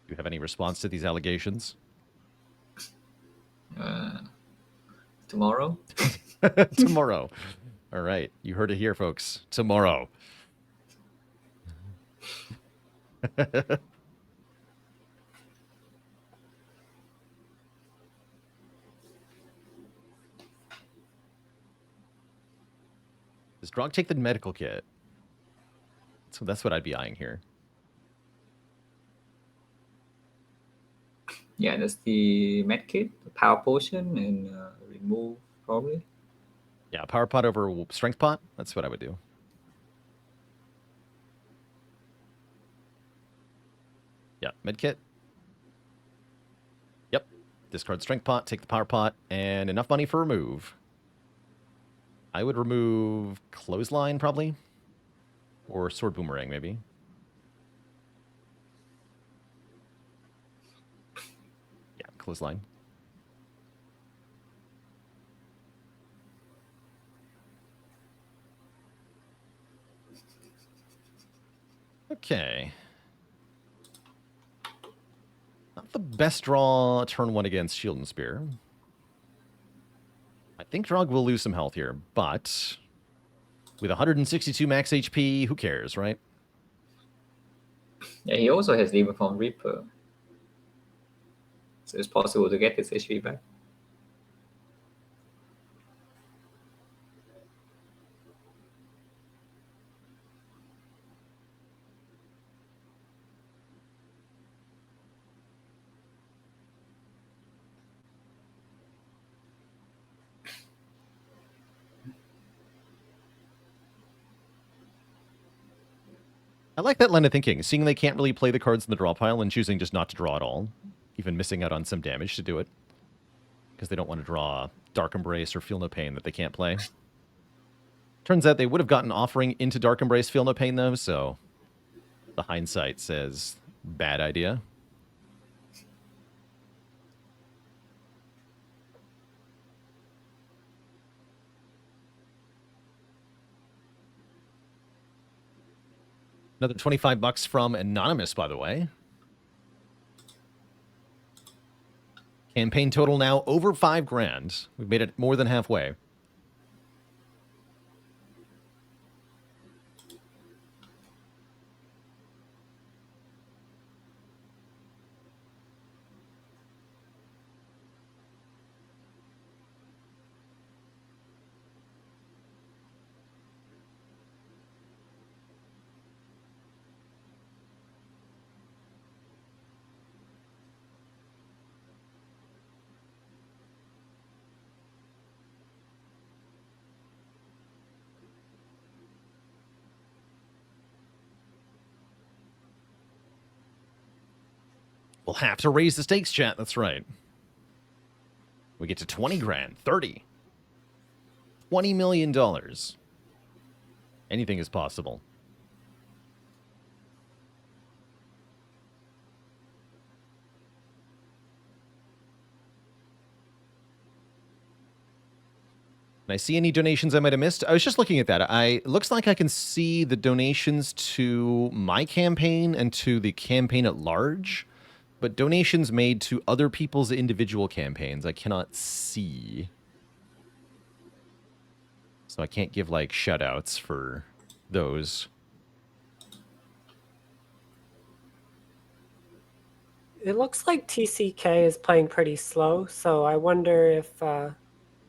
Do you have any response to these allegations? Tomorrow? Tomorrow. All right. You heard it here, folks. Tomorrow. Does Drog take the medical kit? So that's what I'd be eyeing here. Yeah, that's the med kit, the power potion, and remove probably. Yeah, power pot over strength pot. That's what I would do. Yeah, med kit. Yep. Discard strength pot, take the power pot, and enough money for remove. I would remove clothesline probably, or sword boomerang maybe. Yeah, clothesline. Okay. Not the best draw turn one against Shield and Spear. I think Drog will lose some health here, but with 162 max HP, who cares, right? Yeah, he also has Demon Form Reaper. So it's possible to get his HP back. I like that line of thinking, seeing they can't really play the cards in the draw pile and choosing just not to draw at all, even missing out on some damage to do it, because they don't want to draw Dark Embrace or Feel No Pain that they can't play. Turns out they would have gotten Offering into Dark Embrace, Feel No Pain, though, so the hindsight says bad idea. Another 25 bucks from Anonymous, by the way. Campaign total now over 5 grand. We've made it more than halfway. We'll have to raise the stakes, chat. That's right. We get to 20 grand, 30. $20 million. Anything is possible. Can I see any donations I might have missed? I was just looking at that. It looks like I can see the donations to my campaign and to the campaign at large, but donations made to other people's individual campaigns I cannot see. So I can't give, like, shout-outs for those. It looks like TCK is playing pretty slow, so I wonder if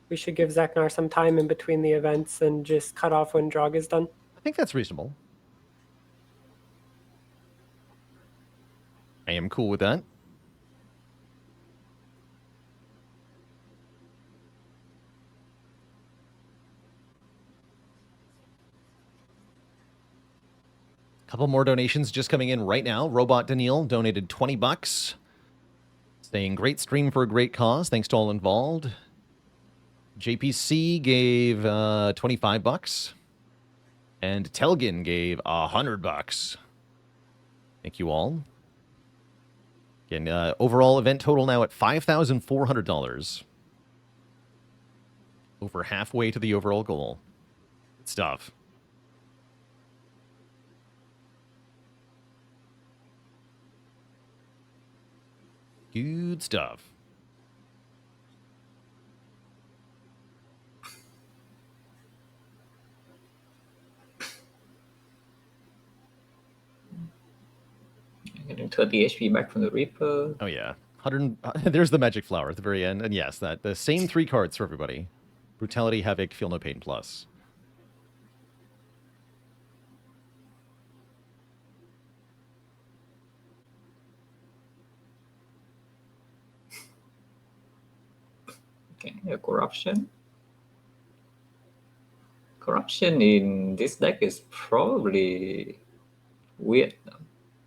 we should give Zeknar some time in between the events and just cut off when Drog is done. I think that's reasonable. I am cool with that. Couple more donations just coming in right now. Robot Daniil donated 20 bucks. Saying, great stream for a great cause. Thanks to all involved. JPC gave 25 bucks. And Telgin gave 100 bucks. Thank you all. Again, overall event total now at $5,400. Over halfway to the overall goal. Good stuff. Good stuff. Getting 30 HP back from the Reaper. Oh yeah, 100. There's the magic flower at the very end, and yes, that the same 3 cards for everybody: Brutality, Havoc, Feel No Pain Plus. Okay, yeah, Corruption. Corruption in this deck is probably weird, though,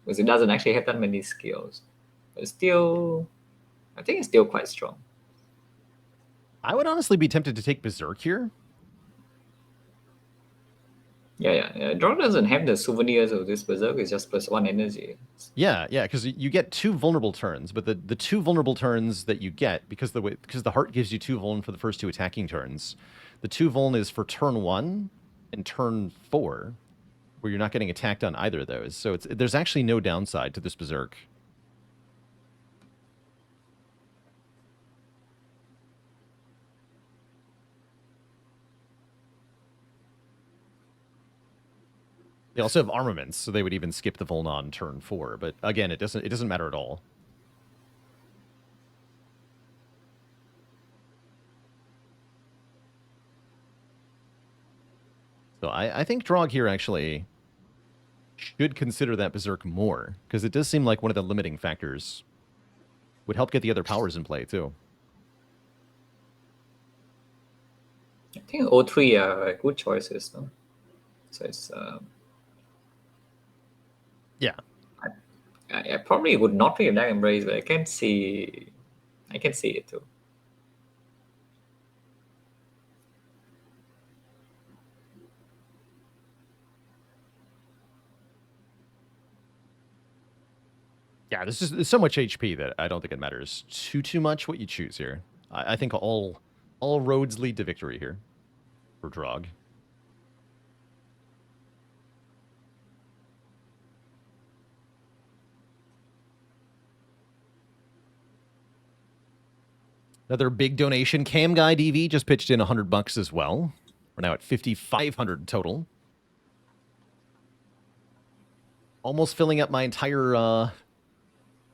because it doesn't actually have that many skills. But still, I think it's still quite strong. I would honestly be tempted to take Berserk here. Yeah. Draw doesn't have the souvenirs of this Berserk. It's just +1 energy. Yeah, because you get 2 vulnerable turns, but the 2 vulnerable turns that you get, because the heart gives you 2 vuln for the first 2 attacking turns, the 2 vuln is for turn 1 and turn 4, where you're not getting attacked on either of those. So there's actually no downside to this Berserk. They also have armaments, so they would even skip the Volna on turn 4. But again, it doesn't matter at all. So I think Drog here actually should consider that Berserk more, because it does seem like one of the limiting factors. Would help get the other powers in play, too. I think O3 are good choices, though. So it's Yeah. I probably would not be a Dark Embrace, but I can see it too. Yeah, there's so much HP that I don't think it matters too much what you choose here. I think all roads lead to victory here for Drog. Another big donation. Cam Guy DV just pitched in $100 as well. We're now at 5,500 total. Almost filling up my entire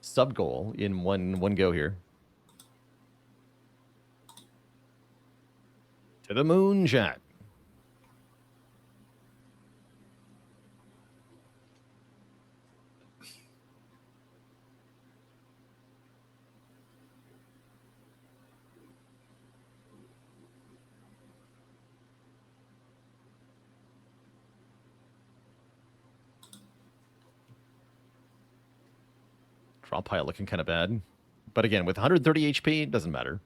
sub goal in one go here. To the moon, chat. Draw pile looking kind of bad. But again, with 130 HP, it doesn't matter.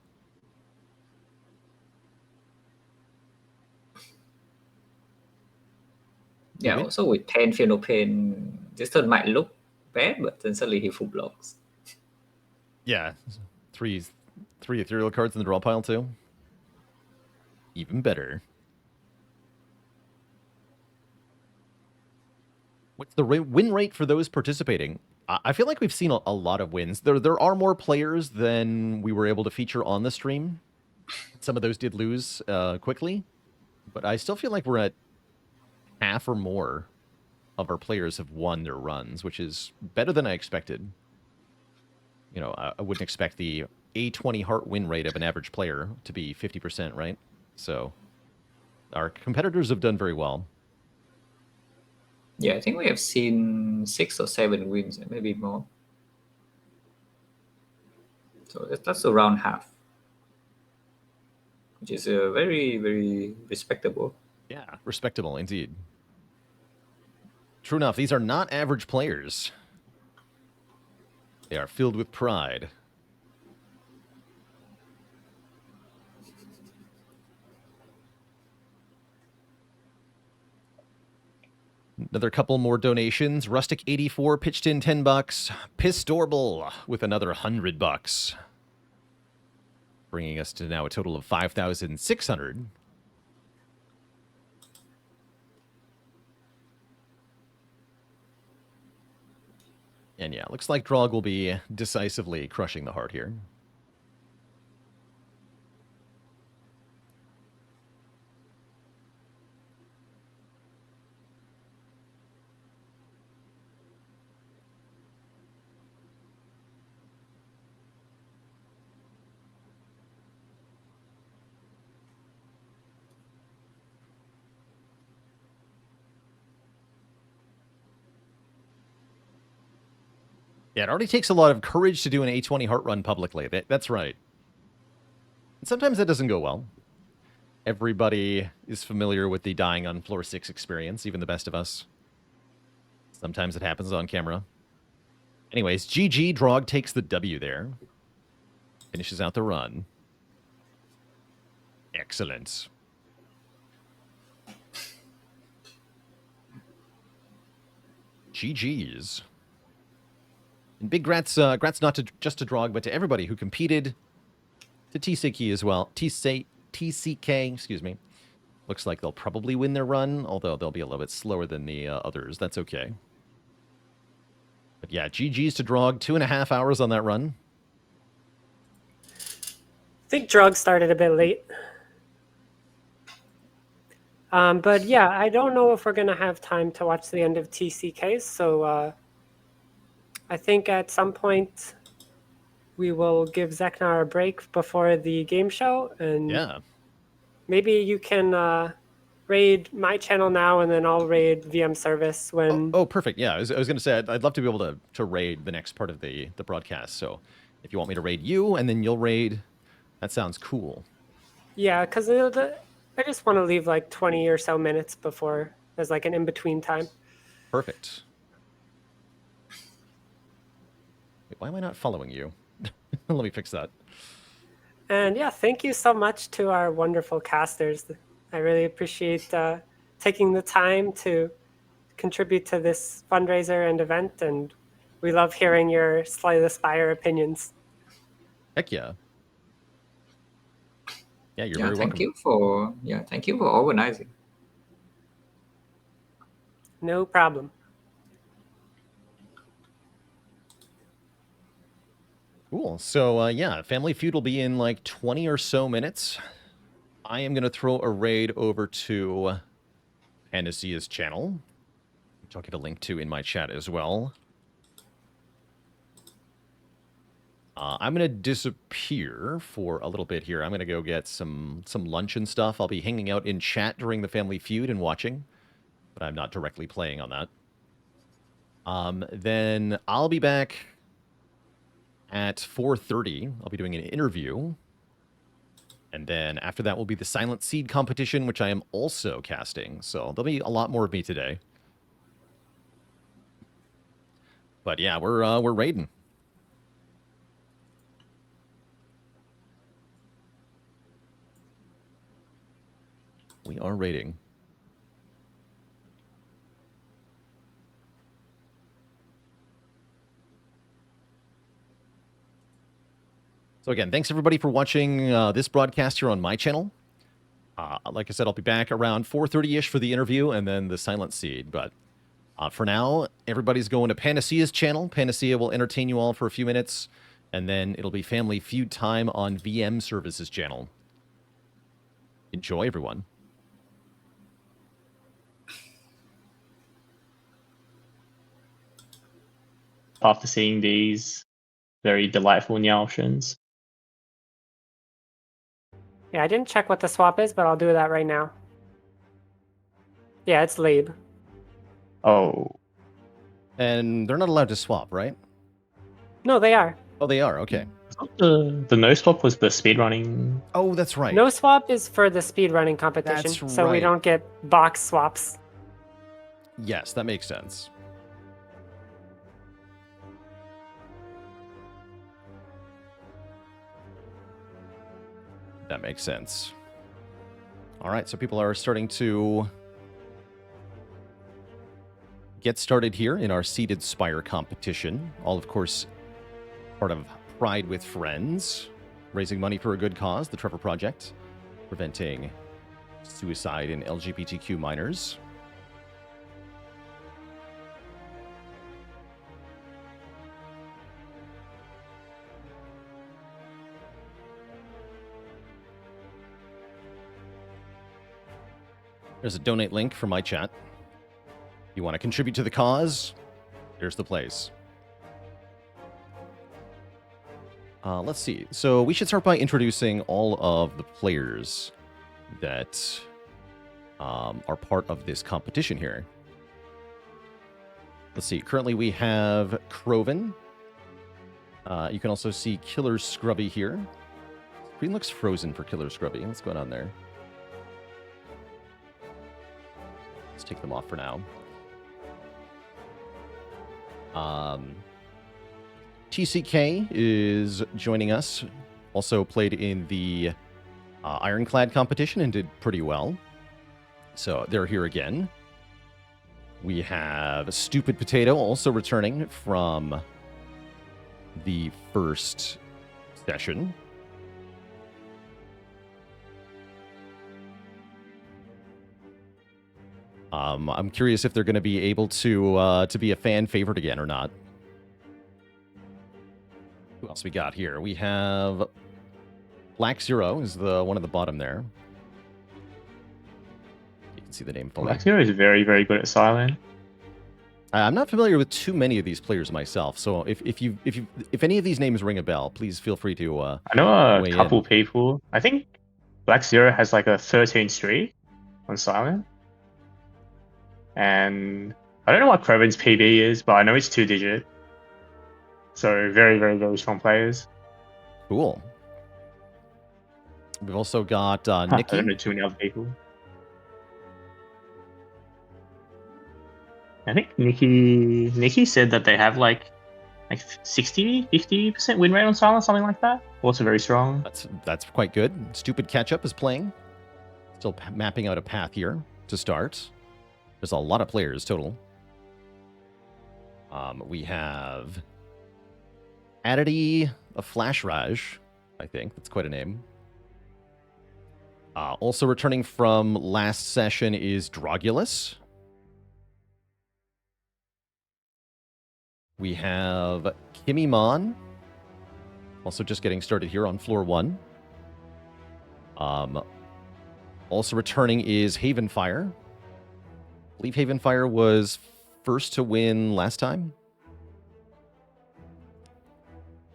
Yeah, also with 10 Fear No Pain, this turn might look bad, but then suddenly he full blocks. Yeah. Three ethereal cards in the draw pile, too. Even better. What's the win rate for those participating? I feel like we've seen a lot of wins. There are more players than we were able to feature on the stream. Some of those did lose quickly. But I still feel like we're at half or more of our players have won their runs, which is better than I expected. You know, I wouldn't expect the A20 heart win rate of an average player to be 50%, right? So our competitors have done very well. Yeah, I think we have seen 6 or 7 wins, maybe more. So that's around half, which is very, very respectable. Yeah, respectable indeed. True enough, these are not average players. They are filled with pride. Another couple more donations. Rustic84 pitched in $10. Pistorble with another $100. Bringing us to now a total of 5,600. And yeah, looks like Drog will be decisively crushing the heart here. Yeah, it already takes a lot of courage to do an A20 heart run publicly. That's right. And sometimes that doesn't go well. Everybody is familiar with the dying on floor 6 experience, even the best of us. Sometimes it happens on camera. Anyways, GG, Drog takes the W there. Finishes out the run. Excellent. GG's. And big grats not just to Drog, but to everybody who competed. To TCK as well. TCK, excuse me. Looks like they'll probably win their run, although they'll be a little bit slower than the others. That's okay. But yeah, GG's to Drog. 2.5 hours on that run. I think Drog started a bit late. But yeah, I don't know if we're going to have time to watch the end of TCK, so I think at some point we will give Zeknar a break before the game show, and Yeah. maybe you can raid my channel now, and then I'll raid VM Service when... Oh, perfect. Yeah, I was going to say, I'd love to be able to raid the next part of the broadcast. So if you want me to raid you, and then you'll raid, that sounds cool. Yeah, because I just want to leave like 20 or so minutes before there's like an in-between time. Perfect. Wait, why am I not following you? Let me fix that. And yeah, thank you so much to our wonderful casters. I really appreciate taking the time to contribute to this fundraiser and event, and we love hearing your Slay the Spire opinions. Heck yeah. Yeah, you're Yeah, very welcome. thank you for organizing. No problem. Cool. So, yeah, Family Feud will be in like 20 or so minutes. I am going to throw a raid over to Panacea's channel, which I'll get a link to in my chat as well. I'm going to disappear for a little bit here. I'm going to go get some lunch and stuff. I'll be hanging out in chat during the Family Feud and watching, but I'm not directly playing on that. Then I'll be back at 4:30. I'll be doing an interview. And then after that will be the Silent Seed competition, which I am also casting. So there'll be a lot more of me today. But yeah, we're raiding. We are raiding. So again, thanks everybody for watching this broadcast here on my channel. Like I said, I'll be back around 4:30-ish for the interview and then the Silent Seed. But for now, everybody's going to Panacea's channel. Panacea will entertain you all for a few minutes, and then it'll be Family Feud time on VM Services channel. Enjoy, everyone. After seeing these very delightful new options. Yeah, I didn't check what the swap is, but I'll do that right now. Yeah, it's Lab. Oh, And they're not allowed to swap, right? No, they are. Oh, they are. Okay. the no swap was the speedrunning. Oh, that's right. No swap is for the speedrunning competition, That's so we right. don't get box swaps. Yes, that makes sense. That makes sense. All right, so people are starting to get started here in our Seeded Spire competition. All, of course, part of Pride with Friends, raising money for a good cause, the Trevor Project, preventing suicide in LGBTQ minors. There's a donate link for my chat. You want to contribute to the cause? Here's the place. Let's see. So we should start by introducing all of the players that are part of this competition here. Let's see. Currently we have Croven. You can also see Killer Scrubby here. Screen looks frozen for Killer Scrubby. What's going on there? Let's take them off for now. TCK is joining us. Also played in the Ironclad competition and did pretty well. So they're here again. We have Stupid Potato also returning from the first session. I'm curious if they're going to be able to be a fan favorite again or not. Who else we got here? We have Black Zero is the one at the bottom there. You can see the name fully. Black Zero is very, very good at silent. I'm not familiar with too many of these players myself, so if any of these names ring a bell, please feel free to. I know a weigh couple in. people. I think Black Zero has like a 13 streak on silent. And I don't know what Kroven's PB is, but I know it's 2-digit. So very, very, very strong players. Cool. We've also got I don't Nikki. know too many other people. I think Nikki said that they have like 60, 50% win rate on silent, something like that. Also very strong. That's quite good. Stupid Ketchup is playing. Still mapping out a path here to start. There's a lot of players total. We have Adity, a Flash Raj, I think. That's quite a name. Also returning from last session is Drogulus. We have Kimmy Mon. Also just getting started here on floor 1. Also returning is Havenfire. I believe Havenfire was first to win last time.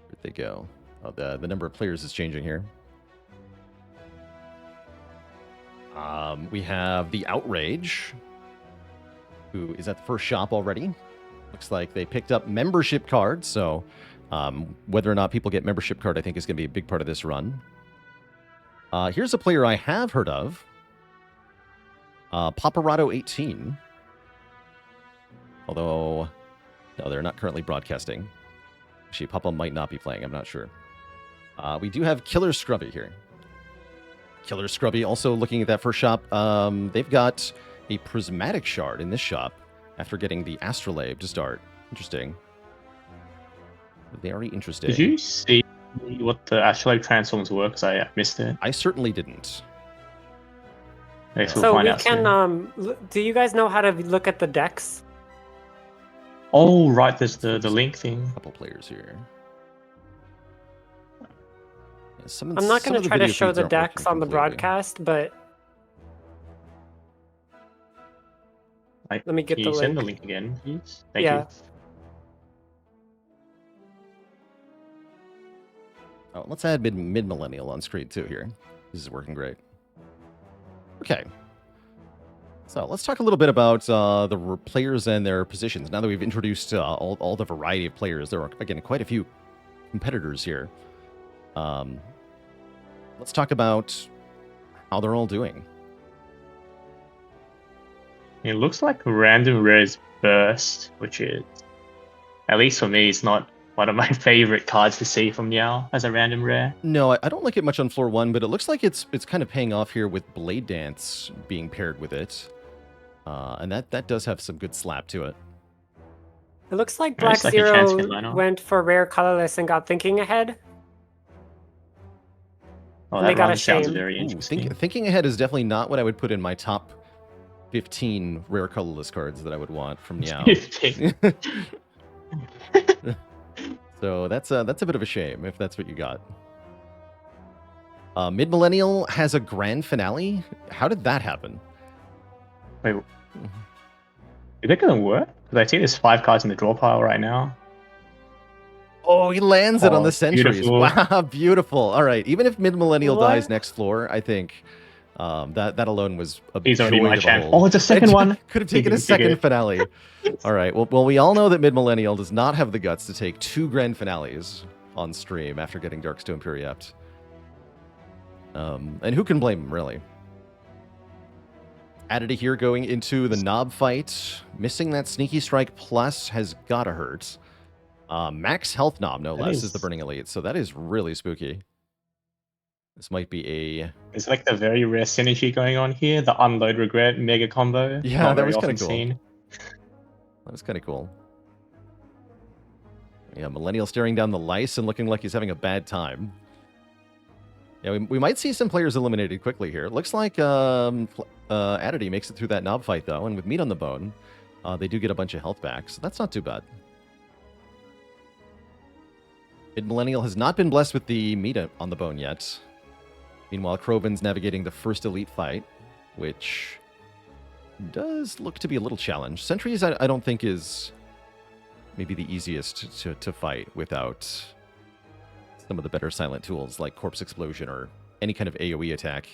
Where'd they go? Oh, the number of players is changing here. We have the Outrage, who is at the first shop already. Looks like they picked up membership cards, so whether or not people get membership card, I think, is going to be a big part of this run. Here's a player I have heard of. Paparazzo 18. Although, no, they're not currently broadcasting. Actually, Papa might not be playing, I'm not sure. We do have Killer Scrubby here. Killer Scrubby also looking at that first shop. They've got a Prismatic Shard in this shop after getting the Astrolabe to start. Interesting. Very interesting. Did you see what the Astrolabe transforms were? Because I missed it. I certainly didn't. I guess we'll So find we out can. soon. Do you guys know how to look at the decks? Oh, right, there's the link thing. A couple players here. Yeah, I'm not going to try to show the decks on the completely. broadcast, but let me get Can the you send the link. link again, please? Thank Yeah. you. Oh, let's add mid-millennial on screen too here. This is working great. Okay. So let's talk a little bit about the players and their positions. Now that we've introduced all the variety of players, there are, again, quite a few competitors here. Let's talk about how they're all doing. It looks like Random Rare's Burst, which is, at least for me, it's not one of my favorite cards to see from Meow as a random rare. No, I don't like it much on floor 1, but it looks like it's kind of paying off here with Blade Dance being paired with it. And that does have some good slap to it. It looks like Yeah, Black it's like a chance skin Zero lineup. went for rare colorless and got Thinking Ahead. Oh, And they that got run a sounds shame. very Ooh, interesting. thinking ahead is definitely not what I would put in my top 15 rare colorless cards that I would want from Meow. 15. So that's a bit of a shame if that's what you got. Mid Millennial has a grand finale. How did that happen? Wait, is that going to work? Because I see there's 5 cards in the draw pile right now. Oh, he lands it on Oh, the sentries. beautiful. Wow, beautiful. All right, even if Mid Millennial What? dies next floor, I think that alone was a He's already joy my to champ. behold. Oh, it's a second one. Could have taken a Take it. second finale. All right. Well, we all know that Mid Millennial does not have the guts to take 2 grand finales on stream after getting Darkstone Periept. And who can blame him, really? Added here going into the Knob fight. Missing that Sneaky Strike Plus has gotta hurt. Max Health Knob, no That less, is- is the Burning Elite. So that is really spooky. This might be a... It's like the very rare synergy going on here. The Unload Regret mega combo. Yeah, Not that very was kinda often cool. seen. That was kind of cool. Yeah, Millennial staring down the lice and looking like he's having a bad time. Yeah, we might see some players eliminated quickly here. It looks like Adity makes it through that Knob fight, though, and with meat on the bone, they do get a bunch of health back, so that's not too bad. Mid-Millennial has not been blessed with the meat on the bone yet. Meanwhile, Kroven's navigating the first elite fight, which does look to be a little challenged. Sentries, I don't think is maybe the easiest to fight without some of the better silent tools like Corpse Explosion or any kind of AoE attack.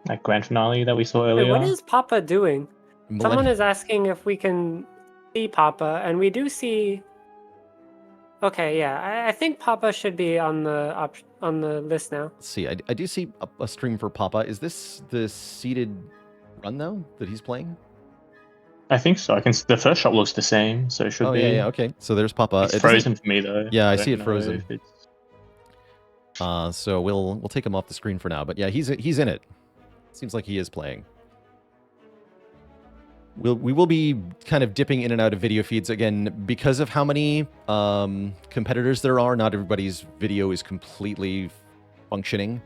That grand finale that we saw Wait, earlier. what is Papa doing? Someone is asking if we can see Papa, and we do see. Okay, yeah, I think Papa should be on the list now. Let's see, I do see a stream for Papa. Is this the seated run, though, that he's playing? I think so. The first shot looks the same, so it should be. Yeah, okay. So there's Papa. It's frozen for me, though. Yeah, I see don't it know frozen. if it's- So we'll take him off the screen for now. But yeah, he's in it. Seems like he is playing. We will be kind of dipping in and out of video feeds again because of how many competitors there are. Not everybody's video is completely functioning,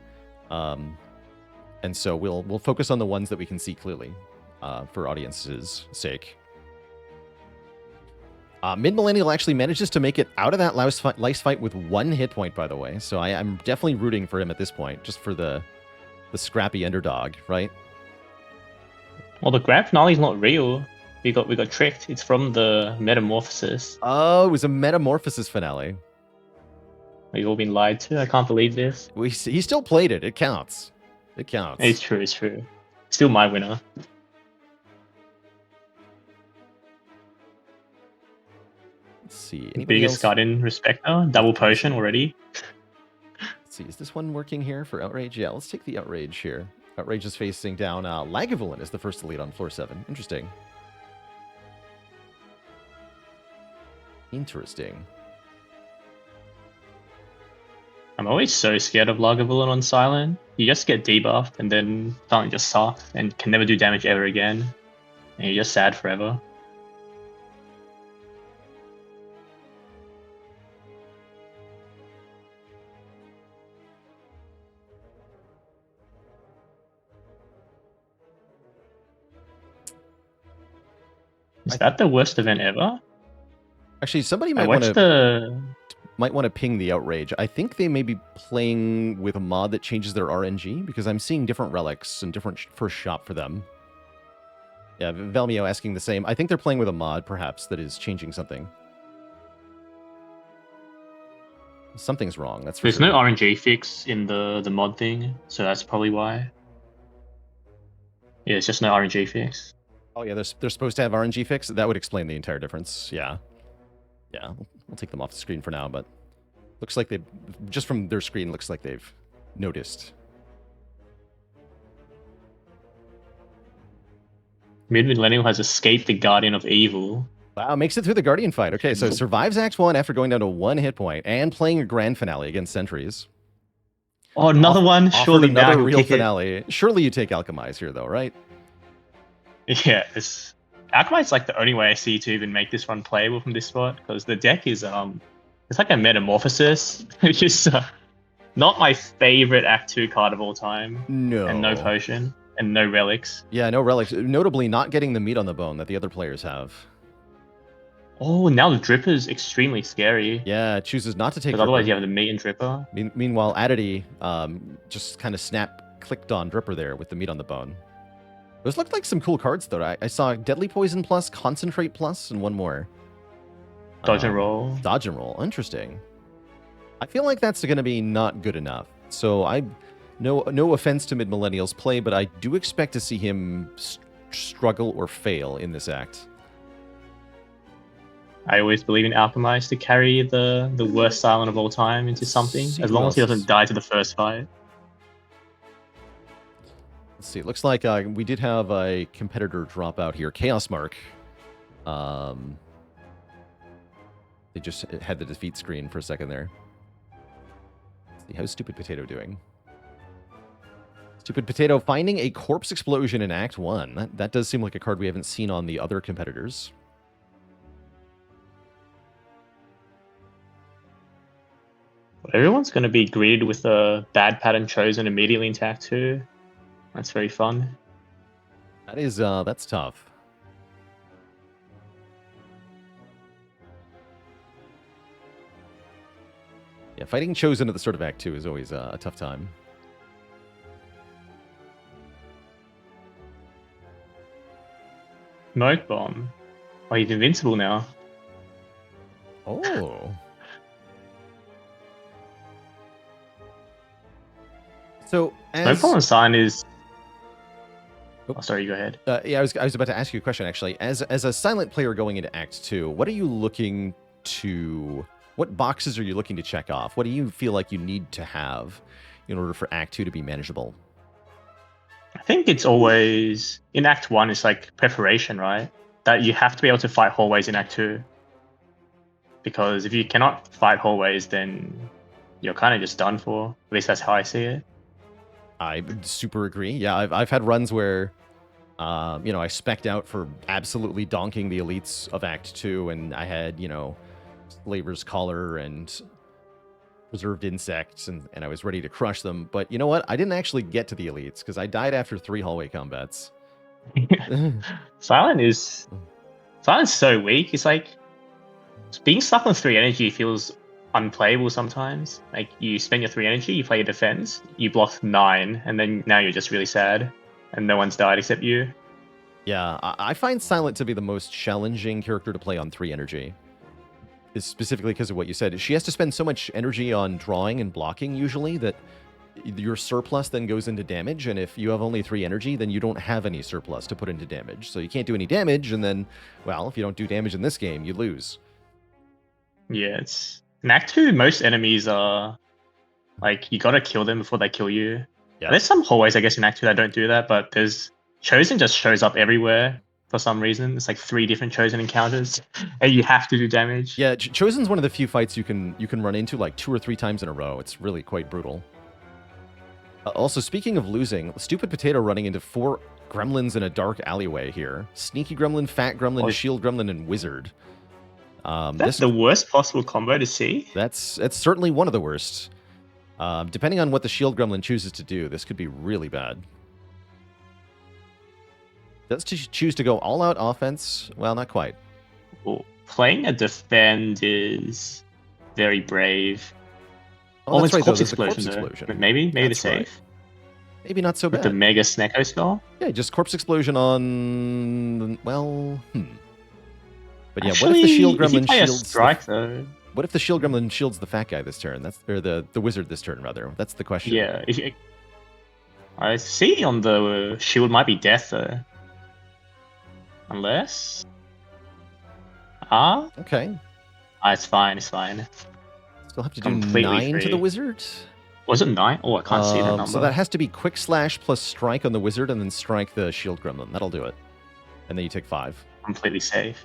and so we'll focus on the ones that we can see clearly for audience's sake. Mid Millennial actually manages to make it out of that lice fight with 1 hit point, by the way. So I'm definitely rooting for him at this point, just for the scrappy underdog, right? Well, the grand finale is not real. We got tricked. It's from the Metamorphosis. Oh, it was a Metamorphosis finale. We've all been lied to. I can't believe this. He still played it. It counts. It counts. It's true. It's true. Still my winner. Let's see. Anybody Biggest else? Guardian Respector. Double potion already. Let's see. Is this one working here for Outrage? Yeah, let's take the Outrage here. Outrage is facing down. Lagavulin is the first to lead on floor 7. Interesting. Interesting. I'm always so scared of Lagavulin on silent. You just get debuffed and then silent just sucks and can never do damage ever again. And you're just sad forever. Is that the worst event ever? Actually, somebody I might want watched to the... ping the Outrage. I think they may be playing with a mod that changes their RNG because I'm seeing different relics and different first shot for them. Yeah, Velmio asking the same. I think they're playing with a mod, perhaps, that is changing something. Something's wrong. That's for There's sure. no RNG fix in the mod thing, so that's probably why. Yeah, it's just no RNG fix. Oh yeah, they're supposed to have RNG fix. That would explain the entire difference. Yeah, yeah. We'll take them off the screen for now, but looks like they, just from their screen, looks like they've noticed. Mid-Millennial has escaped the Guardian of Evil. Wow, makes it through the Guardian fight. Okay, so survives Act 1 after going down to 1 hit point and playing a grand finale against Sentries. Oh, another one? Offered Surely now I another can real pick it. finale. Surely you take Alchemize here, though, right? Yeah, Alchemite's like the only way I see to even make this run playable from this spot, because the deck is it's like a Metamorphosis, which is not my favorite Act 2 card of all time. No. And no potion and no relics. Yeah, no relics. Notably, not getting the meat on the bone that the other players have. Oh, now the Dripper's extremely scary. Yeah, it chooses not to take. Because otherwise Dripper. you have the meat and Dripper. Meanwhile, Adity just kind of clicked on Dripper there with the meat on the bone. Those looked like some cool cards, though. I saw Deadly Poison plus, Concentrate plus, and one more. Dodge and roll. Dodge and roll. Interesting. I feel like that's going to be not good enough. So no offense to Mid-Millennial's play, but I do expect to see him struggle or fail in this act. I always believe in Alchemize to carry the worst silent of all time into something, See as who long as he else is- doesn't die to the first fight. Let's see. It looks like we did have a competitor drop out here. Chaos Mark. They just had the defeat screen for a second there. Let's see, how's Stupid Potato doing? Stupid Potato finding a Corpse Explosion in Act 1. That does seem like a card we haven't seen on the other competitors. Everyone's going to be greeted with a bad pattern chosen immediately into Act 2. That's very fun. That is, that's tough. Yeah, fighting Chosen at the start of Act 2 is always a tough time. Smoke bomb. Oh, he's invincible now. Oh. So Smoke bomb as on sign is. Oh. Oh, sorry. Go ahead. yeah, I was about to ask you a question actually. As a silent player going into Act 2, what are you looking to? What boxes are you looking to check off? What do you feel like you need to have in order for Act 2 to be manageable? I think it's always in Act 1. It's like preparation, right? That you have to be able to fight hallways in Act 2. Because if you cannot fight hallways, then you're kind of just done for. At least that's how I see it. I super agree. Yeah, I've had runs where, I spec'd out for absolutely donking the elites of Act 2, and I had, Slaver's Collar and Preserved Insects, and I was ready to crush them. But you know what? I didn't actually get to the elites, because I died after 3 hallway combats. Silent's so weak. It's like being stuck on 3 energy feels unplayable sometimes. Like you spend your 3 energy, you play your defense, you block 9, and then now you're just really sad, and no one's died except you. Yeah, I find Silent to be the most challenging character to play on 3 energy. Is specifically because of what you said. She has to spend so much energy on drawing and blocking usually that your surplus then goes into damage, and if you have only 3 energy, then you don't have any surplus to put into damage. So you can't do any damage, and then, well, if you don't do damage in this game, you lose. Yeah, it's in Act 2, most enemies are like you gotta kill them before they kill you. Yeah. There's some hallways, I guess, in Act 2 that don't do that, but there's Chosen just shows up everywhere for some reason. It's like 3 different Chosen encounters, and you have to do damage. Yeah, Chosen's one of the few fights you can run into like 2 or 3 times in a row. It's really quite brutal. Also, speaking of losing, Stupid Potato running into 4 gremlins in a dark alleyway here. Sneaky Gremlin, Fat Gremlin, Shield Gremlin, and Wizard. That's the worst possible combo to see. That's certainly one of the worst. Depending on what the Shield Gremlin chooses to do, this could be really bad. Does choose to go all-out offense? Well, not quite. Well, playing a defend is very brave. Oh, that's right, corpse though. There's a explosion, corpse though. explosion. Maybe the That's save. right. Maybe not so With bad. the Mega Snecko skull? Yeah, just corpse explosion on... Well, But yeah, Actually, what if the Shield if you Gremlin play a shields... strike, though... What if the Shield Gremlin shields the fat guy this turn? Or the Wizard this turn, rather. That's the question. Yeah, I see on the shield might be death, though. Unless... Okay. It's fine, it's fine. Still have to do Completely 9 to free. the Wizard? Was it 9? Oh, I can't see that number. So that has to be Quick Slash plus Strike on the Wizard and then Strike the Shield Gremlin. That'll do it. And then you take 5. Completely safe.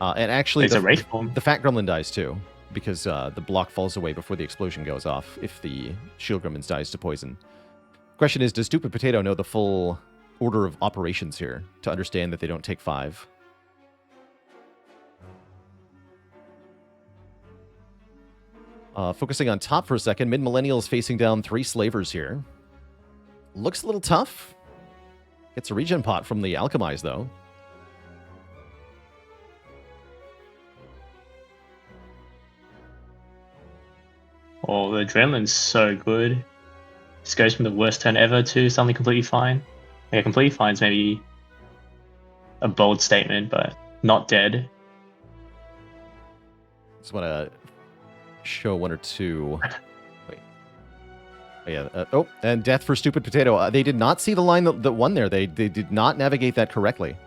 And actually, It's a Wraith form. the Fat Gremlin dies too, because the block falls away before the explosion goes off if the Shield Gremlin dies to poison. Question is, does Stupid Potato know the full order of operations here to understand that they don't take 5? Focusing on top for a second, Mid-Millennial is facing down 3 Slavers here. Looks a little tough. Gets a regen pot from the Alchemize, though. Oh, the Adrenaline's so good. This goes from the worst turn ever to something completely fine. Yeah, completely fine is maybe a bold statement, but not dead. Just want to show 1 or 2. Wait. Oh, yeah. And death for Stupid Potato. They did not see the line that won there. They did not navigate that correctly.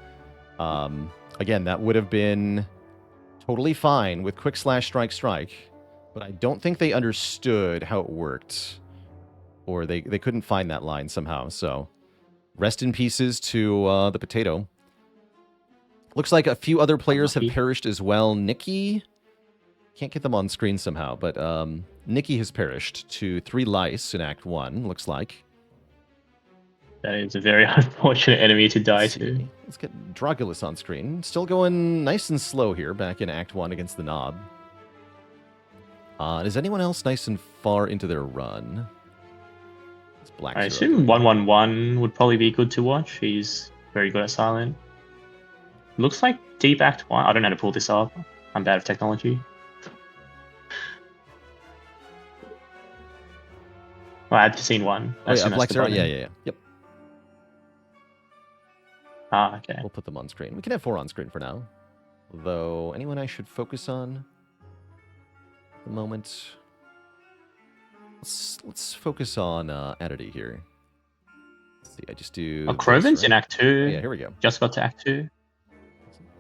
Again, that would have been totally fine with Quick Slash Strike Strike, but I don't think they understood how it worked, or they couldn't find that line somehow. So, rest in pieces to the Potato. Looks like a few other players have perished as well. Nikki, can't get them on screen somehow, but Nikki has perished to 3 lice in Act 1, looks like. That is a very unfortunate enemy to die to. Let's get Dragulus on screen. Still going nice and slow here back in Act 1 against the Knob. Is anyone else nice and far into their run? It's Black I Zero. assume 111 would probably be good to watch. He's very good at Silent. Looks like Deep Act 1. I don't know how to pull this up. I'm bad at technology. Well, I had seen 1. Oh, yeah, Black Zero. Yeah. Yep. Ah, okay. We'll put them on screen. We can have 4 on screen for now. Though, anyone I should focus on at the moment? Let's focus on Adity here. Let's see, I just do. Oh, Croven's in Act 2. Oh, yeah, here we go. Just got to Act 2.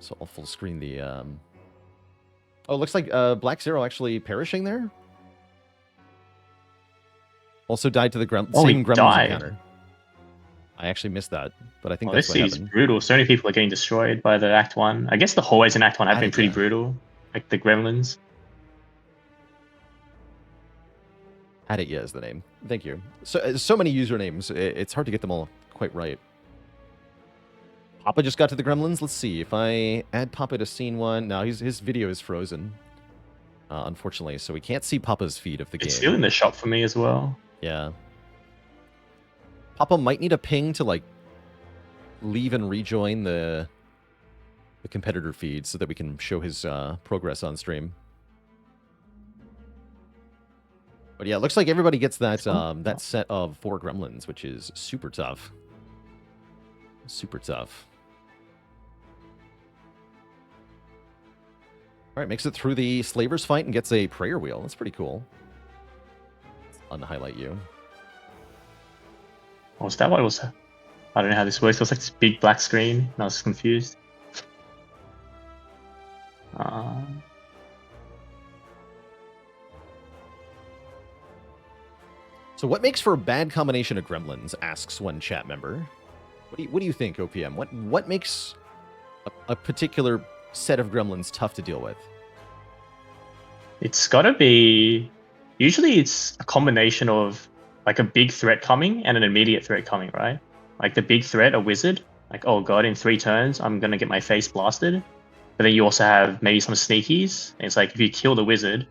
So I'll full screen the. Oh, it looks like Black Zero actually perishing there. Also died to the same Gremlins died. encounter. I actually missed that, but I think Well, that's this what seems happened. brutal. So many people are getting destroyed by the Act 1. I guess the hallways in Act 1 have been pretty brutal. Like the Gremlins. Aditya is the name. Thank you. So many usernames. It's hard to get them all quite right. Papa just got to the Gremlins. Let's see if I add Papa to scene 1. No, his video is frozen, unfortunately, so we can't see Papa's feed of the game. It's still in the shop for me as well. Yeah. Papa might need a ping to like leave and rejoin the competitor feed so that we can show his progress on stream. But yeah, it looks like everybody gets that that set of 4 Gremlins, which is super tough. Super tough. All right, makes it through the Slavers fight and gets a prayer wheel. That's pretty cool. Unhighlight you. Oh, is that what it was? I don't know how this works. It was like this big black screen, and I was confused. So what makes for a bad combination of Gremlins, asks one chat member. What do you think, OPM? What makes a particular set of Gremlins tough to deal with? It's got to be... Usually it's a combination of like a big threat coming and an immediate threat coming, right? Like the big threat, a wizard. Like, oh god, in 3 turns, I'm going to get my face blasted. But then you also have maybe some sneakies. And it's like, if you kill the wizard,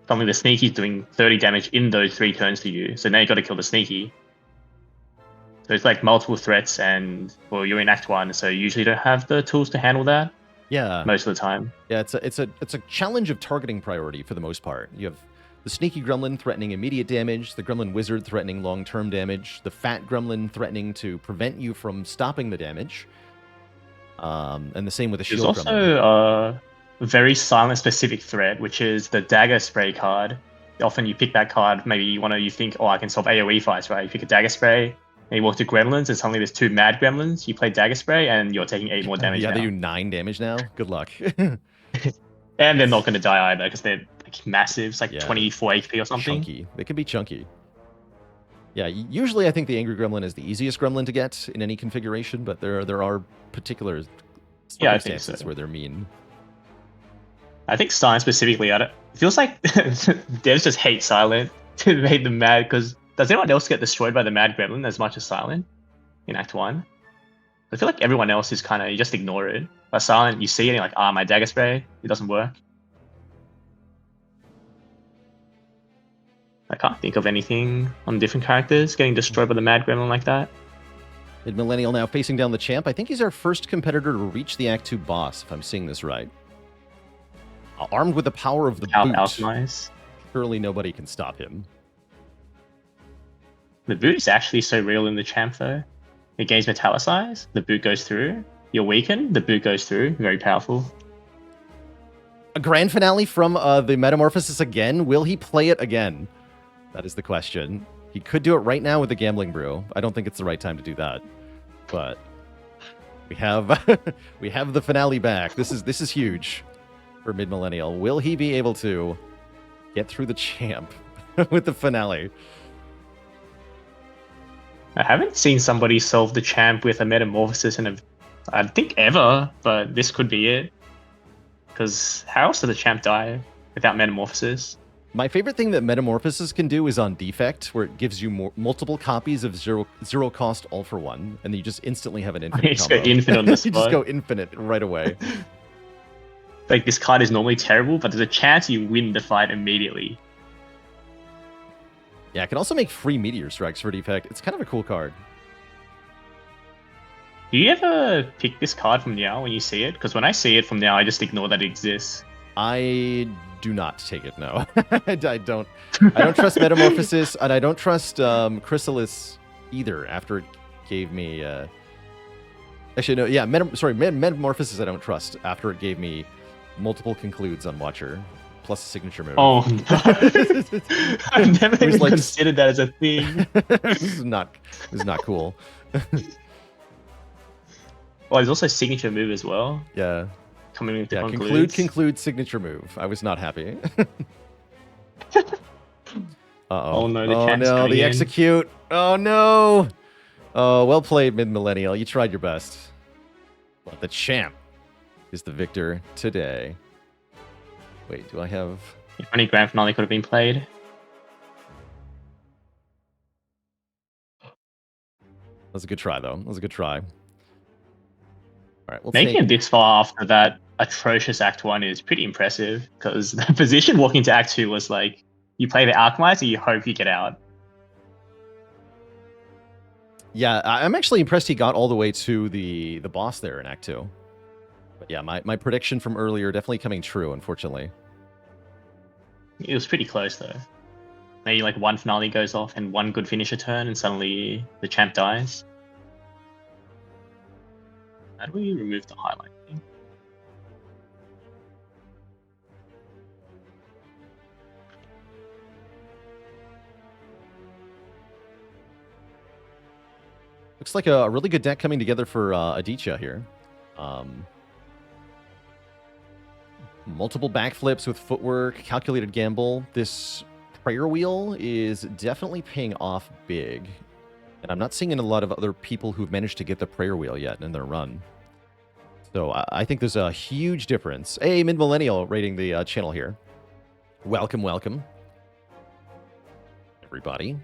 suddenly the sneaky's doing 30 damage in those 3 turns to you. So now you got to kill the sneaky. So it's like multiple threats, and well, you're in Act 1, so you usually don't have the tools to handle that. Yeah. Most of the time. Yeah, it's a challenge of targeting priority for the most part. You have the sneaky gremlin threatening immediate damage, the gremlin wizard threatening long-term damage, the fat gremlin threatening to prevent you from stopping the damage. And the same with the There's shield also gremlin. a very silent specific threat, which is the dagger spray card. Often you pick that card, maybe you think, oh, I can solve AoE fights, right? You pick a dagger spray, and you walk to gremlins, and suddenly there's 2 mad gremlins. You play dagger spray, and you're taking 8 more damage. Yeah, now. they do 9 damage now. Good luck. And they're not going to die either, because they're like massive. It's like Yeah. 24 HP or something. Chunky. They can be chunky. Yeah, usually I think the angry gremlin is the easiest gremlin to get in any configuration, but there are particular Yeah, I think circumstances so. where they're mean. I think Silent specifically, it feels like devs just hate Silent to make them mad, because does anyone else get destroyed by the mad gremlin as much as Silent in Act 1? I feel like everyone else is kind of, you just ignore it. But Silent, you see it and you're like, my dagger spray, it doesn't work. I can't think of anything on different characters getting destroyed by the mad gremlin like that. Mid-millennial now facing down the champ. I think he's our first competitor to reach the Act 2 boss, if I'm seeing this right. Armed with the power of the boot, Alchemize. surely nobody can stop him. The boot is actually so real in the champ though. It gains metallicize, the boot goes through. You're weakened, the boot goes through. Very powerful. A grand finale from the Metamorphosis again. Will he play it again? That is the question. He could do it right now with the Gambling Brew. I don't think it's the right time to do that. But we have we have the finale back. This is huge for Mid-Millennial. Will he be able to get through the champ with the finale? I haven't seen somebody solve the champ with a metamorphosis in I think ever, but this could be it. Because how else did the champ die without metamorphosis? My favorite thing that Metamorphosis can do is on defect, where it gives you multiple copies of zero cost all for one, and then you just instantly have an infinite You just combo. go infinite on the You spot. just go infinite right away. Like, this card is normally terrible, but there's a chance you win the fight immediately. Yeah, it can also make free meteor strikes for defect. It's kind of a cool card. Do you ever pick this card from now when you see it? Because when I see it from now, I just ignore that it exists. I do not take it, no. I don't trust Metamorphosis, and I don't trust Chrysalis either, after it gave me Actually, no. Yeah, Metamorphosis I don't trust after it gave me multiple concludes on Watcher plus a signature move. Oh no! I've never It was even like- considered that as a thing. This is not cool. Well, there's also signature move as well. Yeah. Coming with Yeah, concludes. conclude signature move. I was not happy. Oh no, oh champ's no, coming the in. execute. Oh no. Oh, well played, mid-millennial. You tried your best. But the champ is the victor today. Wait, do I have... If only grand finale could have been played. That was a good try, though. That was a good try. All right, we'll Making it this far after that atrocious Act 1 is pretty impressive, because the position walking to Act 2 was like, you play the Alchemist and you hope you get out. Yeah, I'm actually impressed he got all the way to the boss there in Act 2. But yeah, my prediction from earlier definitely coming true, unfortunately. It was pretty close though. Maybe like one finale goes off and one good finisher turn and suddenly the champ dies. How do we remove the highlight thing? Looks like a really good deck coming together for Aditya here. Multiple backflips with footwork, calculated gamble. This prayer wheel is definitely paying off big. And I'm not seeing a lot of other people who've managed to get the prayer wheel yet in their run. So I think there's a huge difference. Hey, Mid-Millennial rating the channel here. Welcome, welcome. Everybody.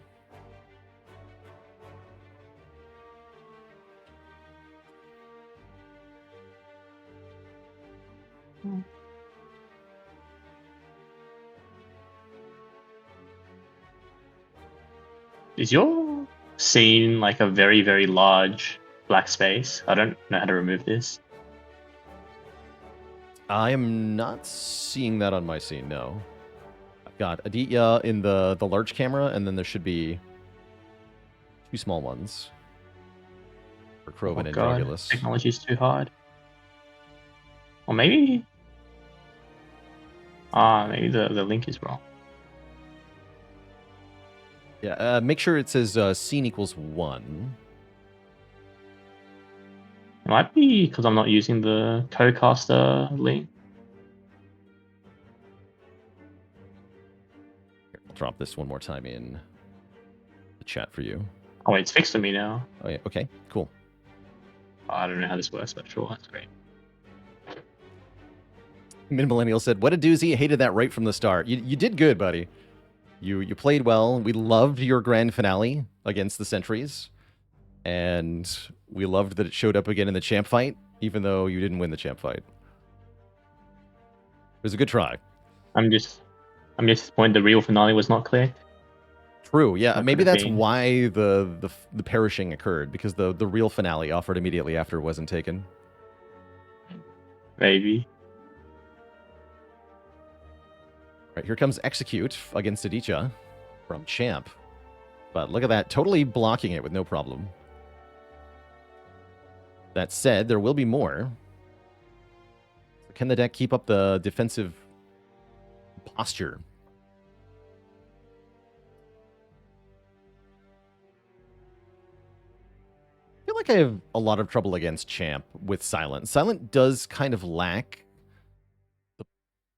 Is your scene like a very, very large black space? I don't know how to remove this. I am not seeing that on my scene, no. I've got Aditya in the large camera, and then there should be two small ones for Krovan and God, Drogulus. technology is too hard. Or maybe... maybe the link is wrong. Yeah, make sure it says scene equals 1. It might be because I'm not using the Codecaster link. Here, I'll drop this one more time in the chat for you. Oh wait, it's fixed for me now. Oh yeah, okay, cool. I don't know how this works, but sure, that's great. Mid-Millennial said, what a doozy, hated that right from the start. You did good, buddy. You played well. We loved your grand finale against the Sentries. And we loved that it showed up again in the champ fight, even though you didn't win the champ fight. It was a good try. I'm just disappointed the real finale was not clear. True, yeah. That Maybe could have that's been. why the perishing occurred, because the real finale offered immediately after it wasn't taken. Maybe. Right, here comes Execute against Aditya from Champ. But look at that, totally blocking it with no problem. That said, there will be more. Can the deck keep up the defensive posture? I feel like I have a lot of trouble against Champ with Silent. Silent does kind of lack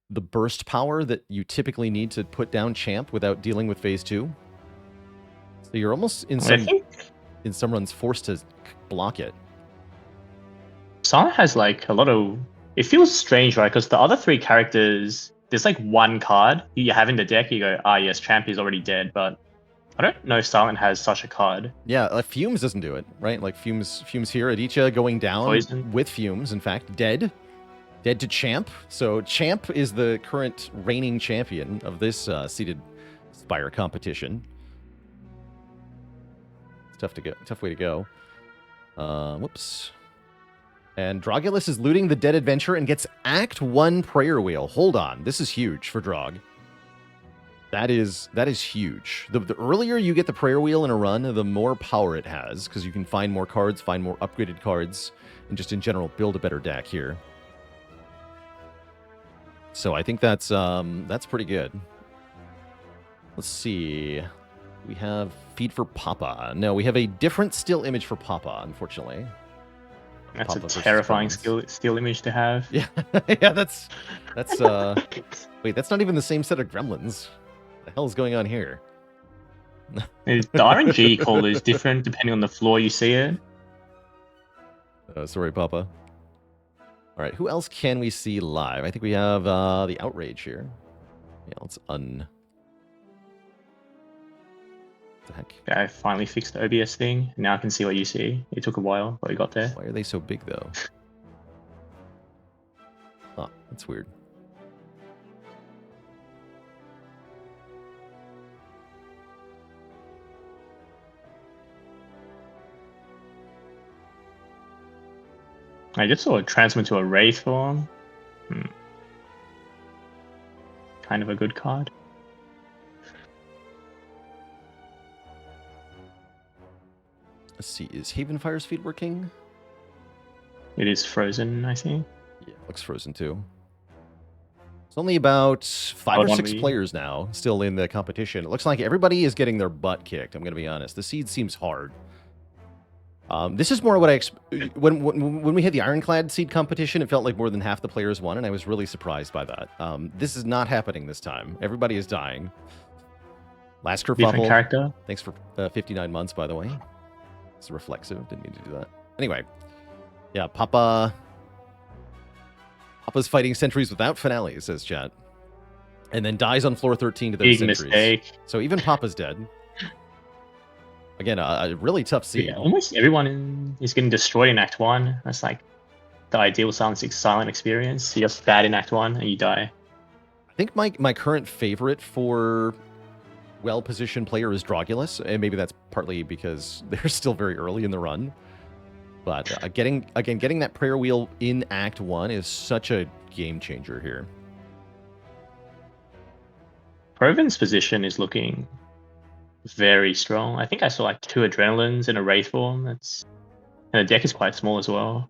the burst power that you typically need to put down Champ without dealing with phase 2. So you're almost in some runs forced to block it. Silent has like a lot of... It feels strange, right? Because the other three characters, there's like one card you have in the deck, you go, yes, Champ is already dead, but I don't know if Silent has such a card. Yeah, Fumes doesn't do it, right? Like Fumes here, Aditya going down Poison. with Fumes, in fact, dead to Champ. So Champ is the current reigning champion of this seeded Spire competition. It's tough way to go. Whoops. And Drogulus is looting the Dead Adventure and gets Act 1 Prayer Wheel. Hold on, this is huge for Drog. That is huge. The earlier you get the prayer wheel in a run, the more power it has, because you can find more cards, find more upgraded cards, and just in general build a better deck here. So I think that's pretty good. Let's see. We have feed for Papa. No, we have a different still image for Papa, unfortunately. That's Papa a versus terrifying Gremlins. still image to have. Yeah, yeah, that's wait, that's not even the same set of gremlins. What the hell is going on here? The RNG call is different depending on the floor you see it. Sorry, Papa. All right, who else can we see live? I think we have the Outrage here. Yeah, let's What the heck? Yeah, I finally fixed the OBS thing. Now I can see what you see. It took a while, but we got there. Why are they so big, though? Huh, that's weird. I just saw it transmit to a Wraith form. Kind of a good card. Let's see, is Havenfire's feed working? It is frozen, I think. Yeah, looks frozen too. It's only about 5 or 6 players now still in the competition. It looks like everybody is getting their butt kicked, I'm going to be honest. The seed seems hard. This is more what I when we had the Ironclad seed competition, it felt like more than half the players won, and I was really surprised by that. This is not happening this time. Everybody is dying. Last kerfuffle. Different character. Thanks for 59 months, by the way. It's reflexive. Didn't mean to do that. Anyway, yeah, Papa's fighting sentries without finale, says chat, and then dies on floor 13 to those Big sentries. mistake. So even Papa's dead. Again, a really tough seed. Yeah, almost everyone is getting destroyed in Act 1. That's like the ideal silent experience. You're just bad in Act 1 and you die. I think my current favorite for well-positioned player is Drogulus, and maybe that's partly because they're still very early in the run. But getting that prayer wheel in Act 1 is such a game changer here. Proven's position is looking very strong. I think I saw like 2 Adrenalines in a Wraith form. And the deck is quite small as well.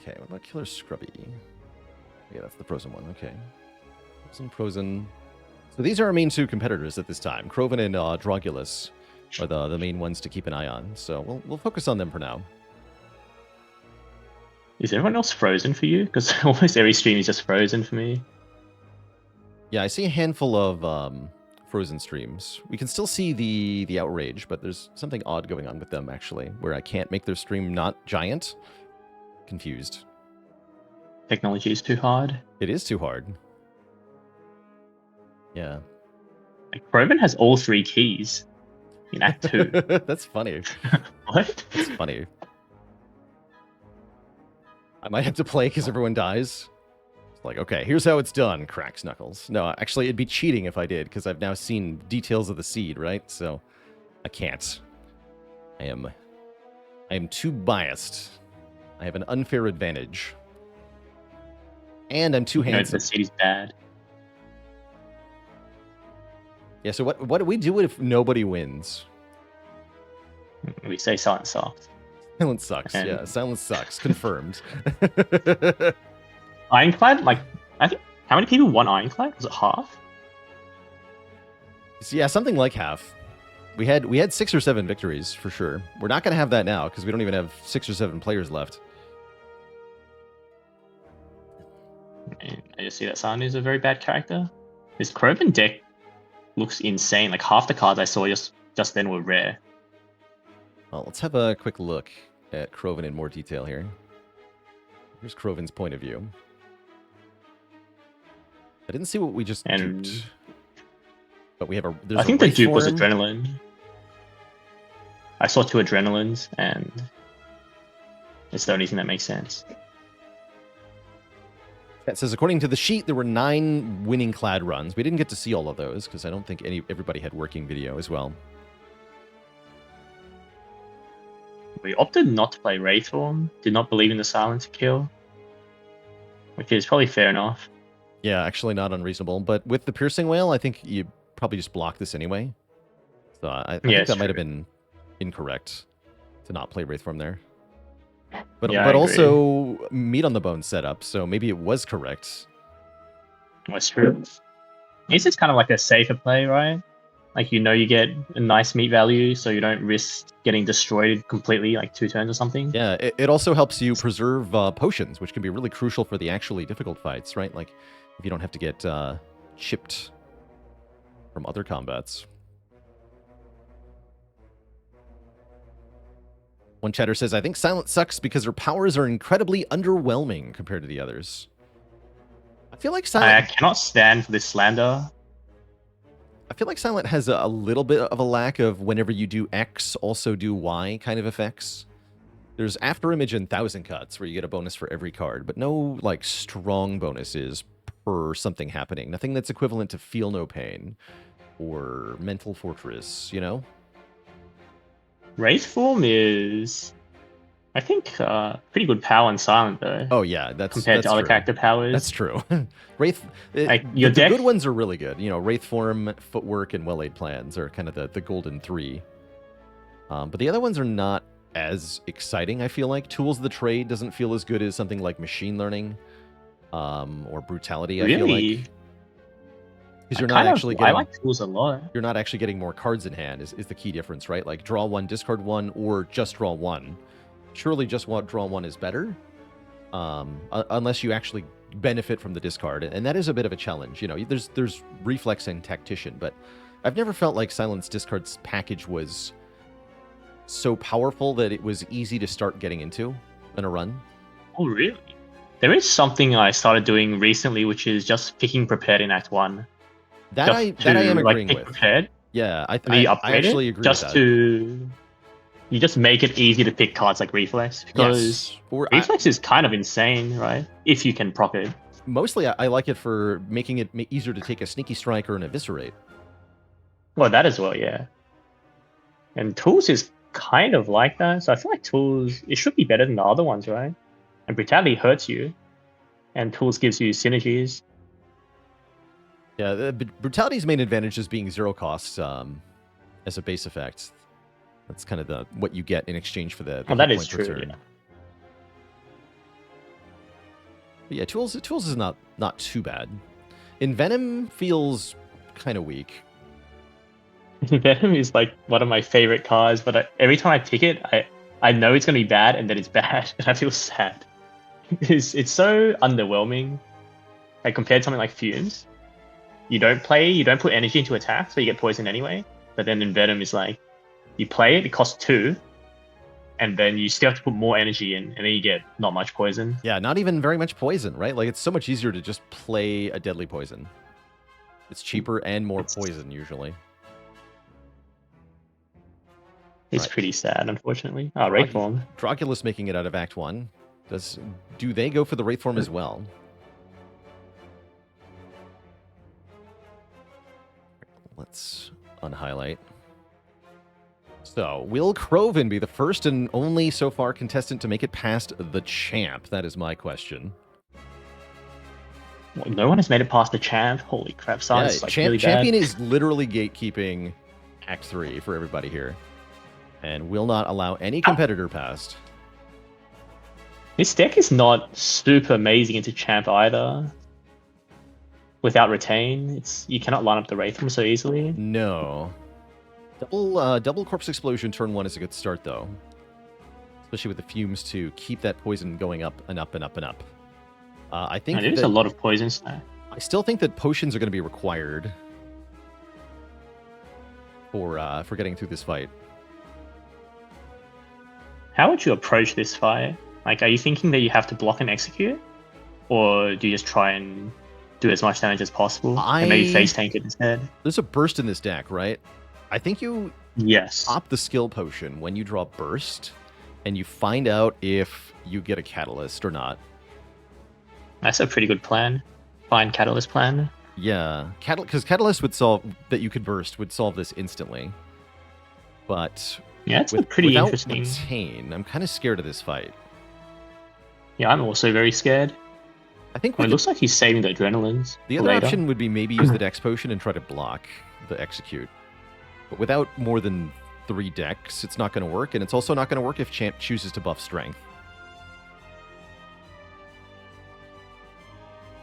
Okay, what about Killer Scrubby? Yeah, that's the Frozen one. Okay. Frozen. So these are our main 2 competitors at this time. Croven and Drogulus are the main ones to keep an eye on. So we'll focus on them for now. Is everyone else frozen for you? Because almost every stream is just frozen for me. Yeah, I see a handful of Frozen streams. We can still see the Outrage, but there's something odd going on with them, actually, where I can't make their stream not giant. Confused. Technology is too hard. It is too hard. Yeah. Like, Proven has all 3 keys in Act 2. That's funny. What? That's funny. I might have to play because everyone dies. It's like, okay, here's how it's done, cracks knuckles. No, actually, it'd be cheating if I did, because I've now seen details of the seed, right? So, I can't. I am too biased. I have an unfair advantage. And I'm too handsome. The seed is bad. Yeah, so what do we do if nobody wins? We say silent soft. Silence sucks, And- yeah. Silence sucks. Confirmed. Ironclad, like, I think, how many people won Ironclad? Was it half? Yeah, something like half. We had 6 or 7 victories, for sure. We're not going to have that now, because we don't even have 6 or 7 players left. And I just see that San is a very bad character. His Krovan deck looks insane. Like, half the cards I saw just then were rare. Well, let's have a quick look at Krovan in more detail here. Here's Krovan's point of view. I didn't see what we just duped. But we have there's I think the Wraith dupe was form. Adrenaline. I saw 2 Adrenalines, and It's the only thing that makes sense. It says, according to the sheet, there were 9 winning clad runs. We didn't get to see all of those because I don't think everybody had working video as well. We opted not to play Wraithform, did not believe in the silence kill, which is probably fair enough. Yeah, actually not unreasonable. But with the Piercing Whale, I think you probably just block this anyway. So I think that might have been incorrect to not play Wraithform there. But Yeah, I also meat on the bone setup, so maybe it was correct. That's true. This is kind of like a safer play, right? Like, you know, you get a nice meat value, so you don't risk getting destroyed completely, like 2 turns or something. Yeah, it also helps you preserve potions, which can be really crucial for the actually difficult fights, right? Like, if you don't have to get chipped from other combats. One chatter says, I think Silent sucks because her powers are incredibly underwhelming compared to the others. I feel like Silent... I cannot stand for this slander. I feel like Silent has a little bit of a lack of whenever you do X, also do Y kind of effects. There's After Image and 1000 Cuts where you get a bonus for every card, but no, like, strong bonuses per something happening. Nothing that's equivalent to Feel No Pain or Mental Fortress, you know? Wraithform is, I think, pretty good power in Silent, though. Oh, yeah, compared to other true. character powers. That's true. Wraith, Like, the good ones are really good. You know, Wraithform, Footwork, and Well-Laid Plans are kind of the golden 3. But the other ones are not as exciting, I feel like. Tools of the Trade doesn't feel as good as something like Machine Learning or Brutality, I feel like. Because you're not actually getting... I like tools a lot. You're not actually getting more cards in hand is the key difference, right? Like, draw 1, discard 1, or just draw 1. Surely just draw 1 is better. Unless you actually benefit from the discard. And that is a bit of a challenge. You know, there's Reflex and Tactician, but I've never felt like Silent's discards package was so powerful that it was easy to start getting into in a run. Oh, really? There is something I started doing recently, which is just picking Prepared in Act 1. That I am agreeing pick with. Prepared, yeah, I actually agree just with that. You just make it easy to pick cards like Reflex, because Reflex is kind of insane, right? If you can proc it. Mostly, I like it for making it easier to take a Sneaky Strike or an Eviscerate. Well, that as well, yeah. And Tools is kind of like that, so I feel like Tools, it should be better than the other ones, right? And Brutality hurts you, and Tools gives you synergies. Yeah, Brutality's main advantage is being 0 cost as a base effect. That's kind of what you get in exchange for the that is point true, return. yeah. But yeah, Tools is not too bad. Envenom feels kind of weak. Venom is like one of my favorite cards, but every time I pick it, I know it's going to be bad, and then it's bad, and I feel sad. It's so underwhelming. Like, compared to something like Fumes, you don't put energy into attack, so you get poisoned anyway. But then in Venom is like, you play it costs 2, and then you still have to put more energy in, and then you get not much poison. Yeah, not even very much poison, right? Like, it's so much easier to just play a deadly poison. It's cheaper and more poison, usually. It's pretty sad, unfortunately. Oh, Wraithform. Dracula's making it out of Act 1. Do they go for the Wraithform as well? Let's unhighlight. So, will Croven be the first and only so far contestant to make it past the champ? That is my question. Well, no one has made it past the champ. Holy crap, sounds really bad. Champion is literally gatekeeping Act 3 for everybody here, and will not allow any competitor past. This deck is not super amazing into champ either. Without retain, you cannot line up the Wraithform so easily. No. Double Corpse Explosion turn 1 is a good start, though. Especially with the Fumes to keep that poison going up and up and up and up. I think there's a lot of poisons there. I still think that potions are going to be required for getting through this fight. How would you approach this fight? Like, are you thinking that you have to block and execute? Or do you just try and do as much damage as possible and maybe face tank it instead? There's a burst in this deck, right? I think you opt the skill potion when you draw burst, and you find out if you get a catalyst or not. That's a pretty good plan. Fine catalyst plan. Yeah, because catalyst would solve that you could burst would solve this instantly. But Yeah, it's pretty without interesting. retain, I'm kind of scared of this fight. Yeah, I'm also very scared. I think Well, it looks like he's saving the adrenalines. the for other later. option would be maybe use the dex potion and try to block the execute. But without more than 3 decks, it's not going to work, and it's also not going to work if Champ chooses to buff strength.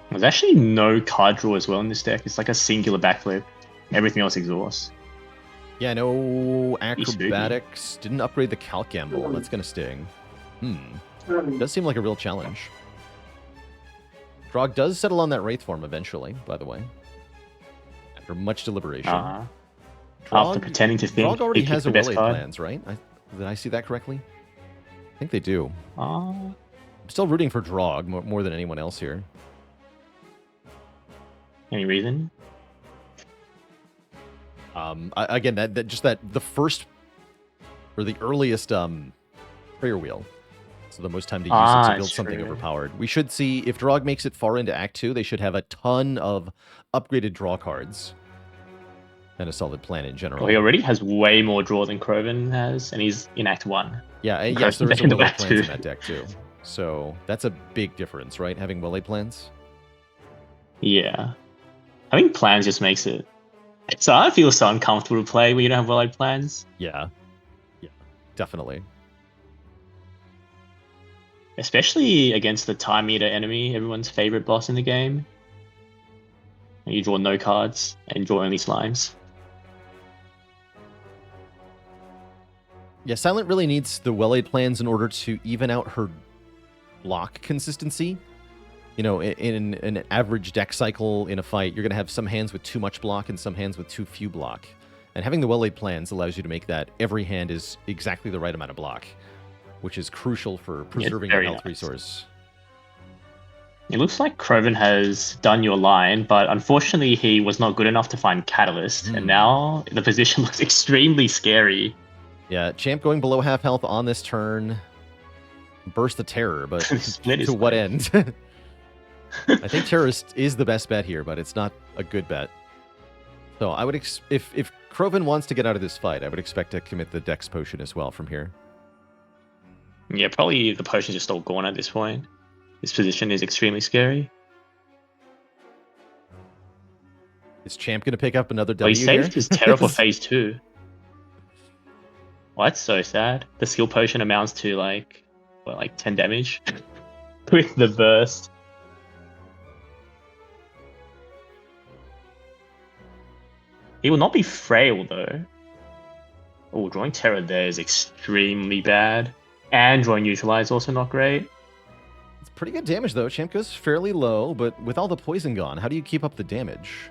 There's actually no card draw as well in this deck. It's like a singular backflip. Everything else exhausts. Yeah, no Pretty spooky. acrobatics. Didn't upgrade the calc gamble. That's going to sting. Does seem like a real challenge. Drog does settle on that Wraith form eventually, by the way. After much deliberation. After pretending to think Drog already he has picked a the best Wele card. plans, right? Did I see that correctly? I think they do. Ah, I'm still rooting for Drog more than anyone else here. any reason? Again, that the first or the earliest prayer wheel. So the most time to use it to build something true. overpowered. We should see if Drog makes it far into Act 2, they should have a ton of upgraded draw cards. And a solid plan in general. Well, he already has way more draw than Krovan has, and he's in Act 1. Yeah, yes, there is a in the Wele back plans too. in that deck too. So that's a big difference, right? Having Wele plans. Yeah. I think plans just makes it... So I feel so uncomfortable to play when you don't have well-laid plans. Yeah, definitely. Especially against the time meter enemy, everyone's favorite boss in the game. And you draw no cards, and draw only slimes. Yeah, Silent really needs the well-laid plans in order to even out her block consistency. You know, in an average deck cycle in a fight, you're going to have some hands with too much block and some hands with too few block. And having the well-laid plans allows you to make that every hand is exactly the right amount of block, which is crucial for preserving your very health nice. resource. It looks like Krovan has done your line, but unfortunately he was not good enough to find Catalyst, and now the position looks extremely scary. Yeah, Champ going below half health on this turn. Burst the Terror, but Split his to what life. end? I think Terrorist is the best bet here, but it's not a good bet. So I would if Krovan wants to get out of this fight, I would expect to commit the Dex Potion as well from here. Yeah, probably the potion's just all gone at this point. This position is extremely scary. Is Champ going to pick up another Oh, W he saved here? his Terror for phase 2. Well, that's so sad. The skill potion amounts to like 10 damage with the burst. He will not be frail though. Oh, drawing Terror there is extremely bad. And drawing Neutralize also not great. It's pretty good damage, though. Champ goes fairly low, but with all the poison gone, how do you keep up the damage?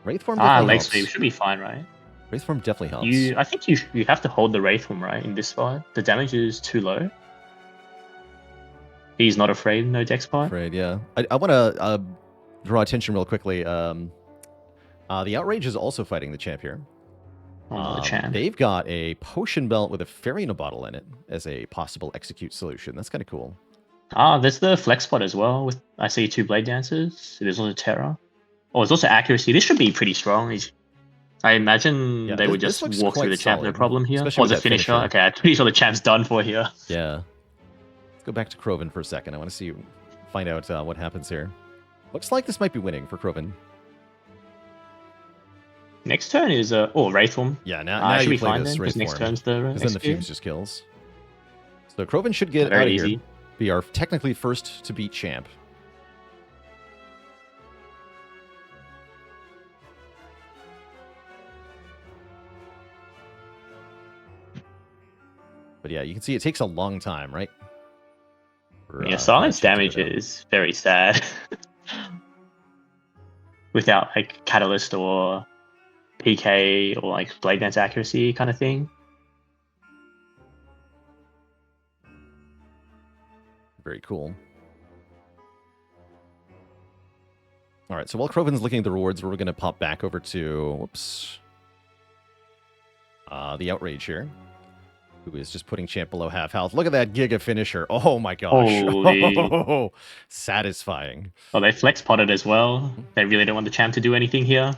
Wraith Form definitely Late Sweep helps. should be fine, right? Wraith Form definitely helps. I think you have to hold the Wraith Form, right, in this spot. The damage is too low. He's not afraid, no dex part. Afraid, yeah. I want to draw attention real quickly. The Outrage is also fighting the Champ here. Oh, the champ. They've got a potion belt with a Farina bottle in it as a possible execute solution. That's kind of cool. There's the flex spot as well. With I see 2 Blade Dancers. There's also Terror. Oh, there's also Accuracy. This should be pretty strong. I imagine Yeah, they would this just looks walk through quite the champ, no solid, problem here. especially Or with the that finisher. finisher. Okay, I'm pretty sure the champ's done for here. Yeah. Let's go back to Krovan for a second. I want to find out what happens here. Looks like this might be winning for Krovan. Next turn is Wraith Form. Yeah, now should you be play fine this then, Wraith because next Form. turn's the Because then the execute. Fumes just kills. So Krovan should get Very out of easy. here. Be our technically first to beat Champ. But yeah, you can see it takes a long time, right? Yeah, silence for Champ to damage get out. is very sad. Without like Catalyst or PK or like Blade Dance accuracy kind of thing. Very cool. All right, so while Krovan's looking at the rewards, we're going to pop back over to, the Outrage here. who is just putting champ below half health. Look at that Giga finisher. Oh my gosh. Holy. Satisfying. Well, they flex potted as well. They really don't want the champ to do anything here.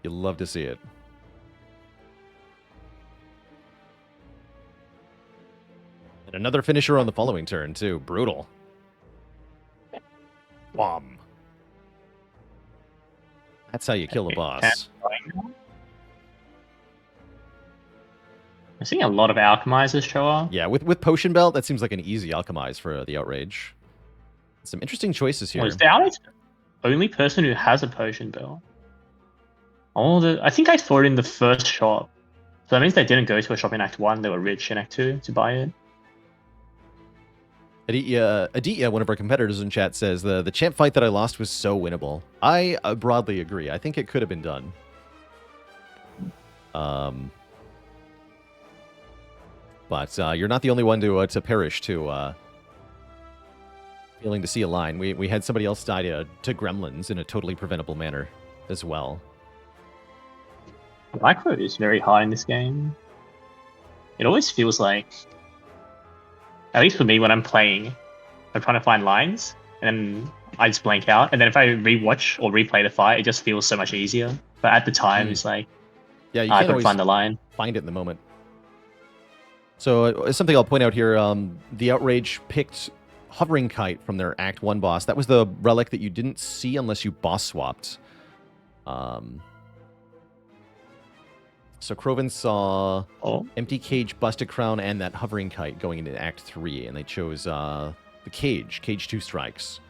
You love to see it. And another finisher on the following turn, too. Brutal. Bomb. That's how you kill a boss. I'm seeing a lot of alchemizers show up. Yeah, with Potion Belt, that seems like an easy alchemize for the Outrage. Some interesting choices here. Well, is the Outrage the only person who has a potion belt? I think I saw it in the first shop. So that means they didn't go to a shop in Act 1. They were rich in Act 2 to buy it. Aditya, one of our competitors in chat, says the champ fight that I lost was so winnable. I broadly agree. I think it could have been done. But you're not the only one to perish to failing to see a line. We had somebody else die to gremlins in a totally preventable manner as well. Micro is very high in this game. It always feels like, at least for me when I'm playing, I'm trying to find lines, and then I just blank out. And then if I rewatch or replay the fight, it just feels so much easier. But at the time, it's like, yeah, you I can't couldn't always find the line. find it in the moment. So something I'll point out here, the Outrage picked Hovering Kite from their Act 1 boss. That was the relic that you didn't see unless you boss swapped. So Krovan saw Empty Cage, Busted Crown, and that Hovering Kite going into Act 3, and they chose the Cage 2 strikes.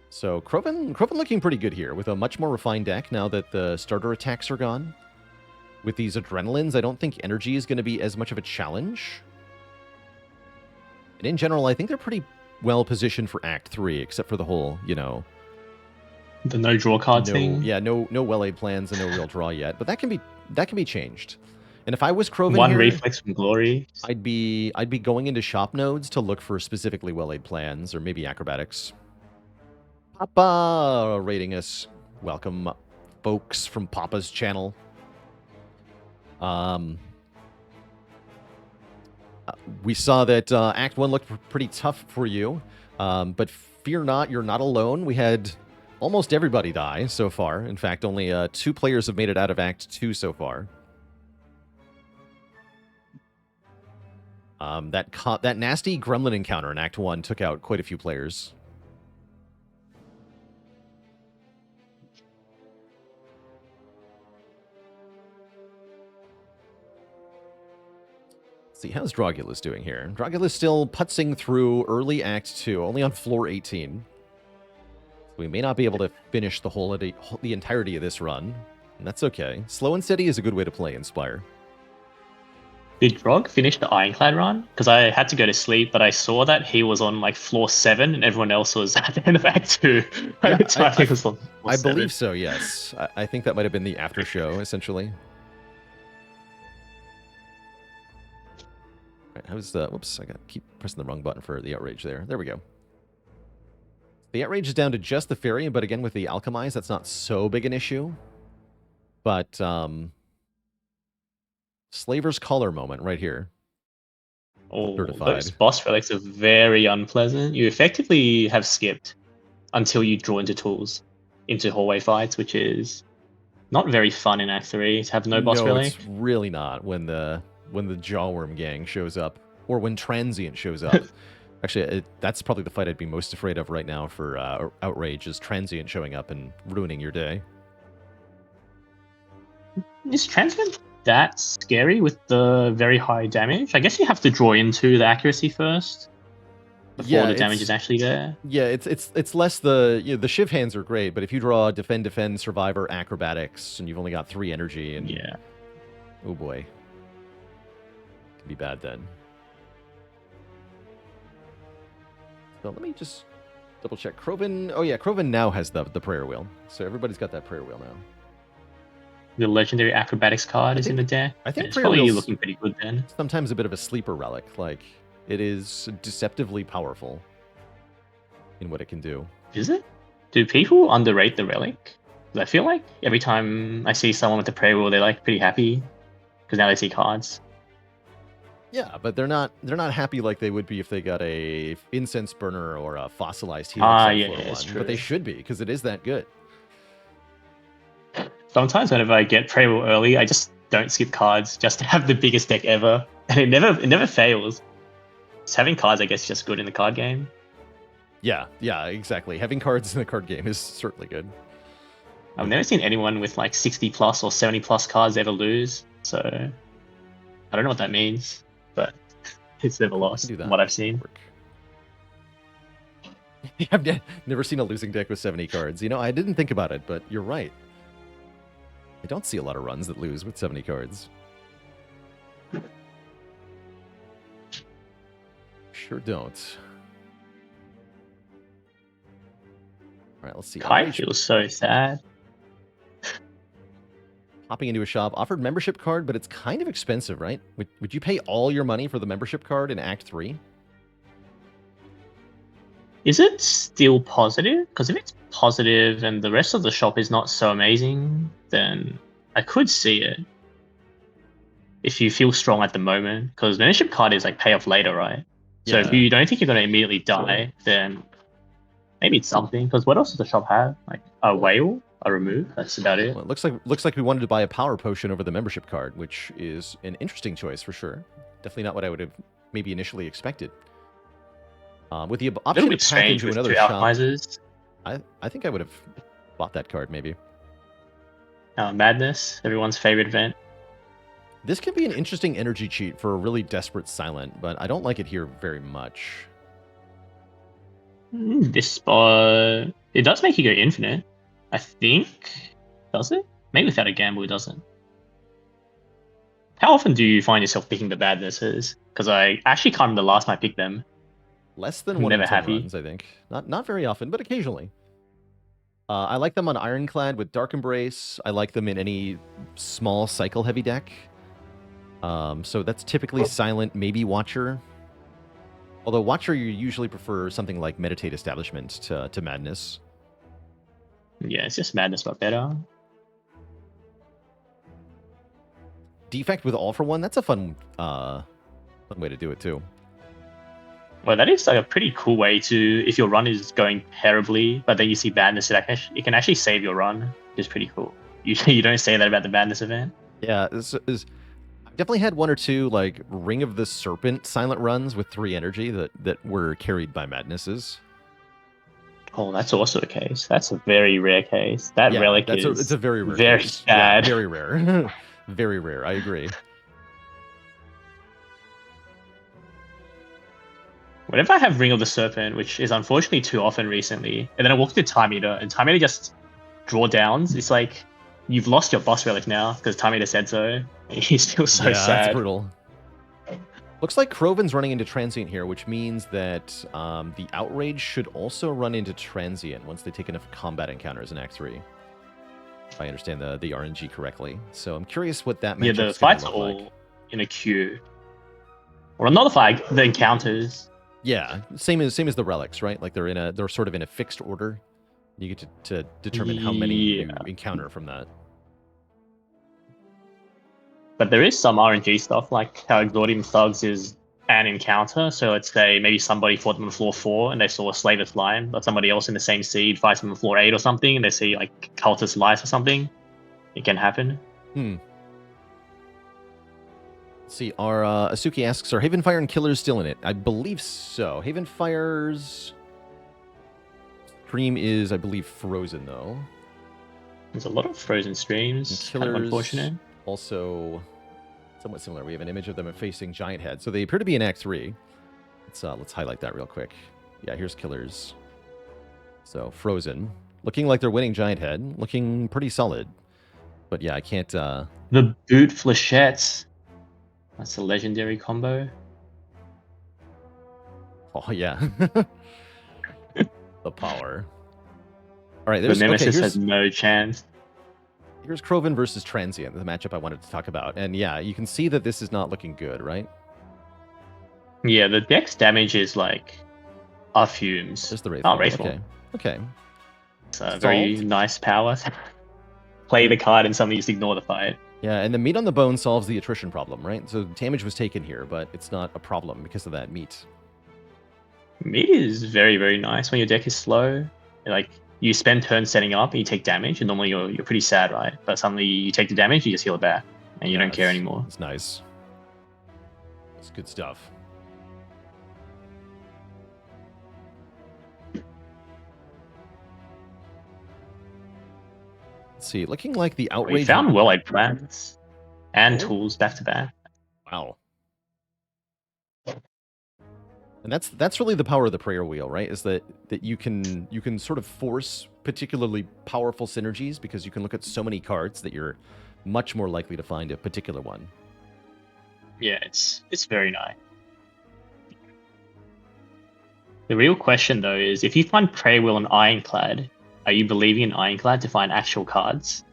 So Krovan looking pretty good here, with a much more refined deck now that the starter attacks are gone. With these Adrenalines, I don't think energy is going to be as much of a challenge. And in general, I think they're pretty well positioned for Act 3, except for the whole, The no draw card thing. Yeah, no well-laid plans and no real draw yet. But that can be changed. And if I was Krovan One here, reflex from Glory. I'd be going into shop nodes to look for specifically well-laid plans, or maybe acrobatics. Papa rating us. Welcome, folks from Papa's channel. We saw that Act 1 looked pretty tough for you, but fear not, you're not alone. We had almost everybody die so far. In fact, only 2 players have made it out of Act 2 so far. That nasty gremlin encounter in Act 1 took out quite a few players. Let's see, how's Dragula's doing here? Dragula's still putzing through early Act 2, only on floor 18. We may not be able to finish the entirety of this run, and that's okay. Slow and steady is a good way to play Inspire. Did Drog finish the Ironclad run? Because I had to go to sleep, but I saw that he was on like floor 7 and everyone else was at the end of Act 2. Yeah, I believe so, yes. I think that might have been the after show, essentially. Right, how's the... Whoops, I keep pressing the wrong button for the Outrage there. There we go. The Outrage is down to just the Fairy, but again, with the Alchemize, that's not so big an issue. But, Slaver's Collar moment right here. Oh, Certified. those boss relics are very unpleasant. You effectively have skipped until you draw into tools, into hallway fights, which is not very fun in Act 3 to have no boss relic. It's really not when the Jawworm gang shows up, or when Transient shows up. Actually, that's probably the fight I'd be most afraid of right now for Outrage, is Transient showing up and ruining your day. Is Transient that scary with the very high damage? I guess you have to draw into the accuracy first before the damage is actually there. Yeah, it's less the the Shiv hands are great, but if you draw defend, survivor, acrobatics, and you've only got 3 energy, and yeah, oh boy, it can be bad then. So let me just double check. Krovan, oh yeah, Krovan now has the prayer wheel, so everybody's got that prayer wheel now. The legendary acrobatics card is in the deck. I think it's probably looking pretty good then. Sometimes a bit of a sleeper relic. Like, it is deceptively powerful in what it can do. Is it? Do people underrate the relic? 'Cause I feel like every time I see someone with the prayer wheel, they're like pretty happy. because now they see cards. Yeah, but they're not happy like they would be if they got a incense burner or a fossilized helix Ah, on yeah, floor it's 1. true. But they should be, because it is that good. Sometimes whenever I get Prey early, I just don't skip cards just to have the biggest deck ever, and it never fails. Just having cards, I guess, is just good in the card game. Yeah, exactly. Having cards in the card game is certainly good. I've never seen anyone with like 60 plus or 70 plus cards ever lose, so I don't know what that means, but it's never lost Do that. from what I've seen. I've never seen a losing deck with 70 cards. You know, I didn't think about it, but you're right. I don't see a lot of runs that lose with 70 cards. Sure don't. All right, let's see. Kai feels so sad. Hopping into a shop, offered membership card, but it's kind of expensive, right? Would you pay all your money for the membership card in Act 3? Is it still positive? Because if it's positive and the rest of the shop is not so amazing, then I could see it. If you feel strong at the moment, because membership card is like pay off later, right? So if Yeah. you don't think you're going to immediately die, then maybe it's something. Because what else does the shop have? Like a whale, a remove. That's about it. Well, it looks like we wanted to buy a power potion over the membership card, which is an interesting choice for sure. Definitely not what I would have maybe initially expected. With the A little option to bit pack strange into with another two shop, alchemizers. I think I would have bought that card maybe. Madness, everyone's favorite event. This could be an interesting energy cheat for a really desperate silent, but I don't like it here very much. This spot, it does make you go infinite. I think. Does it? Maybe without a gamble, it doesn't. How often do you find yourself picking the badnesses? Because I actually can't remember the last time I picked them. Less than I'm 1 in never 10 happy. runs, I think. Not very often, but occasionally. I like them on Ironclad with Dark Embrace. I like them in any small cycle heavy deck. So that's typically Silent, maybe Watcher. Although Watcher, you usually prefer something like Meditate Establishment to Madness. Yeah, it's just Madness, but better. Defect with All for One, that's a fun way to do it too. Well, that is like a pretty cool way to, if your run is going terribly, but then you see Madness, it can actually save your run, which is pretty cool. You don't say that about the Madness event. Yeah, I've definitely had 1 or 2 like Ring of the Serpent silent runs with 3 energy that were carried by Madnesses. Oh, that's also a case. That's a very rare case. That Yeah, relic it's a very rare very case. sad. Yeah, very rare. Very rare, I agree. Whenever I have Ring of the Serpent, which is unfortunately too often recently, and then I walk to Time Eater, and Time Eater just draw downs, it's like, you've lost your boss relic now, because Time Eater said so. He's still so Yeah, sad. that's brutal. Looks like Kroven's running into Transient here, which means that the Outrage should also run into Transient once they take enough combat encounters in Act 3. If I understand the RNG correctly. So I'm curious what that Yeah, matchup's the gonna fights look are all like. in a queue. Or not the fight, the encounters. Yeah, same as the relics, right? Like they're sort of in a fixed order. You get to determine how many you encounter from that. But there is some RNG stuff, like how Exordium Thugs is an encounter. So let's say maybe somebody fought them on floor 4 and they saw a Slaver's Lion, but somebody else in the same seed fights them on floor 8 or something, and they see like Cultist Lice or something. It can happen. Let's see, our Asuki asks, are Havenfire and Killers still in it? I believe so. Havenfire's stream is, I believe, frozen, though. There's a lot of frozen streams. And Kind of Killers unfortunate. also somewhat similar. We have an image of them facing Giant Head. So they appear to be in Act 3. Let's highlight that real quick. Yeah, here's Killers. So, frozen. Looking like they're winning Giant Head. Looking pretty solid. But yeah, I can't... The Boot Flechettes. That's a legendary combo. Oh, yeah. The power. All right, The there's... Nemesis okay, has no chance. here's Kroven versus Transient, the matchup I wanted to talk about. And yeah, you can see that this is not looking good, right? Yeah, the dex damage is like our fumes. There's the Wraithfall. Oh, Wraithfall. Okay. Okay. It's a very Solved. nice power. Play the card and suddenly just ignore the fight. Yeah, and the meat on the bone solves the attrition problem, right? So damage was taken here, but it's not a problem because of that meat. Meat is very, very nice when your deck is slow. Like, you spend turns setting up and you take damage, and normally you're pretty sad, right? But suddenly you take the damage, you just heal it back, and you don't care anymore. It's nice. It's good stuff. Let's see, looking like the outrage. We found well-laid plans and tools back to back. Wow. And that's really the power of the prayer wheel, right? Is that you can sort of force particularly powerful synergies because you can look at so many cards that you're much more likely to find a particular one. Yeah, it's very nice. The real question though is, if you find prayer wheel and Ironclad, are you believing in Ironclad to find actual cards?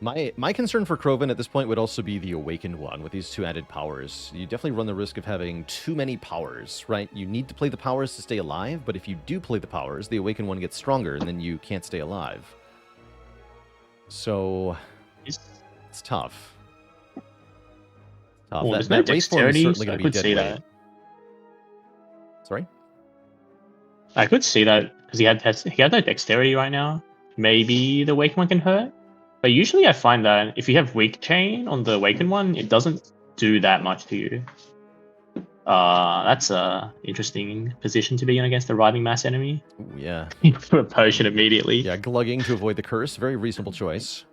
My concern for Krovan at this point would also be the Awakened one with these 2 added powers. You definitely run the risk of having too many powers, right? You need to play the powers to stay alive, but if you do play the powers, the Awakened one gets stronger, and then you can't stay alive. So, it's tough. Well, that race form is certainly going to be dead weight. Sorry? I could see that, because he had no dexterity right now. Maybe the Awakened one can hurt? But usually I find that if you have weak chain on the Awakened one, it doesn't do that much to you. That's a interesting position to be in against a Writhing Mass enemy. Ooh, yeah. For a potion immediately. Yeah, glugging to avoid the curse. Very reasonable choice.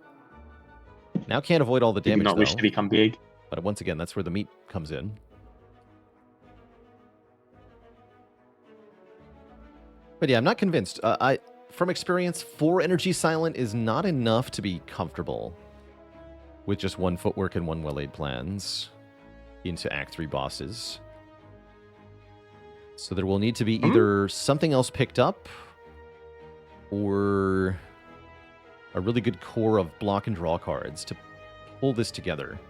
Now can't avoid all the damage, do not wish to become big. But once again, that's where the meat comes in. But yeah, I'm not convinced. From experience, 4 Energy Silent is not enough to be comfortable with just 1 footwork and 1 well-laid plans into Act 3 bosses. So there will need to be either something else picked up or a really good core of block and draw cards to pull this together.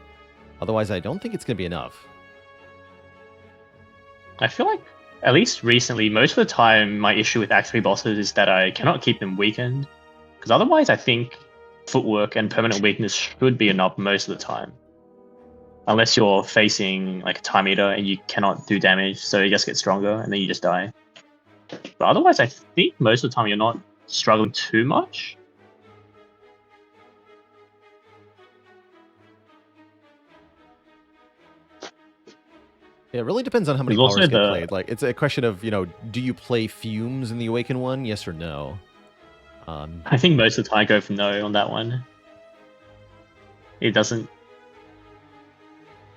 Otherwise, I don't think it's going to be enough. I feel like, at least recently, most of the time, my issue with Act 3 bosses is that I cannot keep them weakened. Because otherwise, I think footwork and permanent weakness should be enough most of the time. Unless you're facing like a Time Eater and you cannot do damage, so you just get stronger and then you just die. But otherwise, I think most of the time you're not struggling too much. Yeah, it really depends on how many powers get played. Like, it's a question of, do you play Fumes in the Awakened one? Yes or no? I think most of the time I go for no on that one. It doesn't...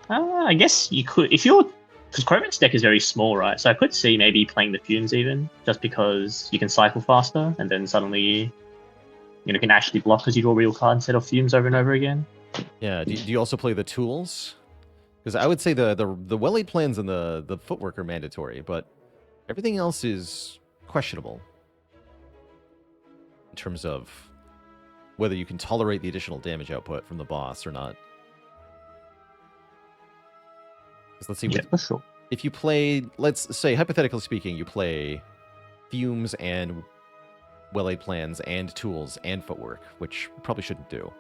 I guess you could... Because Krovan's deck is very small, right? So I could see maybe playing the Fumes even, just because you can cycle faster, and then suddenly, can actually block because you draw a real card instead of Fumes over and over again. Yeah, do you also play the tools? Because I would say the well-laid plans and the footwork are mandatory, but everything else is questionable in terms of whether you can tolerate the additional damage output from the boss or not. Let's see. For sure. If you play, let's say, hypothetically speaking, you play Fumes and well-laid plans and tools and footwork, which you probably shouldn't do.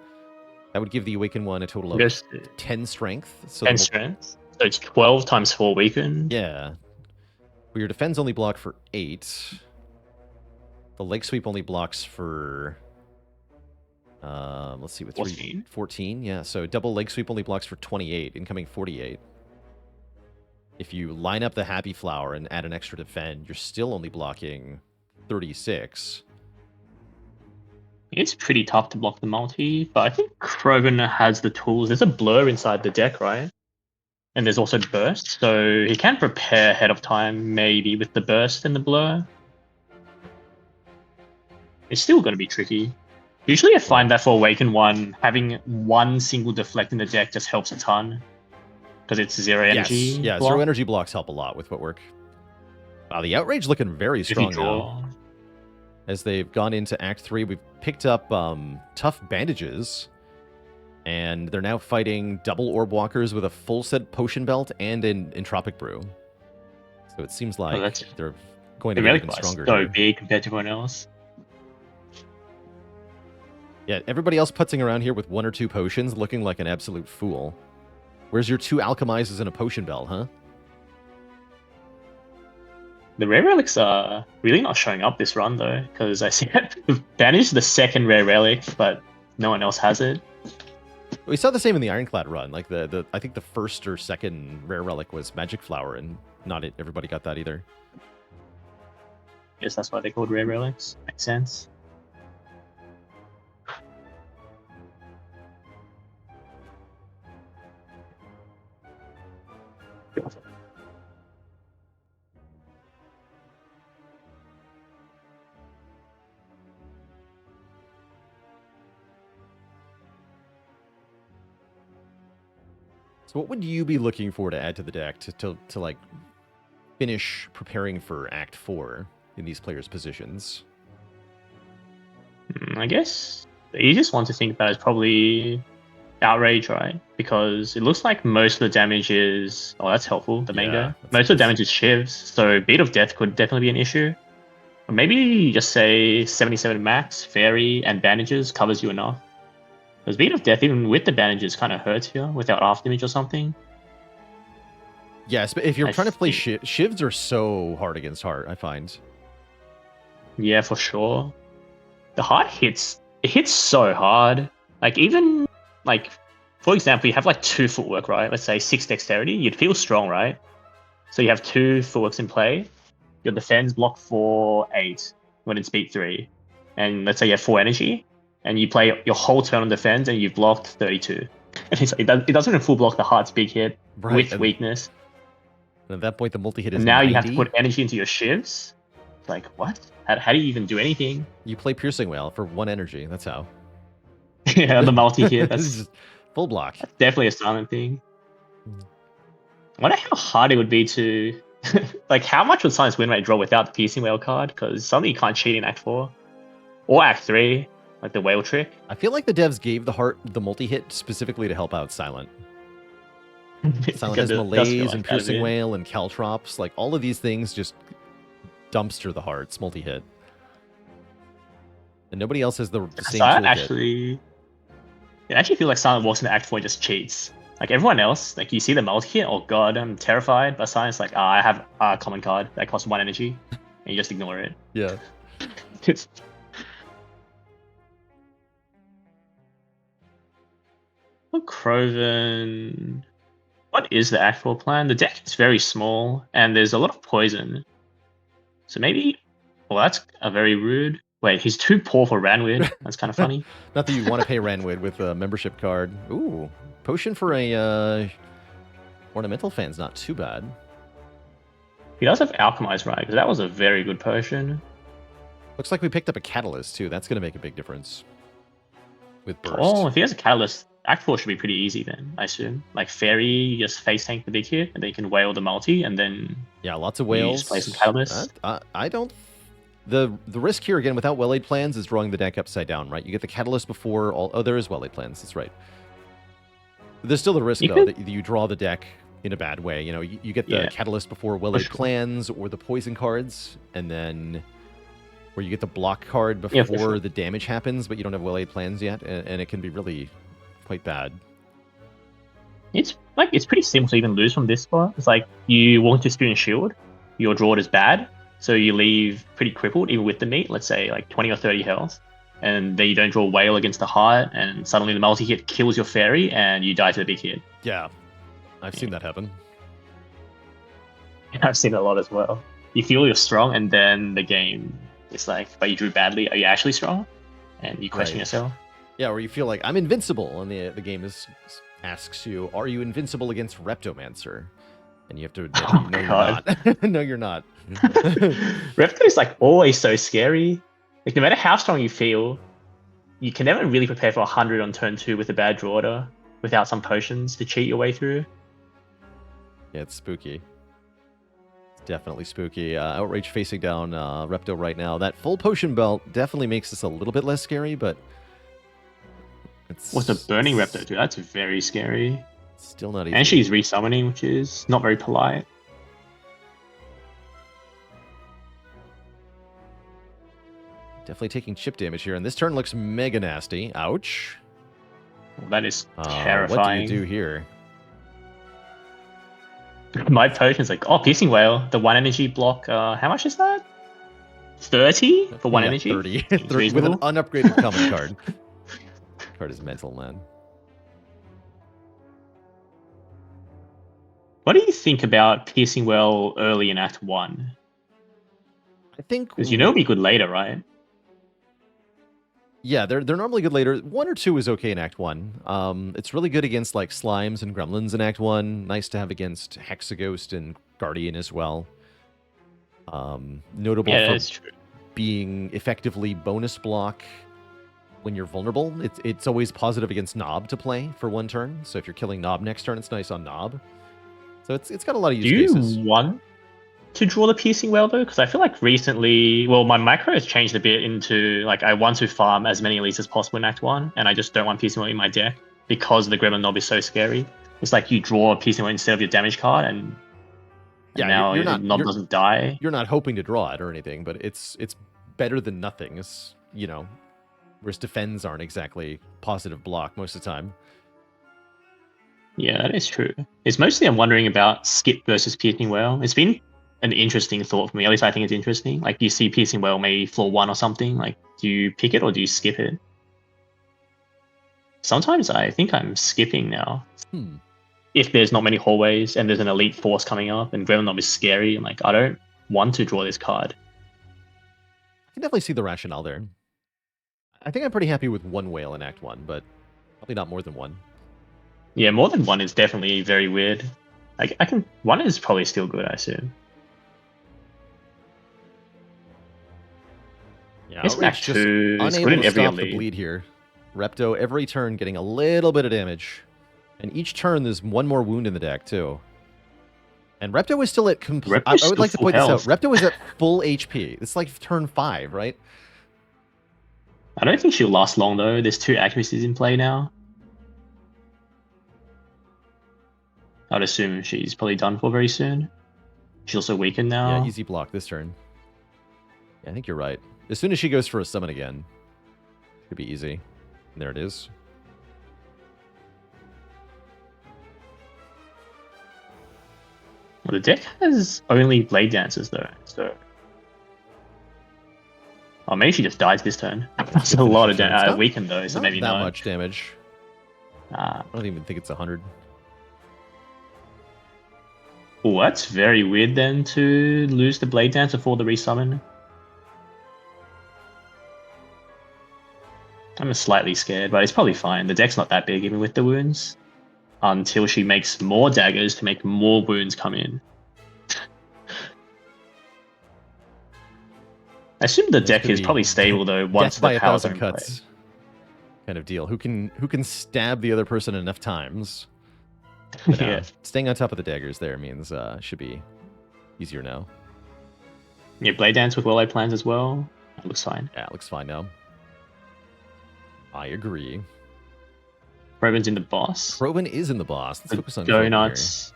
That would give the Awakened one a total of 10 strength. So 10 strength? So it's 12 times 4 weakened? Yeah. Well, your defense only block for 8. The leg sweep only blocks for... let's see, with 14? Yeah, so double leg sweep only blocks for 28, incoming 48. If you line up the Happy Flower and add an extra defend, you're still only blocking 36. It's pretty tough to block the multi, but I think Krovan has the tools. There's a blur inside the deck, right? And there's also burst, so he can prepare ahead of time, maybe with the burst and the blur. It's still going to be tricky. Usually I find that for Awakened 1, having 1 single deflect in the deck just helps a ton. Because it's 0 energy. Yeah, block. 0 energy blocks help a lot with footwork. Wow, the Outrage looking very strong now. As they've gone into Act 3, we've picked up tough bandages. And they're now fighting double orb walkers with a full set potion belt and an entropic brew. So it seems like they're going to get even stronger. So big compared to everyone else. Yeah, everybody else putzing around here with 1 or 2 potions looking like an absolute fool. Where's your 2 alchemizes and a potion bell, huh? The rare relics are really not showing up this run though, because I see it banished the second rare relic, but no one else has it. We saw the same in the Ironclad run. Like I think the first or second rare relic was Magic Flower, and everybody got that either. Guess that's why they're called rare relics. Makes sense. So what would you be looking for to add to the deck to like finish preparing for Act 4 in these players' positions? I guess the easiest one to think about is probably Outrage, right? Because it looks like most of the damage is... Oh, that's helpful, the main guy. Most of the damage is shivs, so Beat of Death could definitely be an issue. Or maybe just say 77 max, Fairy, and Bandages covers you enough. Because Beat of Death, even with the bandages, kind of hurts you without half damage or something. Yes, but if you're trying to play shivs are so hard against heart, I find. Yeah, for sure. The heart hits so hard. Like even like, for example, you have like 2 footwork, right? Let's say 6 dexterity. You'd feel strong, right? So you have 2 footworks in play. Your defense block 4, 8 when it's beat 3, and let's say you have 4 energy. And you play your whole turn on defense, and you've blocked 32. And it doesn't even full block the heart's big hit with weakness. And at that point, the multi-hit is and now 90. you have to put energy into your shivs. Like, what? How do you even do anything? You play Piercing Whale for 1 energy. That's how. Yeah, the multi-hit. That's just full block. That's definitely a silent thing. I wonder how hard it would be to... like, how much would Silence win rate draw without the Piercing Whale card? Because something you can't cheat in Act 4. Or Act 3. Like the whale trick. I feel like the devs gave the heart the multi-hit specifically to help out Silent. Silent has Malaise and Piercing Whale and Caltrops. Like, all of these things just dumpster the hearts multi-hit. And nobody else has the same toolkit. It actually feels like Silent walks into Act 4 and just cheats. Like, everyone else, like, you see the multi-hit, oh god, I'm terrified. But Silent's like, I have a common card that costs 1 energy. And you just ignore it. Yeah. Croven. What is the Act 4 plan? The deck is very small, and there's a lot of poison. So maybe... Well, that's a very rude... Wait, he's too poor for Ranwid. That's kind of funny. Not that you want to pay Ranwid with a membership card. Ooh, potion for a ornamental fan's not too bad. He does have Alchemize, right? Because that was a very good potion. Looks like we picked up a Catalyst, too. That's going to make a big difference. With Burst. Oh, if he has a Catalyst, Act 4 should be pretty easy then, I assume. Like Fairy, you just face tank the big hit, and then you can whale the multi, and then... Yeah, lots of whales. Just play some Catalyst. I don't... The risk here, again, without Well-Aid plans is drawing the deck upside down, right? You get the Catalyst before all... Oh, there is Well-Aid plans. That's right. There's still the risk, though, that you draw the deck in a bad way. You know, you get the Catalyst before Well-Aid plans or the poison cards, and then... Where you get the block card before the damage happens, but you don't have Well-Aid plans yet, and it can be really quite bad. It's pretty simple to even lose from this spot. It's like you walk into Spirit and Shield, your draw is bad, so you leave pretty crippled even with the meat, let's say like 20 or 30 health, and then you don't draw Whale against the heart, and suddenly the multi-hit kills your Fairy, and you die to the big hit. Yeah, I've seen that happen. I've seen it a lot as well. You feel you're strong, and then the game... It's like, but you drew badly. Are you actually strong? And you question yourself. Yeah, or you feel like I'm invincible, and the game asks you, "Are you invincible against Reptomancer?" And you have to admit, no, you're not. No, you're not. Repto is like always so scary. Like no matter how strong you feel, you can never really prepare for 100 on turn 2 with a bad draw order without some potions to cheat your way through. Yeah, it's spooky. Definitely spooky. Outrage facing down Repto right now. That full potion belt definitely makes this a little bit less scary, but it's... What's a burning Repto, dude? That's very scary. Still not easy. And she's resummoning, which is not very polite. Definitely taking chip damage here, and this turn looks mega nasty. Ouch. Well, that is What do terrifying. you do here? My potion's like, oh, Piercing Whale, the 1 energy block, how much is that? 30 for 1 Yeah, energy? 30. Seems 30 with an reasonable. unupgraded common card. Card is mental, man. What do you think about Piercing Well early in Act 1? I think... Because you know it'll be good later, right? Yeah, they're normally good later. 1 or 2 is okay in Act 1. It's really good against like slimes and gremlins in Act 1. Nice to have against Hexaghost and Guardian as well. Notable Yeah, for that's true. being effectively bonus block when you're vulnerable. It's always positive against Knob to play for 1 turn. So if you're killing Knob next turn, it's nice on Knob. So it's got a lot of use Do you cases. want to draw the Piercing Well though? Because I feel like recently, well, my micro has changed a bit into like I want to farm as many elites as possible in Act 1, and I just don't want Piercing Well in my deck because the Gremlin Knob is so scary. It's like you draw a Piercing Well instead of your damage card, and Yeah, now you're the not- Knob you're- doesn't die. You're not hoping to draw it or anything, but it's better than nothing. It's, you know, whereas defends aren't exactly positive block most of the time. Yeah, that is true. It's mostly I'm wondering about Skip versus Piercing Well. It's been an interesting thought for me. At least I think it's interesting. Like you see Piercing Well maybe floor 1 or something. Like, do you pick it or do you skip it? Sometimes I think I'm skipping now. If there's not many hallways and there's an elite force coming up and Gremlin Knob is scary, I'm like, I don't want to draw this card. I can definitely see the rationale there. I think I'm pretty happy with 1 whale in Act 1, but probably not more than 1. Yeah, more than 1 is definitely very weird. I can 1 is probably still good, I assume. Yeah, Guess Outrage Act just 2 is good unable in to every stop the elite. bleed here. Repto every turn getting a little bit of damage. And each turn there's 1 more wound in the deck too. And Repto is still at complete... I Repto's would like to still point this out. full health. Repto is at full HP. It's like turn 5, right? I don't think she'll last long though. There's 2 accuracies in play now. I'd assume she's probably done for very soon. She's also weakened now. Yeah, easy block this turn. Yeah, I think you're right. As soon as she goes for a summon again, should be easy. And there it is. Well, the deck has only Blade Dancers though, so... Oh, maybe she just dies this turn. That's a lot of It's damage. not- Weakened though, so Not maybe that not. much damage. I don't even think it's 100. Oh, that's very weird then to lose the Blade Dancer for the resummon. I'm slightly scared, but it's probably fine. The deck's not that big even with the wounds. Until she makes more daggers to make more wounds come in. I assume the deck gonna is be probably stable though once Death by the a powers are thousand in play. cuts kind of deal. Who can stab the other person enough times? But, Yeah. Staying on top of the daggers there means should be easier now. Yeah, Blade Dance with Well-Laid Plans as well. That looks fine. Yeah, it looks fine now. I agree. Proven's in the boss. Proven is in the boss. Let's The focus on Proven Donuts.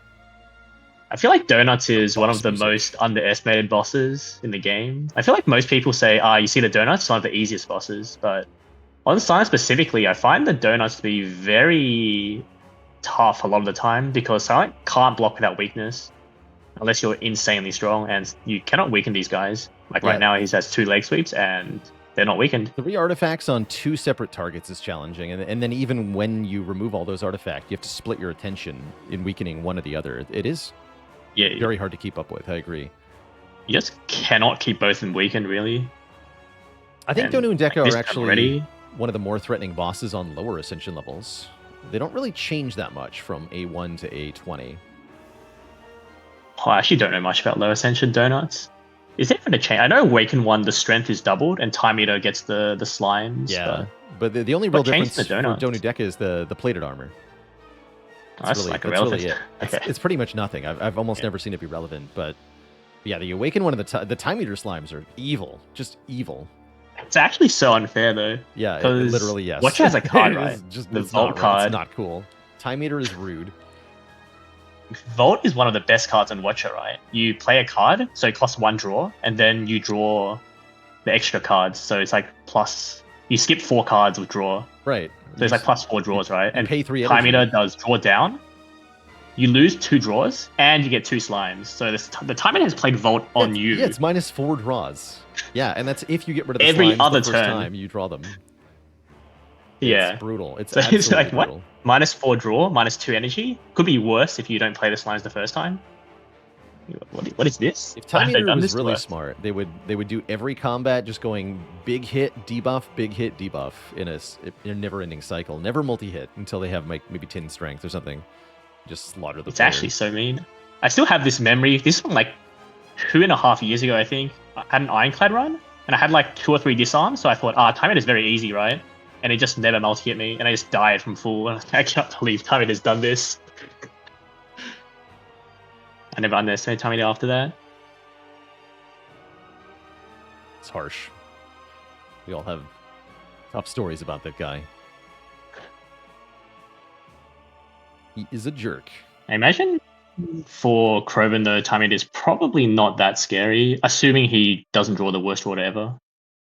I feel like Donuts is one of the Boss music. most underestimated bosses in the game. I feel like most people say, you see the Donuts, it's one of the easiest bosses. But on Science specifically, I find the Donuts to be very tough a lot of the time because Silent can't block without weakness unless you're insanely strong, and you cannot weaken these guys. Like Yeah. right now, he has 2 leg sweeps and they're not weakened. 3 artifacts on 2 separate targets is challenging, and then even when you remove all those artifacts, you have to split your attention in weakening one or the other. It is Yeah, very hard to keep up with. I agree. you just cannot keep both of them weakened, really. I think And Donu and Deco this are time actually already- one of the more threatening bosses on lower Ascension levels. They don't really change that much from A1 to A20. Oh, I actually don't know much about Low Ascension Donuts. Is there going to change? I know Awaken 1, the strength is doubled, and Time Eater gets the slimes. Yeah, but the only real What changed difference the for donuts? Donu Deca is the plated armor. That's like irrelevant. Really it. It's, Okay. it's pretty much nothing. I've almost Yeah. never seen it be relevant, but yeah, the Awaken one of the Time Eater slimes are evil, just evil. It's actually so unfair, though. Yeah, it 'Cause literally yes. Watcher has a card, It right? is just The it's Vault not, card. It's not cool. Time Eater is rude. Vault is one of the best cards on Watcher, right? You play a card, so it costs 1 draw, and then you draw the extra cards. So it's like plus. You skip 4 cards with draw. Right. So it's like plus 4 draws, right? And pay 3 Time energy. Eater does draw down. You lose 2 draws, and you get 2 slimes. So the Time Eater has played Vault on you. Yeah, it's minus 4 draws. Yeah, and that's if you get rid of the Every slimes other the first turn. time you draw them. Yeah. It's brutal. It's So absolutely it's like, brutal. what? Minus 4 draw, minus 2 energy. Could be worse if you don't play the slimes the first time. What is this? If Why Time have they Eater done was this to really us? smart, they would do every combat just going big hit, debuff, big hit, debuff in a never-ending cycle. Never multi-hit until they have maybe 10 strength or something. Just slaughter the It's actually players. so mean. I still have this memory. This is from like 2.5 years ago, I think. I had an Ironclad run, and I had like 2 or 3 disarms, so I thought, Time Eater is very easy, right? And it just never multi-hit me, and I just died from full. I can't believe Time Eater's done this. I never underestimated Time Eater after that. It's harsh. We all have tough stories about that guy. He is a jerk. I imagine for Krovan, though, Time Eater is probably not that scary, assuming he doesn't draw the worst order ever.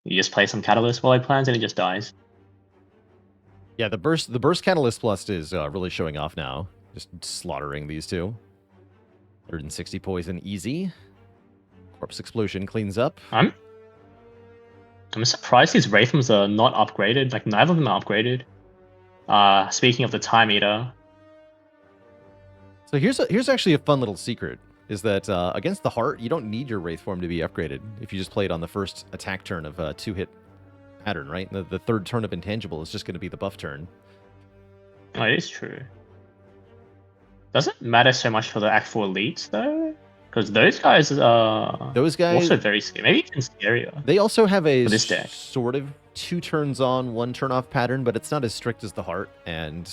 You just play some Catalyst while he plans, and he just dies. Yeah, the burst catalyst plus is really showing off now. Just slaughtering these two. 160 poison easy. Corpse explosion cleans up. I'm surprised these Wraithums are not upgraded. Like, neither of them are upgraded. Speaking of the Time Eater, So here's actually a fun little secret, is that against the Heart, you don't need your Wraith form to be upgraded if you just play it on the first attack turn of a 2-hit pattern, right? The third turn of Intangible is just going to be the buff turn. oh, it is true. Doesn't matter so much for the Act 4 elites, though? Because those guys are Those guys, also very scary. Maybe even scarier. they also have a For this deck. sort of 2 turns on, 1 turn off pattern, but it's not as strict as the Heart, and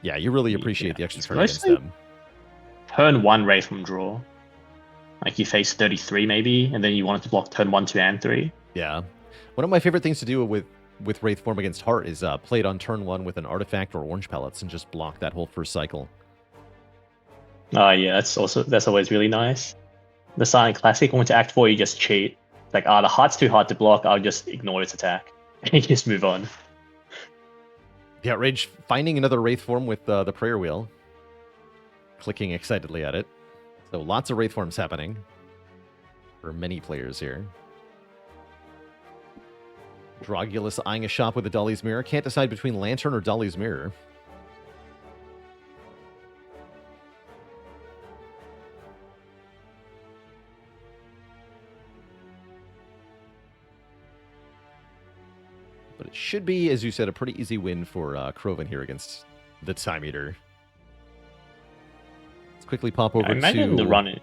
yeah, you really appreciate Yeah, the extra it's turn against mostly- them. Turn 1 Wraith from draw. Like, you face 33 maybe, and then you want it to block turn 1, 2, and 3. Yeah. One of my favorite things to do with Wraith form against Heart is play it on turn 1 with an artifact or orange pellets and just block that whole first cycle. Oh yeah, that's always really nice. The Silent Classic, when to Act 4, you just cheat. It's like, the Heart's too hard to block, I'll just ignore its attack. And you just move on. The Outrage finding another Wraith form with the prayer wheel. Clicking excitedly at it. So lots of Wraith forms happening for many players here. Drogulus eyeing a shop with a Dolly's Mirror. Can't decide between Lantern or Dolly's Mirror. But it should be, as you said, a pretty easy win for Krovan here against the Time Eater. Let's quickly pop over I imagine to the run is...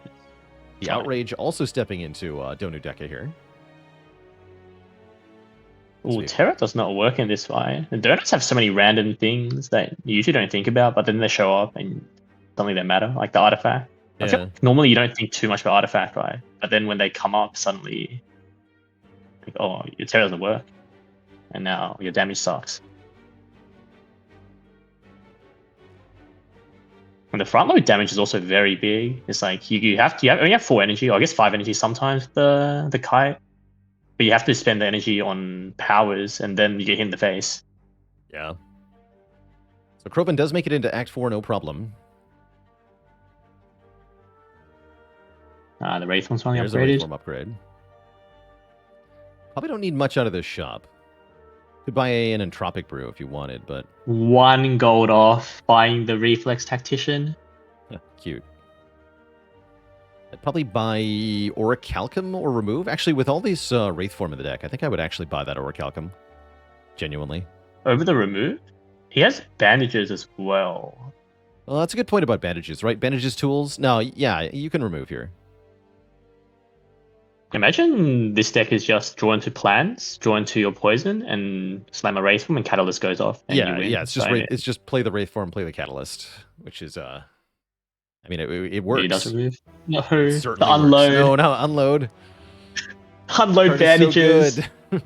the Outrage also stepping into Donu Deka here. Ooh, Sweet. Terra does not work in this way. The donuts have so many random things that you usually don't think about, but then they show up and suddenly they matter, like the artifact. I feel Yeah. like normally you don't think too much about artifact, right? But then when they come up, suddenly, like, oh, your Terra doesn't work, and now your damage sucks. And the front load damage is also very big. It's like you only have 4 energy, or I guess 5 energy sometimes. The kite. But you have to spend the energy on powers, and then you get hit in the face. Yeah. So Krovan does make it into Act 4, no problem. The Wraith one's finally There's a Wraith upgraded. form upgrade. Probably don't need much out of this shop. Could buy an Entropic Brew if you wanted, but 1 gold off buying the Reflex Tactician. cute. I'd probably buy Orichalcum or Remove. Actually, with all these Wraith form in the deck, I think I would actually buy that Orichalcum. Genuinely. Over the remove, he has bandages as well. Well, that's a good point about bandages, right? Bandages, tools. No, yeah, you can remove here. Imagine this deck is just draw into plans, draw into your poison, and slam a Wraith form, and Catalyst goes off. And you Yeah, win. yeah. It's just So, it's just play the Wraith form, play the Catalyst, which is I mean, it works. He does remove. No, It the certainly unload. works. No, unload. Unload Card is so bandages. good.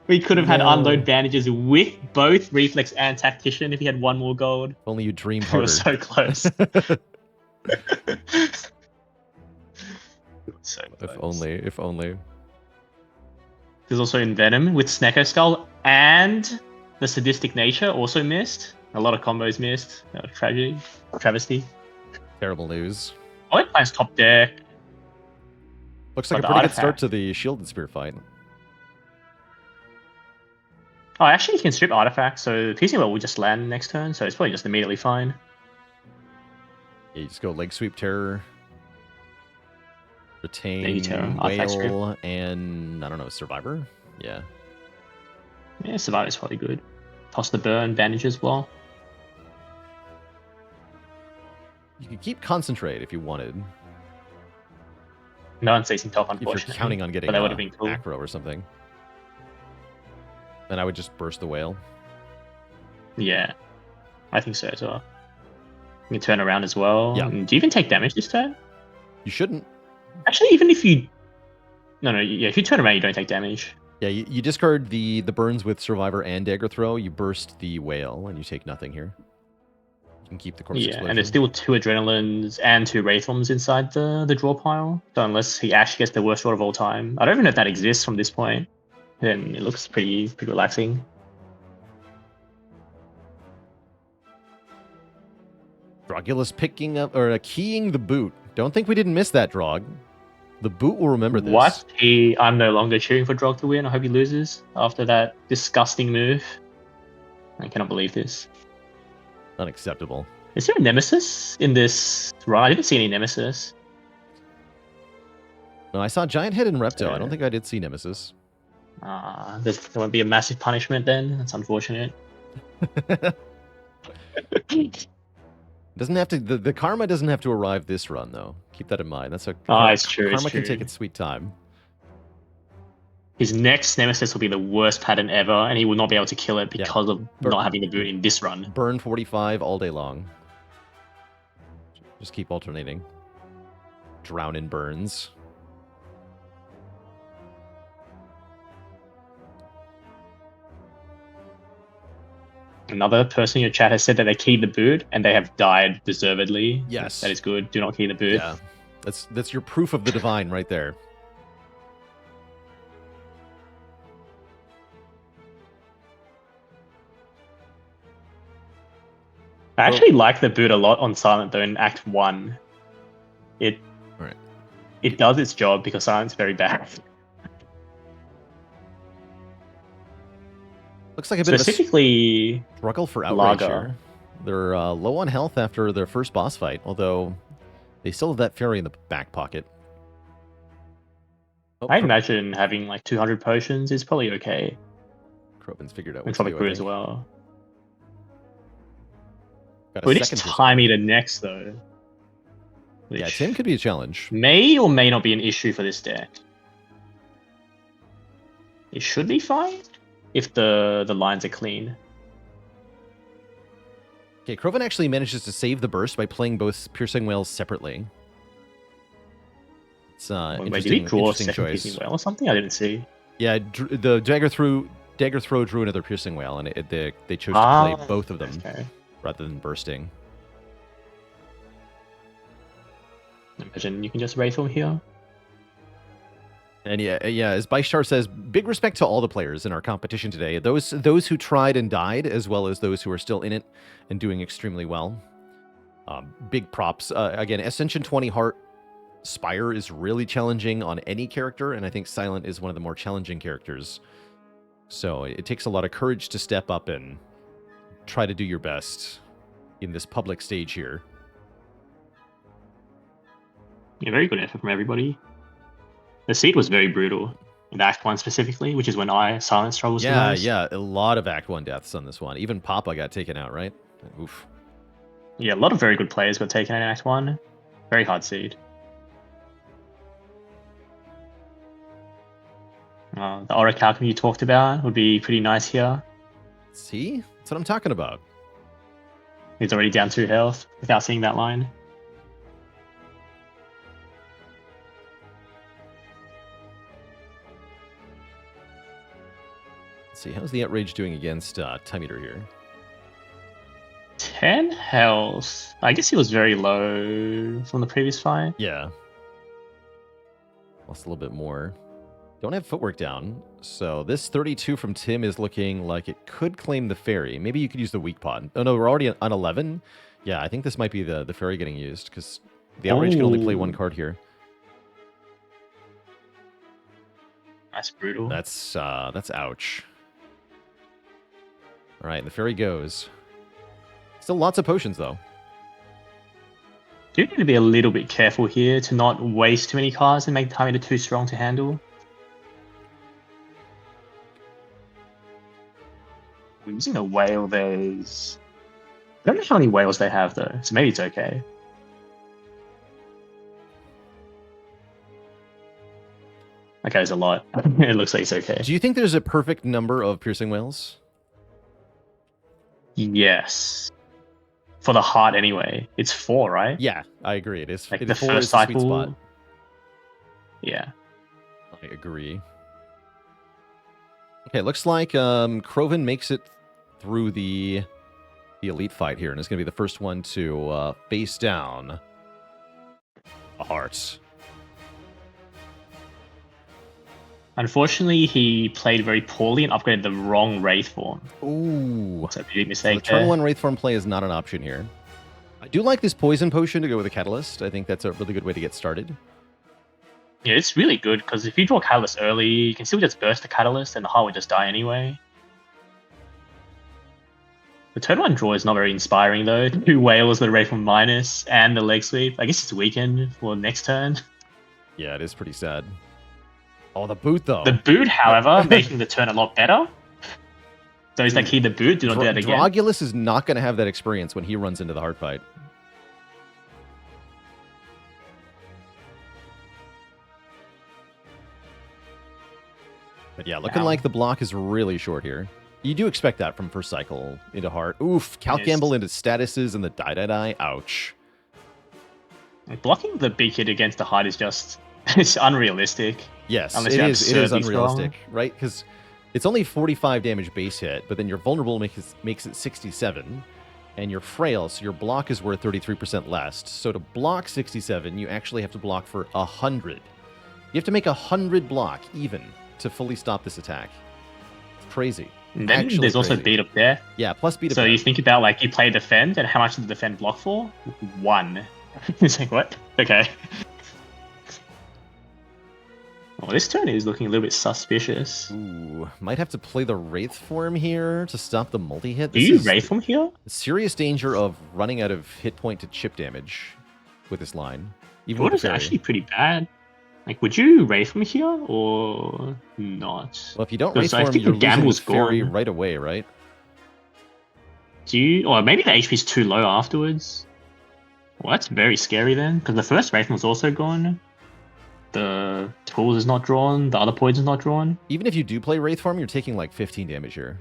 We could have had No. unload bandages with both Reflex and Tactician if he had 1 more gold. If only you dreamed We harder. were so close. So If close. only, if only. There's also Envenom with Snecko Skull, and the Sadistic Nature also missed. A lot of combos missed. Travesty. Terrible news. White plays top deck. Looks like But a the pretty good start artifact- to the Shielded Spear fight. Oh, actually, you can strip artifacts, so Piercing Well will just land next turn, so it's probably just immediately fine. Yeah, you just go Leg Sweep Terror. Retain Terror, Artifact Strip. Whale, and I don't know, Survivor? Yeah. Yeah, Survivor is probably good. Toss the Burn, Bandage as well. You could keep Concentrate if you wanted. No one's facing top, If you're unfortunately. counting on getting but that would have been cool. Acro or something. Then I would just burst the whale. Yeah, I think so as well. You can turn around as well. Yeah. And do you even take damage this turn? You shouldn't. Actually, even if you... No, yeah, if you turn around, you don't take damage. Yeah, you discard the burns with Survivor and Dagger Throw. You burst the whale, and you take nothing here. You can keep the Corpse Yeah, Explosion. and there's still 2 Adrenalines and 2 Wraithforms inside the draw pile. So unless he actually gets the worst roll of all time, I don't even know if that exists from this point, then it looks pretty relaxing. Drogula's picking up, or keying the boot. Don't think we didn't miss that, Drog. The boot will remember this. What? I'm no longer cheering for Drog to win. I hope he loses after that disgusting move. I cannot believe this. Unacceptable. Is there a Nemesis in this run? I didn't see any Nemesis. No, I saw Giant Head and Repto. I Uh, don't think I did see Nemesis. There won't be a massive punishment then. That's unfortunate. Doesn't have to. The karma doesn't have to arrive this run though. Keep that in mind. That's a. It's true. Karma It's can true. take its sweet time. His next Nemesis will be the worst pattern ever, and he will not be able to kill it Yeah. because of Bur- not having the boot in this run. Burn 45 all day long. Just keep alternating. Drown in burns. Another person in your chat has said that they keyed the boot and they have died deservedly. Yes. That is good. Do not key the boot. Yeah, that's your proof of the divine right there. I actually like the boot a lot on Silent though in Act 1. It Alright. It does its job because Silent's very bad. Looks like a bit of a Specifically, struggle for outrage Laga. here. They're low on health after their first boss fight, although they still have that fairy in the back pocket. Oh, I imagine having like 200 potions is probably okay. Krovin's figured out And what to Sonic do, Brew I as think. well. Got a We need second to- Time Eater next though. Yeah, Which Tim could be a challenge. may or may not be an issue for this deck. It should be fine if the lines are clean. Okay, Krovin actually manages to save the burst by playing both Piercing Whales separately. It's Wait, did he interesting, draw interesting second choice. Piercing Whale or something? I didn't see. Yeah, the Dagger Throw drew another Piercing Whale, and they chose to play both of them Okay. rather than bursting. Imagine you can just Wraithform here. And yeah, as Baishar says, big respect to all the players in our competition today. Those who tried and died, as well as those who are still in it and doing extremely well. Big props. Again, Ascension 20 Heart Spire is really challenging on any character, and I think Silent is one of the more challenging characters. So it takes a lot of courage to step up and try to do your best in this public stage here. Yeah, very good effort from everybody. The seed was very brutal in Act 1 specifically, which is when Silent struggles the Yeah, most. yeah, a lot of Act 1 deaths on this one. Even Papa got taken out, right? Oof. Yeah, a lot of very good players got taken out in Act 1. Very hard seed. The Auric Alchemy you talked about would be pretty nice here. See? That's what I'm talking about. He's already down 2 health without seeing that line. Let's see, how's the Outrage doing against Time Eater here? 10 health. I guess he was very low from the previous fight. Yeah. Lost a little bit more Don't have footwork down, so this 32 from Tim is looking like it could claim the ferry. Maybe you could use the weak pod. Oh no, we're already on 11. Yeah, I think this might be the ferry getting used, because the outrage can only play one card here. That's brutal. That's ouch. All right, the ferry goes. Still lots of potions, though. Do need to be a little bit careful here to not waste too many cards and make the Time Eater too strong to handle. We're using a whale, there's... I don't know how many whales they have, though, so maybe it's okay. Okay, there's a lot. It looks like it's okay. Do you think there's a perfect number of piercing whales? Yes. For the heart, anyway. It's 4, right? Yeah, I agree. It is. Like It the is 4 first is the sweet cycle. spot. Yeah. I agree. Okay, looks like Krovan makes it through the elite fight here, and is going to be the first one to face down a heart. Unfortunately, he played very poorly and upgraded the wrong Wraith form. Ooh. So a big So mistake the turn there. 1 Wraith form play is not an option here. I do like this poison potion to go with a catalyst. I think that's a really good way to get started. Yeah, it's really good, because if you draw Catalyst early, you can still just burst the Catalyst and the heart would just die anyway. The turn 1 draw is not very inspiring, though. 2 whales with a Wraith from minus and the leg sweep. I guess it's weakened for next turn. Yeah, it is pretty sad. Oh, the boot, though. The boot, however, making the turn a lot better. Those that key the boot do not do that again. Drogulus is not going to have that experience when he runs into the heart fight. But yeah, looking Wow. like the block is really short here. You do expect that from first cycle into heart. Oof, Calc Yes. Gamble into statuses and the die. Ouch. Like, blocking the big hit against the heart is just... it's unrealistic. Yes, Unless it you're is. It is absurdly unrealistic, strong. right? Because it's only 45 damage base hit, but then your vulnerable makes it 67, and you're frail, so your block is worth 33% less. So to block 67, you actually have to block for 100. You have to make 100 block even to fully stop this attack. It's crazy. And then Actually there's also crazy. beat up there. Yeah, plus beat up. So you think about, like, you play defend, and how much did the defend block for? 1. It's like, what? Okay. Oh, this turn is looking a little bit suspicious. Ooh, might have to play the Wraith form here to stop the multi-hit. Do This you is Wraith from here? serious danger of running out of hit point to chip damage with this line. Even What with is the fairy. actually pretty bad. Like, would you Wraith from here, or not? Well, if you don't Because Wraith I form, think you're the losing the gamble's fairy gone. right away, right? Do you... Or maybe the HP is too low afterwards. Well, that's very scary then, because the first Wraith was also gone. The tools is not drawn, the other poison's not drawn. Even if you do play Wraith form, you're taking like 15 damage here.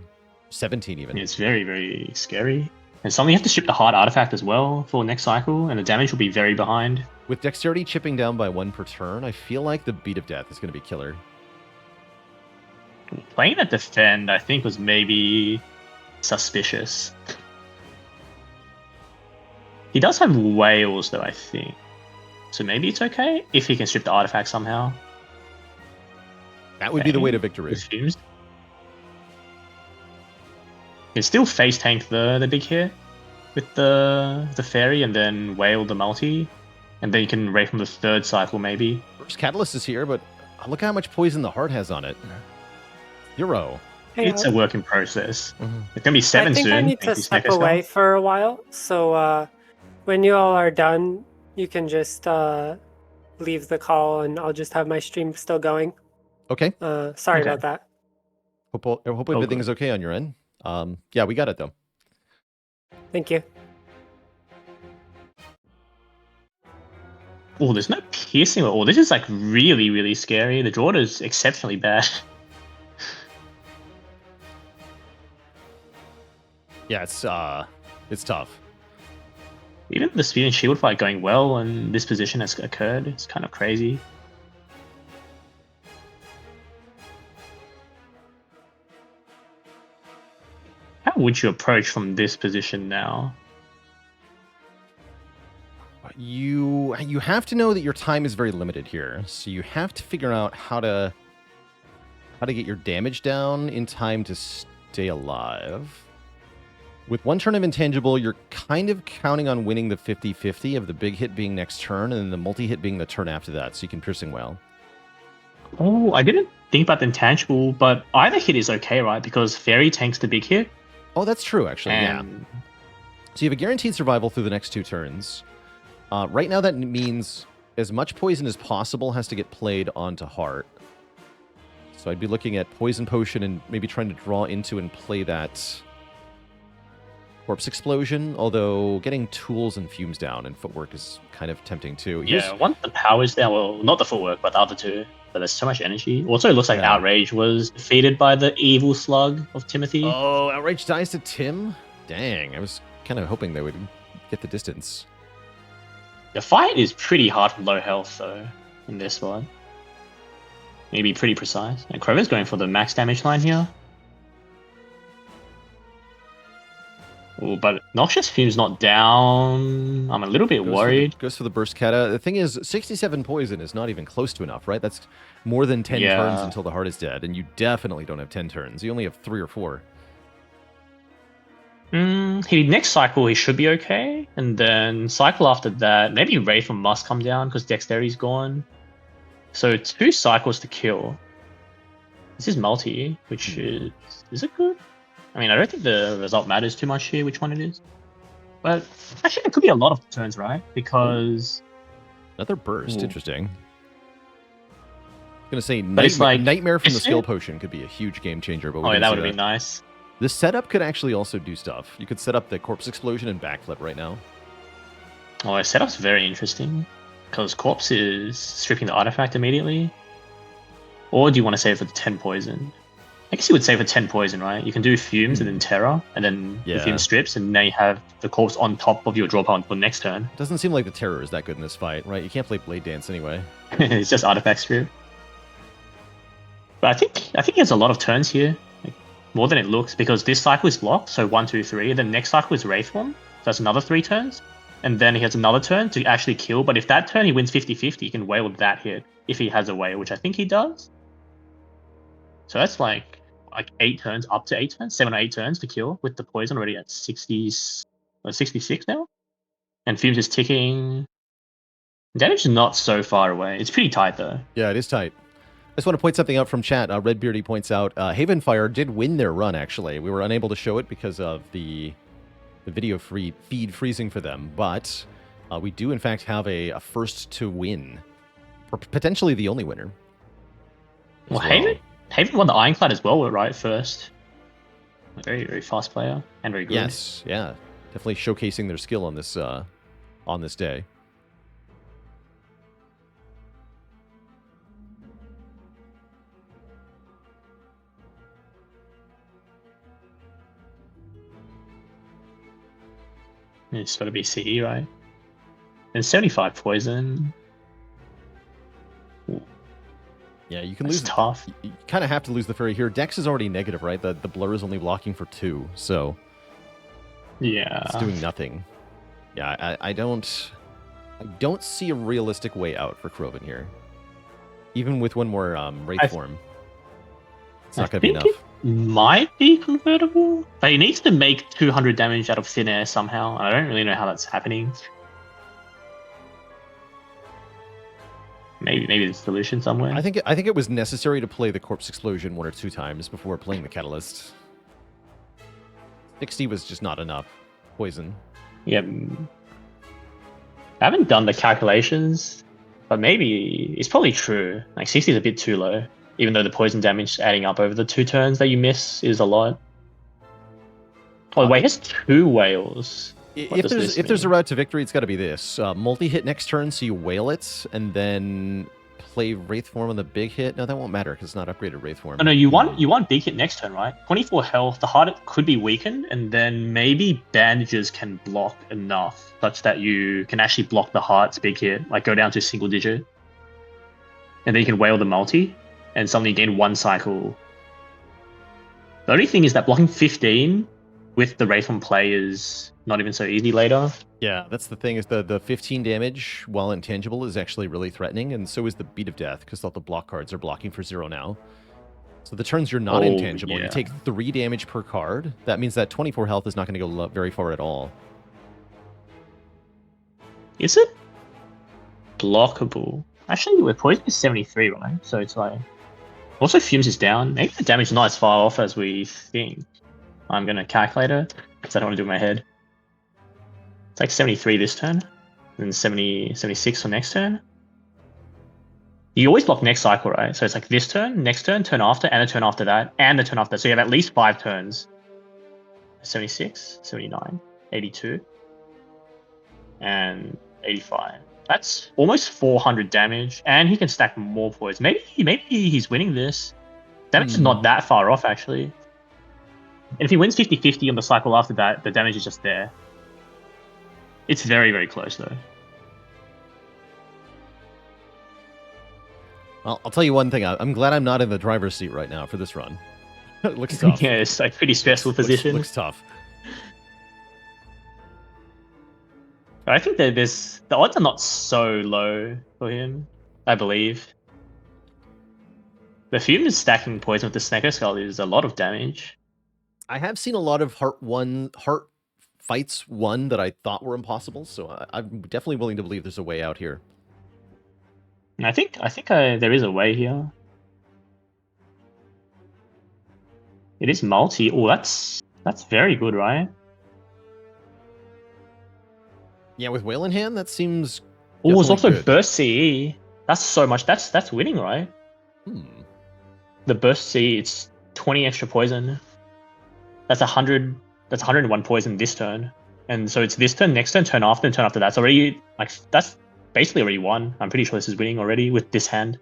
17 even. It's very, very scary. And suddenly you have to ship the hard artifact as well for next cycle, and the damage will be very behind. With dexterity chipping down by 1 per turn, I feel like the Beat of Death is going to be killer. Playing that defend, I think, was maybe suspicious. He does have whales, though, I think. So maybe it's okay if he can strip the artifact somehow. That would be the way to Okay. victory. Assumes. You can still face tank the big hit with the fairy and then whale the multi. And then you can Wraith from the third cycle, maybe. First Catalyst is here, but look how much poison the heart has on it. 0. Hey, It's a work in process. Mhm. It's gonna be 7 I think soon. I need Thank to you, step Snecko away Skull. for a while. So when you all are done, you can just leave the call, and I'll just have my stream still going. Okay. Sorry Okay. about that. Hope everything good. is okay on your end. Yeah, we got it though. Thank you. Oh, there's no piercing at all. This is like really, really scary. The draw is exceptionally bad. Yeah, it's tough. Even the speed and shield fight going well, and this position has occurred. It's kind of crazy. How would you approach from this position now? You have to know that your time is very limited here, so you have to figure out how to How to get your damage down in time to stay alive. With one turn of intangible, you're kind of counting on winning the 50-50 of the big hit being next turn, and then the multi-hit being the turn after that, so you can piercing well. Oh, I didn't think about the intangible, but either hit is okay, right? Because Fairy tanks the big hit. Oh, that's true, actually, yeah. And So you have a guaranteed survival through the next 2 turns. Right now, that means as much poison as possible has to get played onto Heart. So I'd be looking at Poison Potion and maybe trying to draw into and play that Corpse Explosion, although getting tools and fumes down and footwork is kind of tempting too. yeah, once the power's down, well, not the footwork, but the other two. But there's so much energy. Also, it looks like Yeah. Outrage was defeated by the evil slug of Timothy. Oh, Outrage dies to Tim? Dang, I was kind of hoping they would get the distance. The fight is pretty hard from low health, though, in this one. Maybe pretty precise. And Crover's going for the max damage line here. Oh, but Noxious Fume's not down. I'm a little bit worried. Goes for the Burst Kata. The thing is, 67 poison is not even close to enough, right? That's more than 10 Yeah. turns until the heart is dead, and you definitely don't have 10 turns. You only have 3 or 4. Next cycle, he should be okay. And then cycle after that, maybe Wraithform must come down because Dexterity's gone. So 2 cycles to kill. This is multi, which is it good? I mean, I don't think the result matters too much here, which one it is. But actually, it could be a lot of turns, right? Because Another burst. Ooh. Interesting. I'm going to say it's like- Nightmare from the is skill it? potion could be a huge game changer. But we oh, yeah, didn't that see would have been nice. The setup could actually also do stuff. You could set up the Corpse Explosion and backflip right now. Oh, the setup's very interesting because Corpse is stripping the artifact immediately. Or do you want to save for the 10 poison? I guess you would save for 10 poison, right? You can do Fumes and then Terror, and then the Yeah. Fume strips, and now you have the Corpse on top of your draw pile for next turn. Doesn't seem like the Terror is that good in this fight, right? You can't play Blade Dance anyway. It's just artifact strip. But I think he has a lot of turns here, like, more than it looks, because this cycle is blocked, so 1, 2, 3. Then next cycle is Wraithform, so that's another 3 turns. And then he has another turn to actually kill, but if that turn he wins 50-50, he can whale that hit, if he has a whale, which I think he does. So that's like 8 turns, up to 8 turns, 7 or 8 turns to kill with the poison already at 66 now. And Fumes is ticking. Damage is not so far away. It's pretty tight though. Yeah, it is tight. I just want to point something out from chat. Redbeardy points out Havenfire did win their run, actually. We were unable to show it because of the video feed freezing for them, but we do, in fact, have a first to win. Or potentially the only winner. Well, Haven won the Ironclad as well, right? First. A very, very fast player and very good. Yes, yeah. Definitely showcasing their skill on this day. It's got to be CE, right? And 75 poison. Yeah, you can That's lose. tough. You kind of have to lose the fairy here. Dex is already negative, right? The blur is only blocking for 2, so Yeah. it's doing nothing. Yeah, I don't see a realistic way out for Krovan here. Even with one more Wraith form, it's not going to be enough. It might be convertible, but he needs to make 200 damage out of thin air somehow. I don't really know how that's happening. Maybe there's a solution somewhere. I think it was necessary to play the Corpse Explosion 1 or 2 times before playing the Catalyst. 60 was just not enough poison. Yeah. I haven't done the calculations, but maybe it's probably true. Like 60 is a bit too low, even though the poison damage adding up over the 2 turns that you miss is a lot. Oh wait, he has 2 whales. If there's a route to victory, it's got to be this. Multi-hit next turn, so you whale it, and then play Wraith Form on the big hit. No, that won't matter, because it's not upgraded Wraith Form. Oh, no, you want big hit next turn, right? 24 health, the heart could be weakened, and then maybe bandages can block enough, such that you can actually block the heart's big hit, like go down to single digit. And then you can whale the multi, and suddenly gain 1 cycle. The only thing is that blocking 15 with the Wraith Form play is not even so easy later. Yeah, that's the thing, is the 15 damage, while intangible, is actually really threatening, and so is the Beat of Death, because all the block cards are blocking for 0 now. So the turns you're not Oh, intangible, you yeah. take 3 damage per card. That means that 24 health is not going to go very far at all. Is it blockable? Actually, we're poison is 73, right? So it's like... Also, Fumes is down. Maybe the damage is not as far off as we think. I'm going to calculate it, because I don't want to do it in my head. It's like 73 this turn, and 76 for next turn. You always block next cycle, right? So it's like this turn, next turn, turn after, and a turn after that, and the turn after that. So you have at least 5 turns. 76, 79, 82, and 85. That's almost 400 damage, and he can stack more poison. Maybe he's winning this. Damage is not that far off, actually. And if he wins 50-50 on the cycle after that, the damage is just there. It's very, very close, though. Well, I'll tell you one thing. I'm glad I'm not in the driver's seat right now for this run. It looks tough. Yeah, it's like pretty stressful position. Looks tough. I think that the odds are not so low for him, I believe. The Fume is stacking poison with the Snecko Skull is a lot of damage. I have seen a lot of heart fights won that I thought were impossible, so I'm definitely willing to believe there's a way out here. And I think there is a way here. It is multi. Oh, that's very good, right? Yeah, with Whale in hand, that seems. Oh, it's also good. burst CE. That's so much. That's winning, right? The burst CE, it's 20 extra poison. That's 100. That's 101 poison this turn, and so it's this turn, next turn, turn after, and turn after that. It's already like that's basically already won. I'm pretty sure this is winning already with this hand.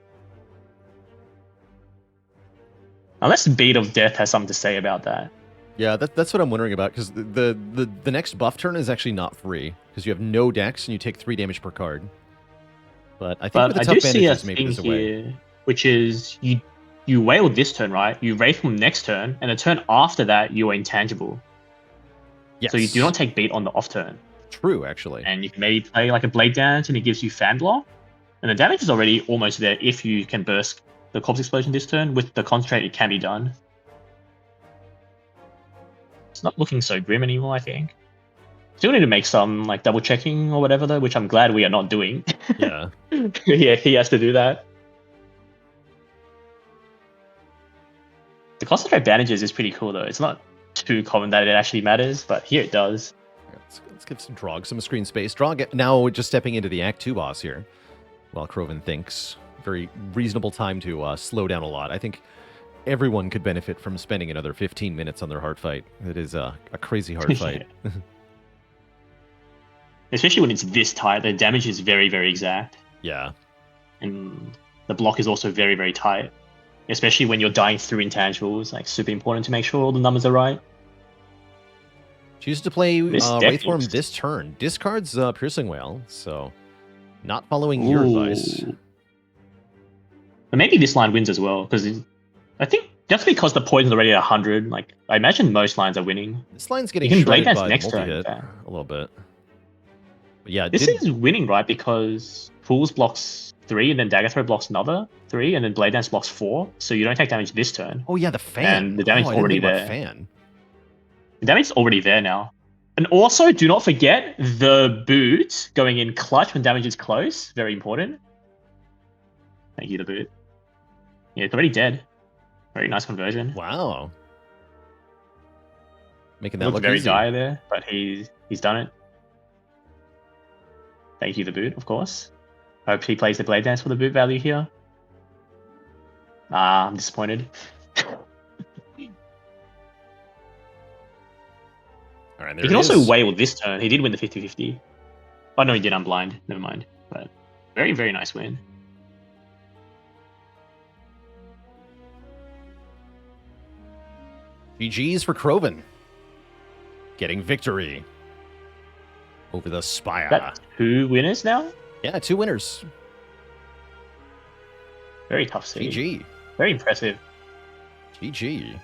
Unless Beat of Death has something to say about that. Yeah, that's what I'm wondering about, because the next buff turn is actually not free, because you have no dex and you take 3 damage per card. But I think with the tough bandages, maybe there's a way. Here, which is you whale this turn, right? You Wraith from next turn, and the turn after that, you are intangible. Yes. So you do not take beat on the off turn. True, actually. And you can maybe play like a Blade Dance, and it gives you Fan Block. And the damage is already almost there if you can burst the Corpse Explosion this turn. With the Concentrate, it can be done. It's not looking so grim anymore, I think. Still need to make some like double checking or whatever, though, which I'm glad we are not doing. Yeah. Yeah, he has to do that. The Concentrate bandages is pretty cool, though. It's not too common that it actually matters, but here it does. Let's give some Drog some screen space. Drog now just stepping into the Act 2 boss here, while Krovan thinks. Very reasonable time to slow down a lot. I think everyone could benefit from spending another 15 minutes on their hard fight. It is a crazy hard fight. Especially when it's this tight, the damage is very, very exact. Yeah. And the block is also very, very tight. Especially when you're dying through intangibles, like super important to make sure all the numbers are right. Chooses to play Wraith Form looks... this turn. Discards Piercing Whale, so not following your advice. But maybe this line wins as well, because I think just because the poison's already at 100, like I imagine most lines are winning. This line's getting you can Blade shredded Dance by next multi-hit turn, a little bit. But yeah, this is winning, right? Because Fools blocks 3, and then Dagger Throw blocks another 3, and then Blade Dance blocks 4, so you don't take damage this turn. Oh yeah, the fan. And the damage is already there. Fan. The damage is already there now. And also, do not forget the boot going in clutch when damage is close. Very important. Thank you, the boot. Yeah, it's already dead. Very nice conversion. Wow. Making that Looked look very easy. dire there, but he's done it. Thank you, the boot, of course. Hope he plays the Blade Dance for the boot value here. Ah, I'm disappointed. All right, He can also whale this turn. He did win the 50-50. Oh no, he did. I'm blind. Never mind. But very, very nice win. GG's for Krovan. Getting victory over the Spire. That's 2 winners now? Yeah, 2 winners. Very tough seed. GG. Very impressive. GG.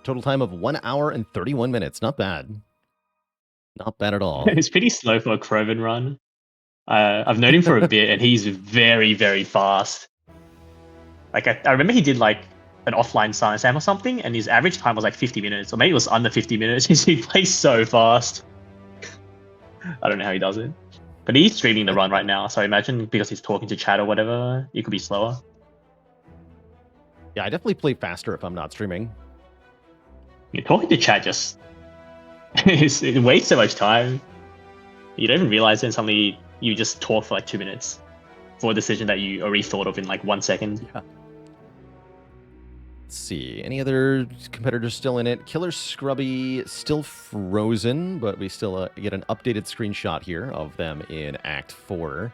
Total time of 1 hour and 31 minutes. Not bad. Not bad at all. It's pretty slow for a Krovan run. I've known him for a bit, and he's very, very fast. Like I remember he did like an offline Silent Sam or something, and his average time was like 50 minutes, or maybe it was under 50 minutes. He plays so fast. I don't know how he does it, but he's streaming the run right now. So I imagine because he's talking to chat or whatever, it could be slower. Yeah, I definitely play faster if I'm not streaming. You're talking to chat just it wastes so much time. You don't even realize it, and suddenly you just talk for like 2 minutes for a decision that you already thought of in like 1 second. Yeah. Let's see. Any other competitors still in it? Killer Scrubby still frozen, but we still get an updated screenshot here of them in Act 4.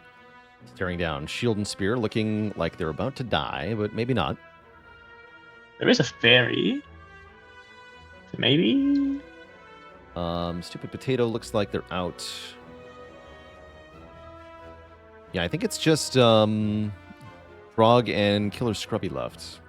Staring down Shield and Spear, looking like they're about to die, but maybe not. There is a fairy. So maybe... Stupid Potato looks like they're out. Yeah, I think it's just Frog and Killer Scrubby left.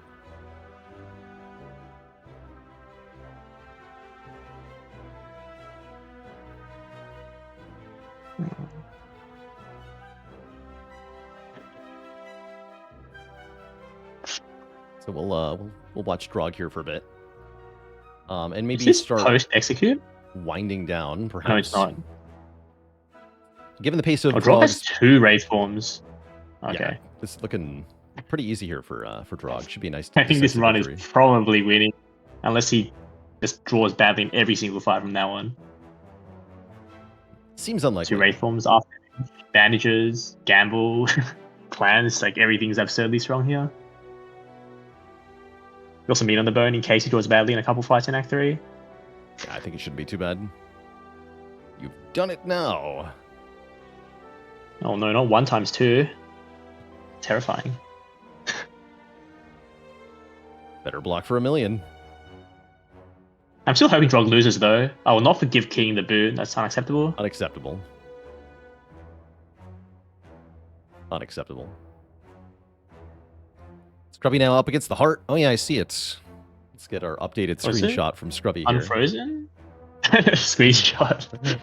So we'll watch Drog here for a a bit, and maybe is this start post execute. winding down. Perhaps. No, it's not. Given the pace of Oh, Drog has Drog's, 2 Wraith forms. Okay. yeah, this is looking pretty easy here for Drog. Should be a nice. I think this decisive run victory. is probably winning, unless he just draws badly in every single fight from now on. Seems 2 unlikely. Wraith forms after bandages, gamble, clans, like everything's absurdly strong here. Also meat on the bone in case he draws badly in a couple fights in Act 3. Yeah, I think it shouldn't be too bad. You've done it now. Oh no, not 1 times 2. Terrifying. Better block for a million. I'm still hoping Drog loses though. I will not forgive King the boot. That's unacceptable. Unacceptable. Unacceptable. Scrubby now up against the heart. Oh yeah, I see it. Let's get our updated Was it? screenshot from Scrubby here. Unfrozen? Screenshot.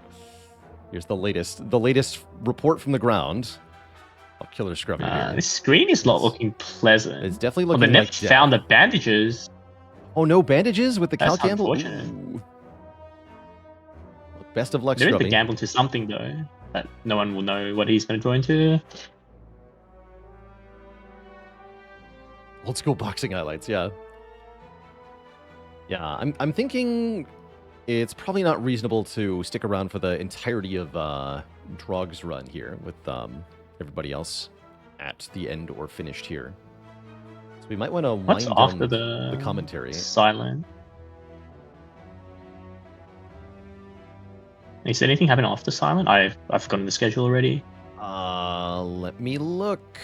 Here's the latest report from the ground of Killer Scrubby here. This screen is not looking pleasant. It's definitely Well, looking they like never death. found the bandages. Oh, no bandages with the That's Cal Gamble? unfortunate. Ooh. Best of luck, There is Scrubby. the gamble to something though, that no one will know what he's going to draw into. Old school boxing highlights, yeah. Yeah, I'm thinking it's probably not reasonable to stick around for the entirety of Drog's run here with everybody else at the end or finished here. So we might want to What's wind after down the commentary. Silent. Is there anything happening after Silent? I've forgotten the schedule already. Let me look.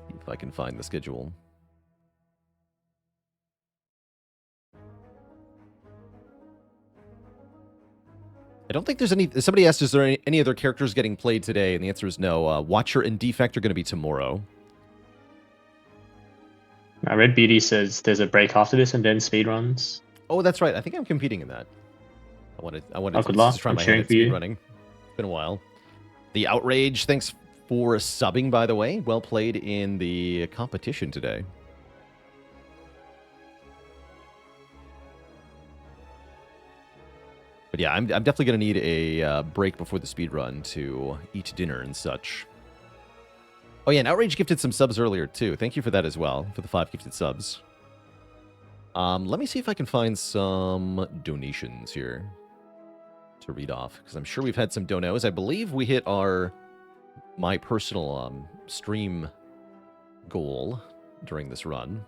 See if I can find the schedule. I don't think there's any. Somebody asked, is there any other characters getting played today? And the answer is no. Watcher and Defect are going to be tomorrow. Red Beauty says there's a break after this and then speedruns. Oh, that's right. I think I'm competing in that. I wanted good to luck. try I'm my cheering hand at for you. speedrunning. It's been a while. The Outrage, thanks for subbing, by the way. Well played in the competition today. But yeah, I'm definitely going to need a break before the speedrun to eat dinner and such. Oh yeah, and Outrage gifted some subs earlier too. Thank you for that as well, for the 5 gifted subs. Let me see if I can find some donations here to read off, because I'm sure we've had some donos. I believe we hit my personal stream goal during this run.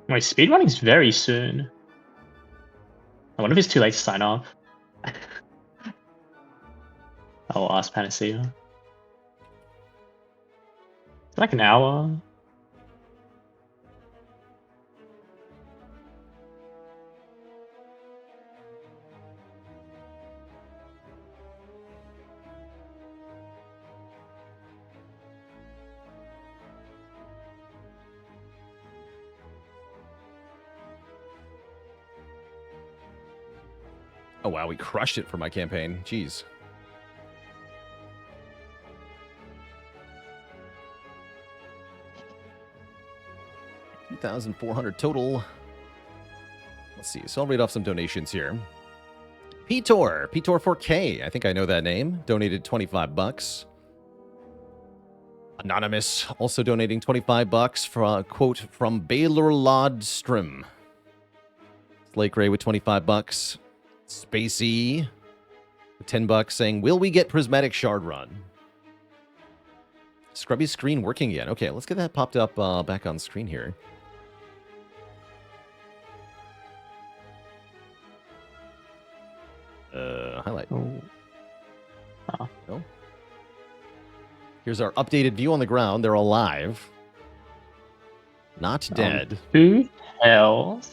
Wait, speedrunning's very soon. I wonder if it's too late to sign up. I'll ask Panacea. It's like an hour. Oh wow, we crushed it for my campaign. Jeez. $2,400 total. Let's see. So I'll read off some donations here. Pitor 4K. I think I know that name. Donated $25. Anonymous also donating $25 for a quote from Baylor Lodstrom. Slake Ray with $25. Spacey with $10 saying, "Will we get Prismatic Shard Run?" Scrubby screen working again. Okay, let's get that popped up back on screen here. Highlight. No. Here's our updated view on the ground. They're alive. Not dead. 2 health.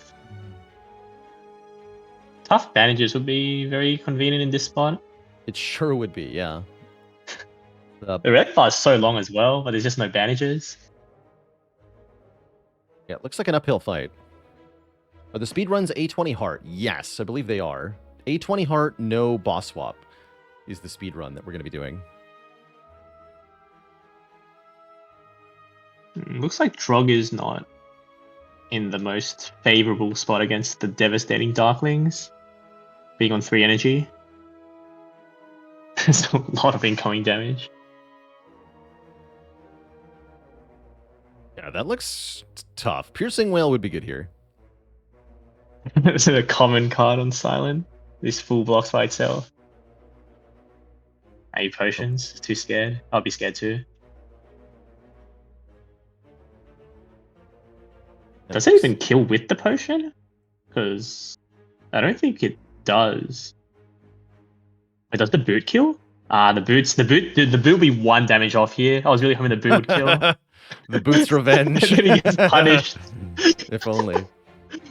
Tough bandages would be very convenient in this spot. It sure would be, yeah. The red bar is so long as well, but there's just no bandages. Yeah, it looks like an uphill fight. Are the speedruns A20 heart? Yes, I believe they are. A20 heart, no boss swap is the speedrun that we're going to be doing. Looks like Drog is not in the most favorable spot against the devastating Darklings, being on 3 energy. There's a lot of incoming damage. Yeah, that looks tough. Piercing Whale would be good here. It's a common card on Silent. This full blocks by itself. 8 potions. Too scared. I'll be scared too. Does it even kill with the potion? Because I don't think it does. Wait, does the boot kill? The boot will be 1 damage off here. I was really hoping the boot would kill. The boot's revenge. And then he gets punished. If only.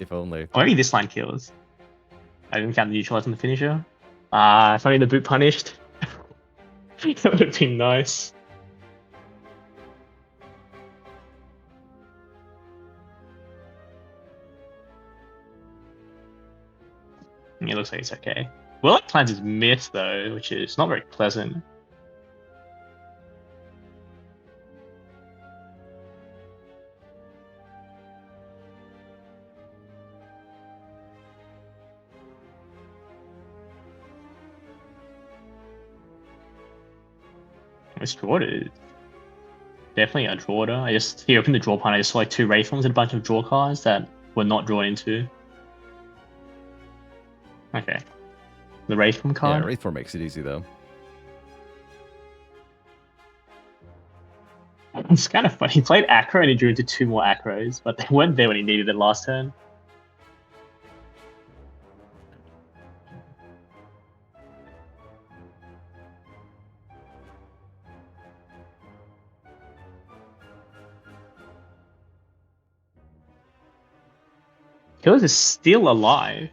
If only. Or maybe this line kills. I didn't count the neutralize on the finisher. If only the boot punished. That would have been nice. It looks like it's okay. Well, it plans his myth though, which is not very pleasant. This draw is definitely a drawer. He opened the draw pile. I just saw like 2 Wraithforms and a bunch of draw cards that were not drawn into. Okay. The Wraithform card? Yeah, Wraithform makes it easy, though. It's kind of funny. He played Acro and he drew into 2 more Acros, but they weren't there when he needed it last turn. Killers is still alive.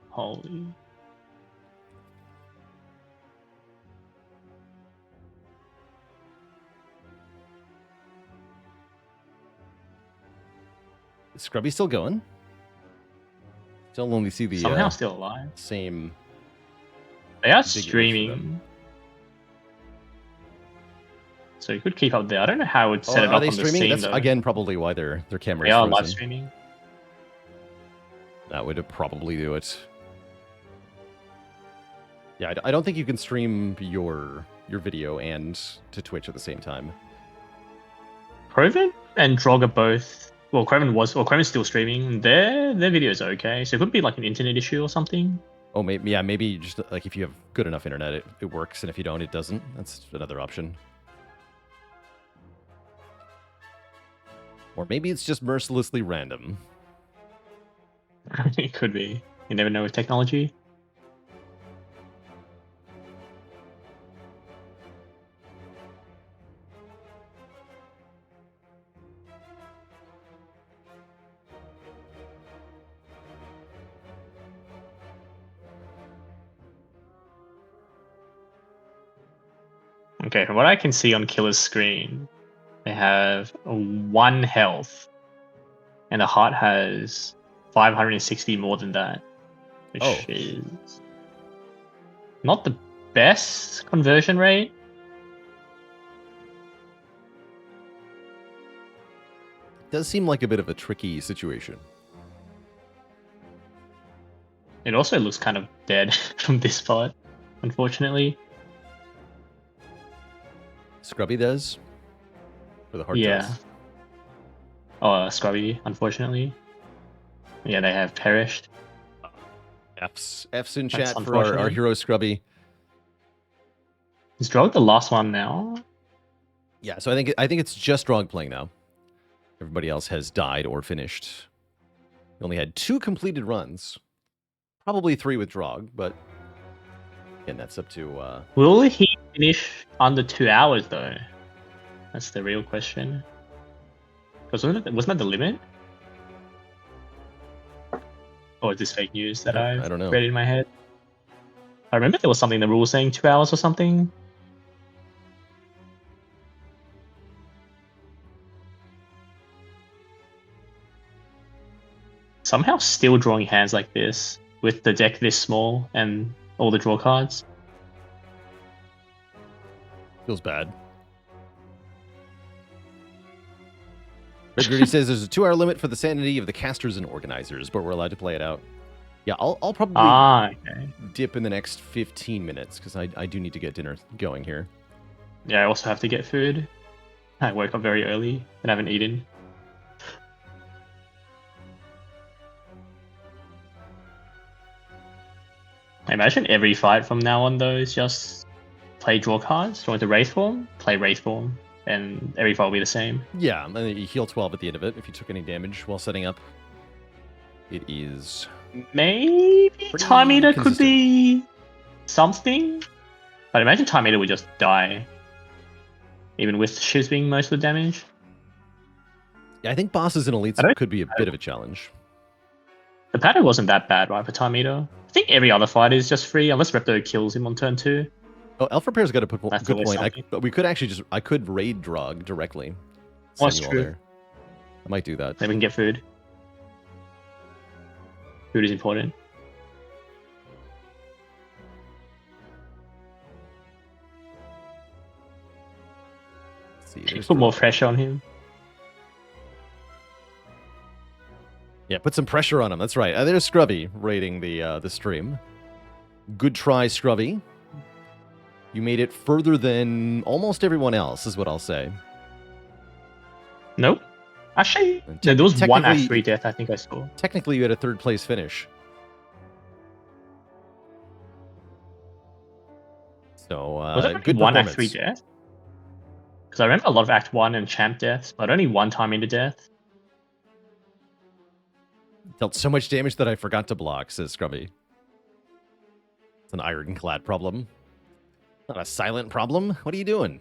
Holy. Is Scrubby still going? Still only see the Somehow still alive. same. They are big image for streaming. them. So you could keep up there. I don't know how I would set it are up they on the streaming? scene That's though. again probably why their camera They is are frozen. live streaming. That would probably do it. Yeah, I don't think you can stream your video and to Twitch at the same time. Proven and Drog are both. Well, Craven's still streaming. Their video's okay. So it could be like an internet issue or something. Oh, maybe just like if you have good enough internet, it works, and if you don't, it doesn't. That's another option. Or maybe it's just mercilessly random. It could be. You never know with technology. Okay, from what I can see on Killer's screen, they have 1 health, and the heart has 560 more than that. which Oh. is not the best conversion rate. Does seem like a bit of a tricky situation. It also looks kind of dead from this spot, unfortunately. Scrubby does? For the hard Yeah. tells. Oh, Scrubby, unfortunately. Yeah, they have perished. F's in That's chat for our unfortunate. hero Scrubby. Is Drog the last one now? Yeah, so I think it's just Drog playing now. Everybody else has died or finished. We only had 2 completed runs. Probably 3 with Drog, but again, that's up to Will he finish under 2 hours though? That's the real question. Because wasn't that the limit? Or is this fake news that I I've don't know. read in my head? I remember there was something in the rule saying 2 hours or something. Somehow still drawing hands like this with the deck this small and all the draw cards. Feels bad. Red Gritty says there's a 2-hour limit for the sanity of the casters and organizers, but we're allowed to play it out. Yeah, I'll probably Okay. dip in the next 15 minutes because I do need to get dinner going here. Yeah, I also have to get food. I woke up very early and haven't eaten. I imagine every fight from now on though is just play draw cards, draw into Wraith form, play Wraith form, and every fight will be the same. Yeah, and then you heal 12 at the end of it if you took any damage while setting up. It is... Maybe Pretty Time Eater could consistent. be something, but imagine Time Eater would just die, even with ships being most of the damage. Yeah, I think bosses and elites I don't could be a bit of a challenge. The pattern wasn't that bad, right, for Time Eater? I think every other fight is just free, unless Repto kills him on turn 2. Oh, Elf Repair's got a That's good always point. something. We could actually I could raid Drog directly. Oh, Send that's you all true. there. I might do that. Then we can get food. Food is important. Let's see, there's Put more Drog. pressure on him. Yeah, put some pressure on him. That's right. There's Scrubby raiding the stream. Good try, Scrubby. You made it further than almost everyone else, is what I'll say. Nope. Actually, And there was one technically- Act 3 death I think I saw. Technically, you had a 3rd place finish. So, Was it good one Act performance. 3 death? Because I remember a lot of Act 1 and Champ deaths, but only one time into death. Dealt so much damage that I forgot to block, says Scrubby. It's an Ironclad problem. Not a silent problem. What are you doing?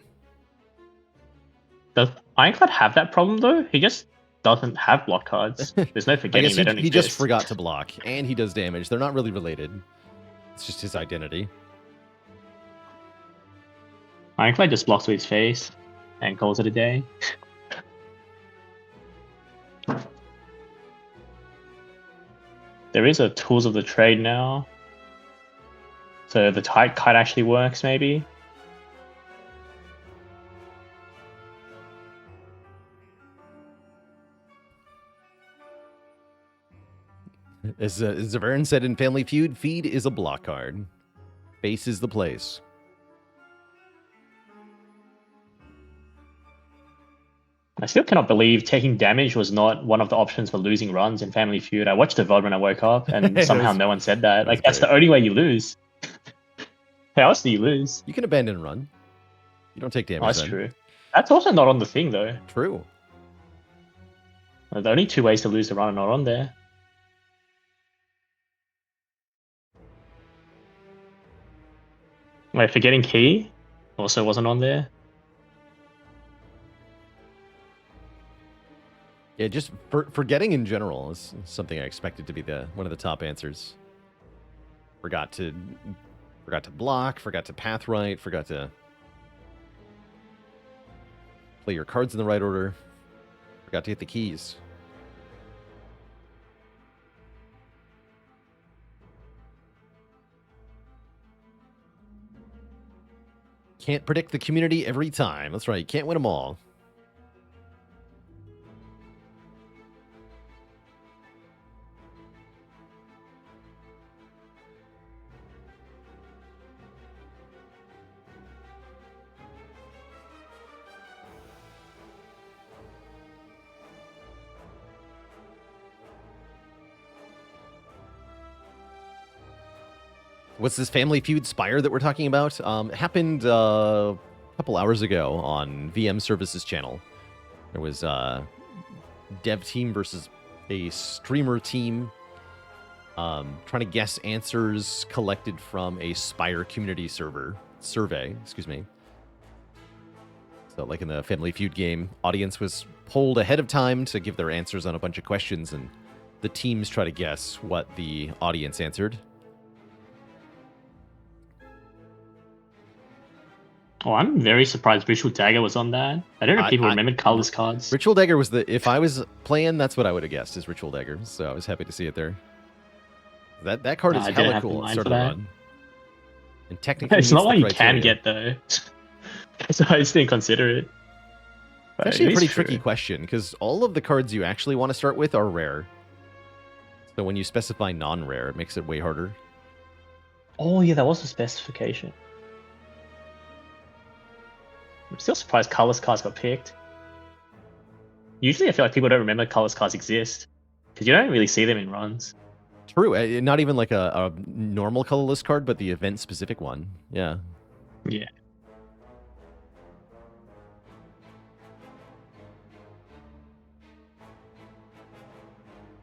Does Ironclad have that problem though? He just doesn't have block cards. There's no I forgetting guess they don't he just exist. forgot to block, and he does damage. They're not really related. It's just his identity. Ironclad just blocks with his face and calls it a day. There is a Tools of the Trade now. So the tight kite actually works, maybe. As Zavarin said in Family Feud, feed is a block card. Base is the place. I still cannot believe taking damage was not one of the options for losing runs in Family Feud. I watched the VOD when I woke up, and That somehow was- no one said that. Like, that's great. the only way you lose. How else do you lose? You can abandon run. You don't take damage. Oh, that's then. true. That's also not on the thing, though. True. The only 2 ways to lose the run are not on there. Wait, forgetting key also wasn't on there. Yeah, just forgetting in general is something I expected to be one of the top answers. Forgot to block, forgot to path right, forgot to play your cards in the right order, forgot to hit the keys. Can't predict the community every time. That's right. You can't win them all. What's this Family Feud Spire that we're talking about? It happened a couple hours ago on VM Services channel. There was a dev team versus a streamer team trying to guess answers collected from a Spire community survey, excuse me. So like in the Family Feud game, audience was polled ahead of time to give their answers on a bunch of questions, and the teams try to guess what the audience answered. Oh, I'm very surprised Ritual Dagger was on that. I don't know if people remembered colorless cards. Ritual Dagger was if I was playing, that's what I would have guessed is Ritual Dagger. So I was happy to see it there. That card is hella cool. It started to run. And technically, it's not what you can get though. So I just didn't consider it. It's actually a pretty tricky question because all of the cards you actually want to start with are rare. So when you specify non-rare, it makes it way harder. Oh yeah, that was the specification. I'm still surprised colorless cards got picked. Usually I feel like people don't remember colorless cards exist because you don't really see them in runs. True. Not even like a normal colorless card, but the event-specific one. Yeah. Yeah.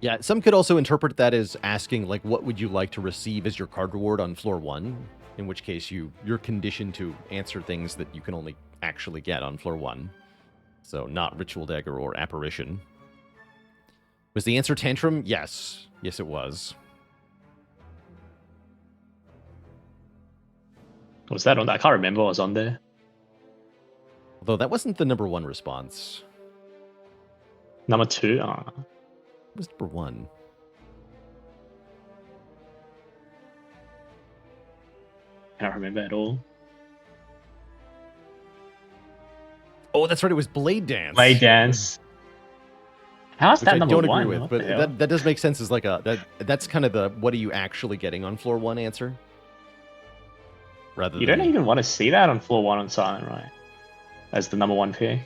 Yeah, some could also interpret that as asking, like, what would you like to receive as your card reward on floor 1? In which case you're conditioned to answer things that you can only actually get on floor 1. So not Ritual Dagger or Apparition. Was the answer Tantrum? Yes. Yes, it was. Was that on? I can't remember what was on there. Although that wasn't the number 1 response. Number 2? What was number 1? I don't remember at all. Oh, that's right. It was Blade Dance. Blade Dance. How is Which that I number don't 1? agree with, but that does make sense as like that's kind of the what are you actually getting on floor 1 answer. Rather You than, don't even want to see that on floor 1 on Silent, right? As the number 1 pick.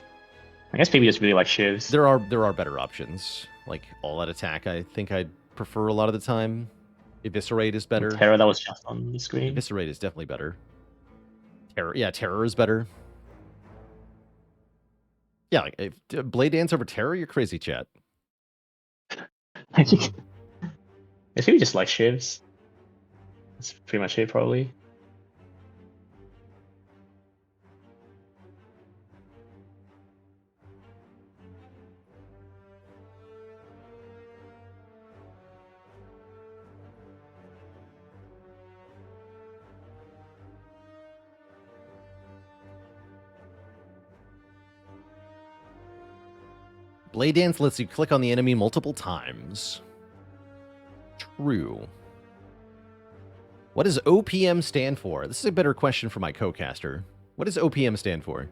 I guess people just really like shivs. There are better options. Like all out attack, I think I'd prefer a lot of the time. Eviscerate is better. Terror, that was just on the screen. Eviscerate is definitely better. Terror is better. Yeah, like if Blade Dance over Terror, you're crazy, chat. I think people just like shivs. That's pretty much it, probably. Blade Dance lets you click on the enemy multiple times. True. What does OPM stand for? This is a better question for my co-caster. What does OPM stand for?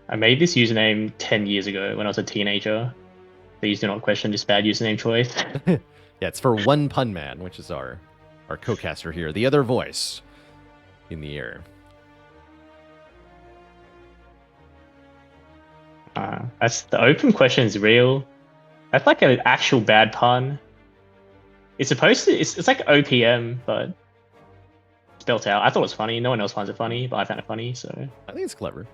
I made this username 10 years ago when I was a teenager. Please do not question this bad username choice. Yeah, it's for One Pun Man, which is our co-caster here. The other voice in the air. That's the open question is real. That's like an actual bad pun. It's supposed to. It's like OPM, but spelt out. I thought it was funny. No one else finds it funny, but I found it funny. So I think it's clever.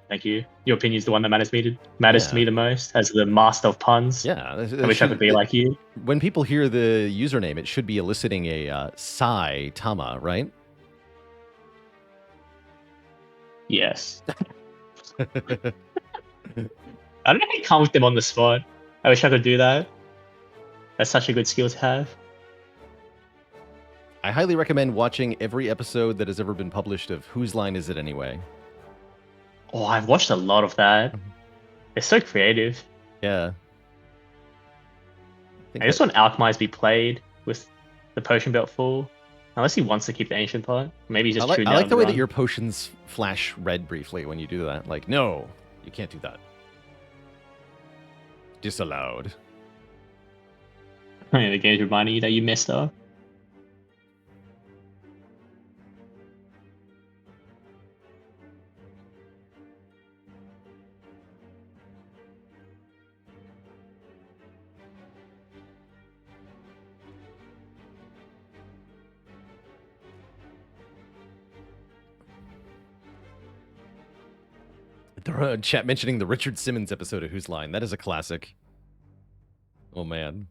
Thank you. Your opinion is the one that matters to me the most, as the master of puns. Yeah, I wish I could be like you. When people hear the username, it should be eliciting a Sai Tama, right? Yes. I don't know how you come with them on the spot. I wish I could do that. That's such a good skill to have. I highly recommend watching every episode that has ever been published of Whose Line Is It Anyway? Oh, I've watched a lot of that. It's so creative. Yeah. I just want Alchemize be played with the potion belt full. Unless he wants to keep the ancient part. Maybe he's just I chewing like down the way that run. your potions flash red briefly when you do that. Like, no, you can't do that. Disallowed. The game's reminding you that you messed up. The chat mentioning the Richard Simmons episode of Whose Line. That is a classic. Oh, man.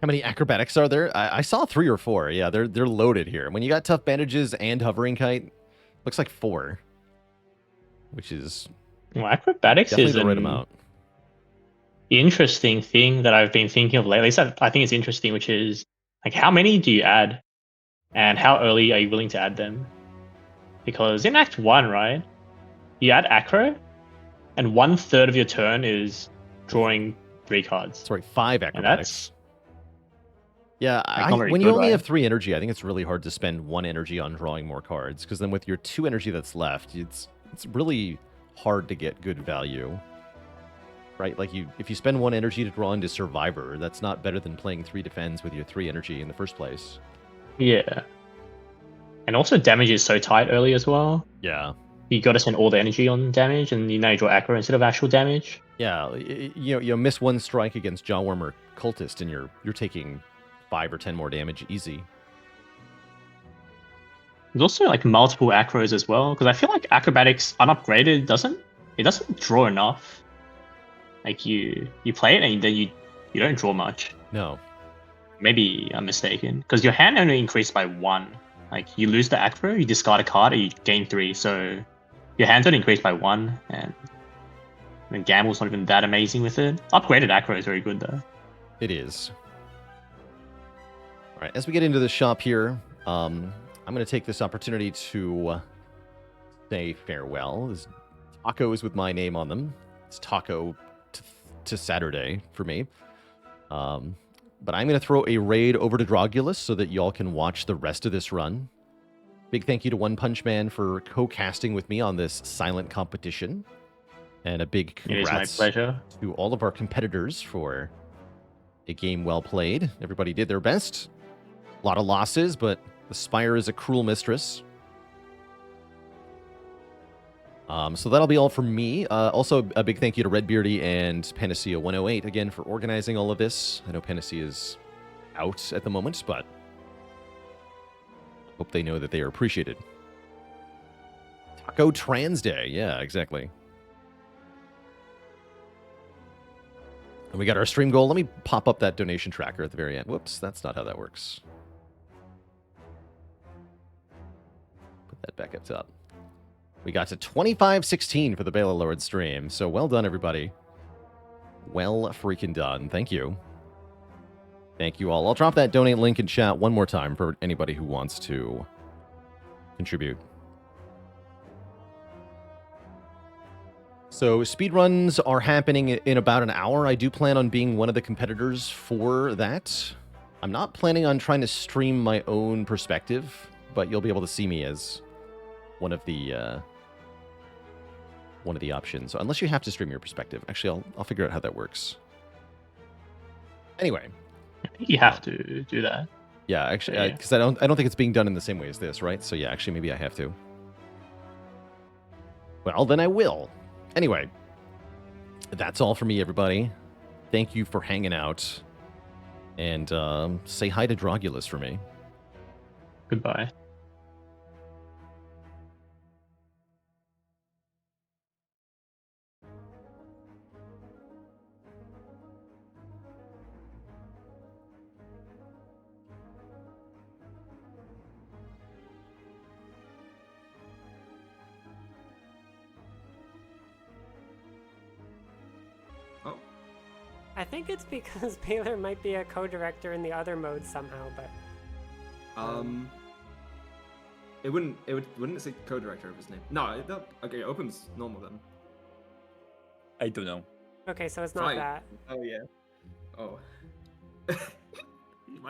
How many acrobatics are there? I saw 3 or 4. Yeah, they're loaded here. When you got tough bandages and hovering kite, looks like 4, which is Well, acrobatics definitely is the right an amount. interesting thing that I've been thinking of lately. So I think it's interesting, which is like how many do you add, and how early are you willing to add them? Because in Act 1, right, you add acro, and 1/3 of your turn is drawing 3 cards. Sorry, 5 And acrobatics. that's Yeah, like not very when you good, only right? have 3 energy, I think it's really hard to spend 1 energy on drawing more cards, because then with your 2 energy that's left, it's really hard to get good value. Right? Like if you spend 1 energy to draw into Survivor, that's not better than playing 3 defends with your 3 energy in the first place. Yeah. And also damage is so tight early as well. Yeah. You got to spend all the energy on damage, and you now you draw acro instead of actual damage. Yeah, you miss 1 strike against Jawworm or Cultist, and you're taking 5 or 10 more damage easy. There's also like multiple acros as well, because I feel like acrobatics unupgraded doesn't draw enough. Like you play it and then you don't draw much. No. Maybe I'm mistaken, because your hand only increased by 1. Like you lose the acro, you discard a card, and you gain 3. So your hand's only increased by 1, and Gamble's not even that amazing with it. Upgraded acro is very good though. It is. All right, as we get into the shop here, I'm going to take this opportunity to say farewell. There's tacos with my name on them. It's taco to Saturday for me. But I'm going to throw a raid over to Drogulus so that y'all can watch the rest of this run. Big thank you to One Punch Man for co-casting with me on this silent competition. And a big It is my congrats pleasure. to all of our competitors for a game well played. Everybody did their best. A lot of losses, but the Spire is a cruel mistress. So that'll be all from me. Also, a big thank you to Redbeardy and Panacea 108 again for organizing all of this. I know Panacea is out at the moment, but hope they know that they are appreciated. Taco Trans Day. Yeah, exactly. And we got our stream goal. Let me pop up that donation tracker at the very end. Whoops, that's not how that works. Put that back up top. We got to 2516 for the Bela Lord stream. So well done, everybody. Well freaking done. Thank you. Thank you all. I'll drop that donate link in chat one more time for anybody who wants to contribute. So speedruns are happening in about an hour. I do plan on being one of the competitors for that. I'm not planning on trying to stream my own perspective, but you'll be able to see me as one of the options. So unless you have to stream your perspective. Actually, I'll figure out how that works. Anyway. I think you have to do that. Yeah, actually, Yeah. because I don't think it's being done in the same way as this, right? So yeah, actually, maybe I have to. Well, then I will. Anyway, that's all for me, everybody. Thank you for hanging out. And say hi to Drogulus for me. Goodbye. I think it's because Baylor might be a co-director in the other modes somehow, but wouldn't it say co-director of his name? No, okay, opens normal then. I don't know. okay, so it's not Fine. that. Oh yeah. Oh.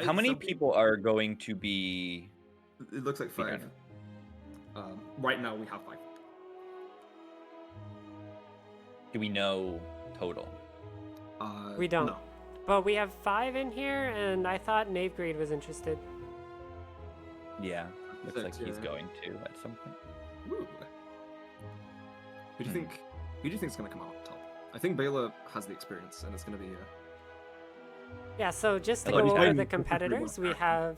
How many people are going to be? It looks like 5. Right now we have 5. Do we know total? We don't. No. But we have 5 in here, and I thought Knave Greed was interested. Yeah, looks like Six, he's yeah. going to at some point. Ooh. Who do you think? Who do you think is going to come out on top? I think Baylor has the experience, and it's going to be. Yeah, so just to Hello, go Design. over the competitors, we have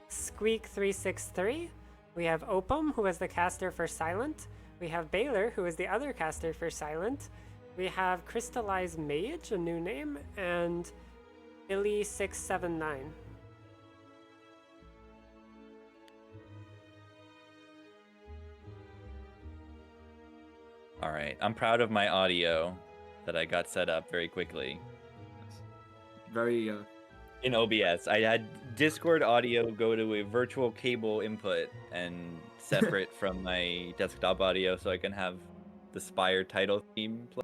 Squeak363, we have Opum, who is the caster for Silent, we have Baylor, who is the other caster for Silent, we have Crystallized Mage, a new name, and Illy679. All right, I'm proud of my audio that I got set up very quickly. Very. In OBS, I had Discord audio go to a virtual cable input and separate from my desktop audio so I can have the Spire title theme play.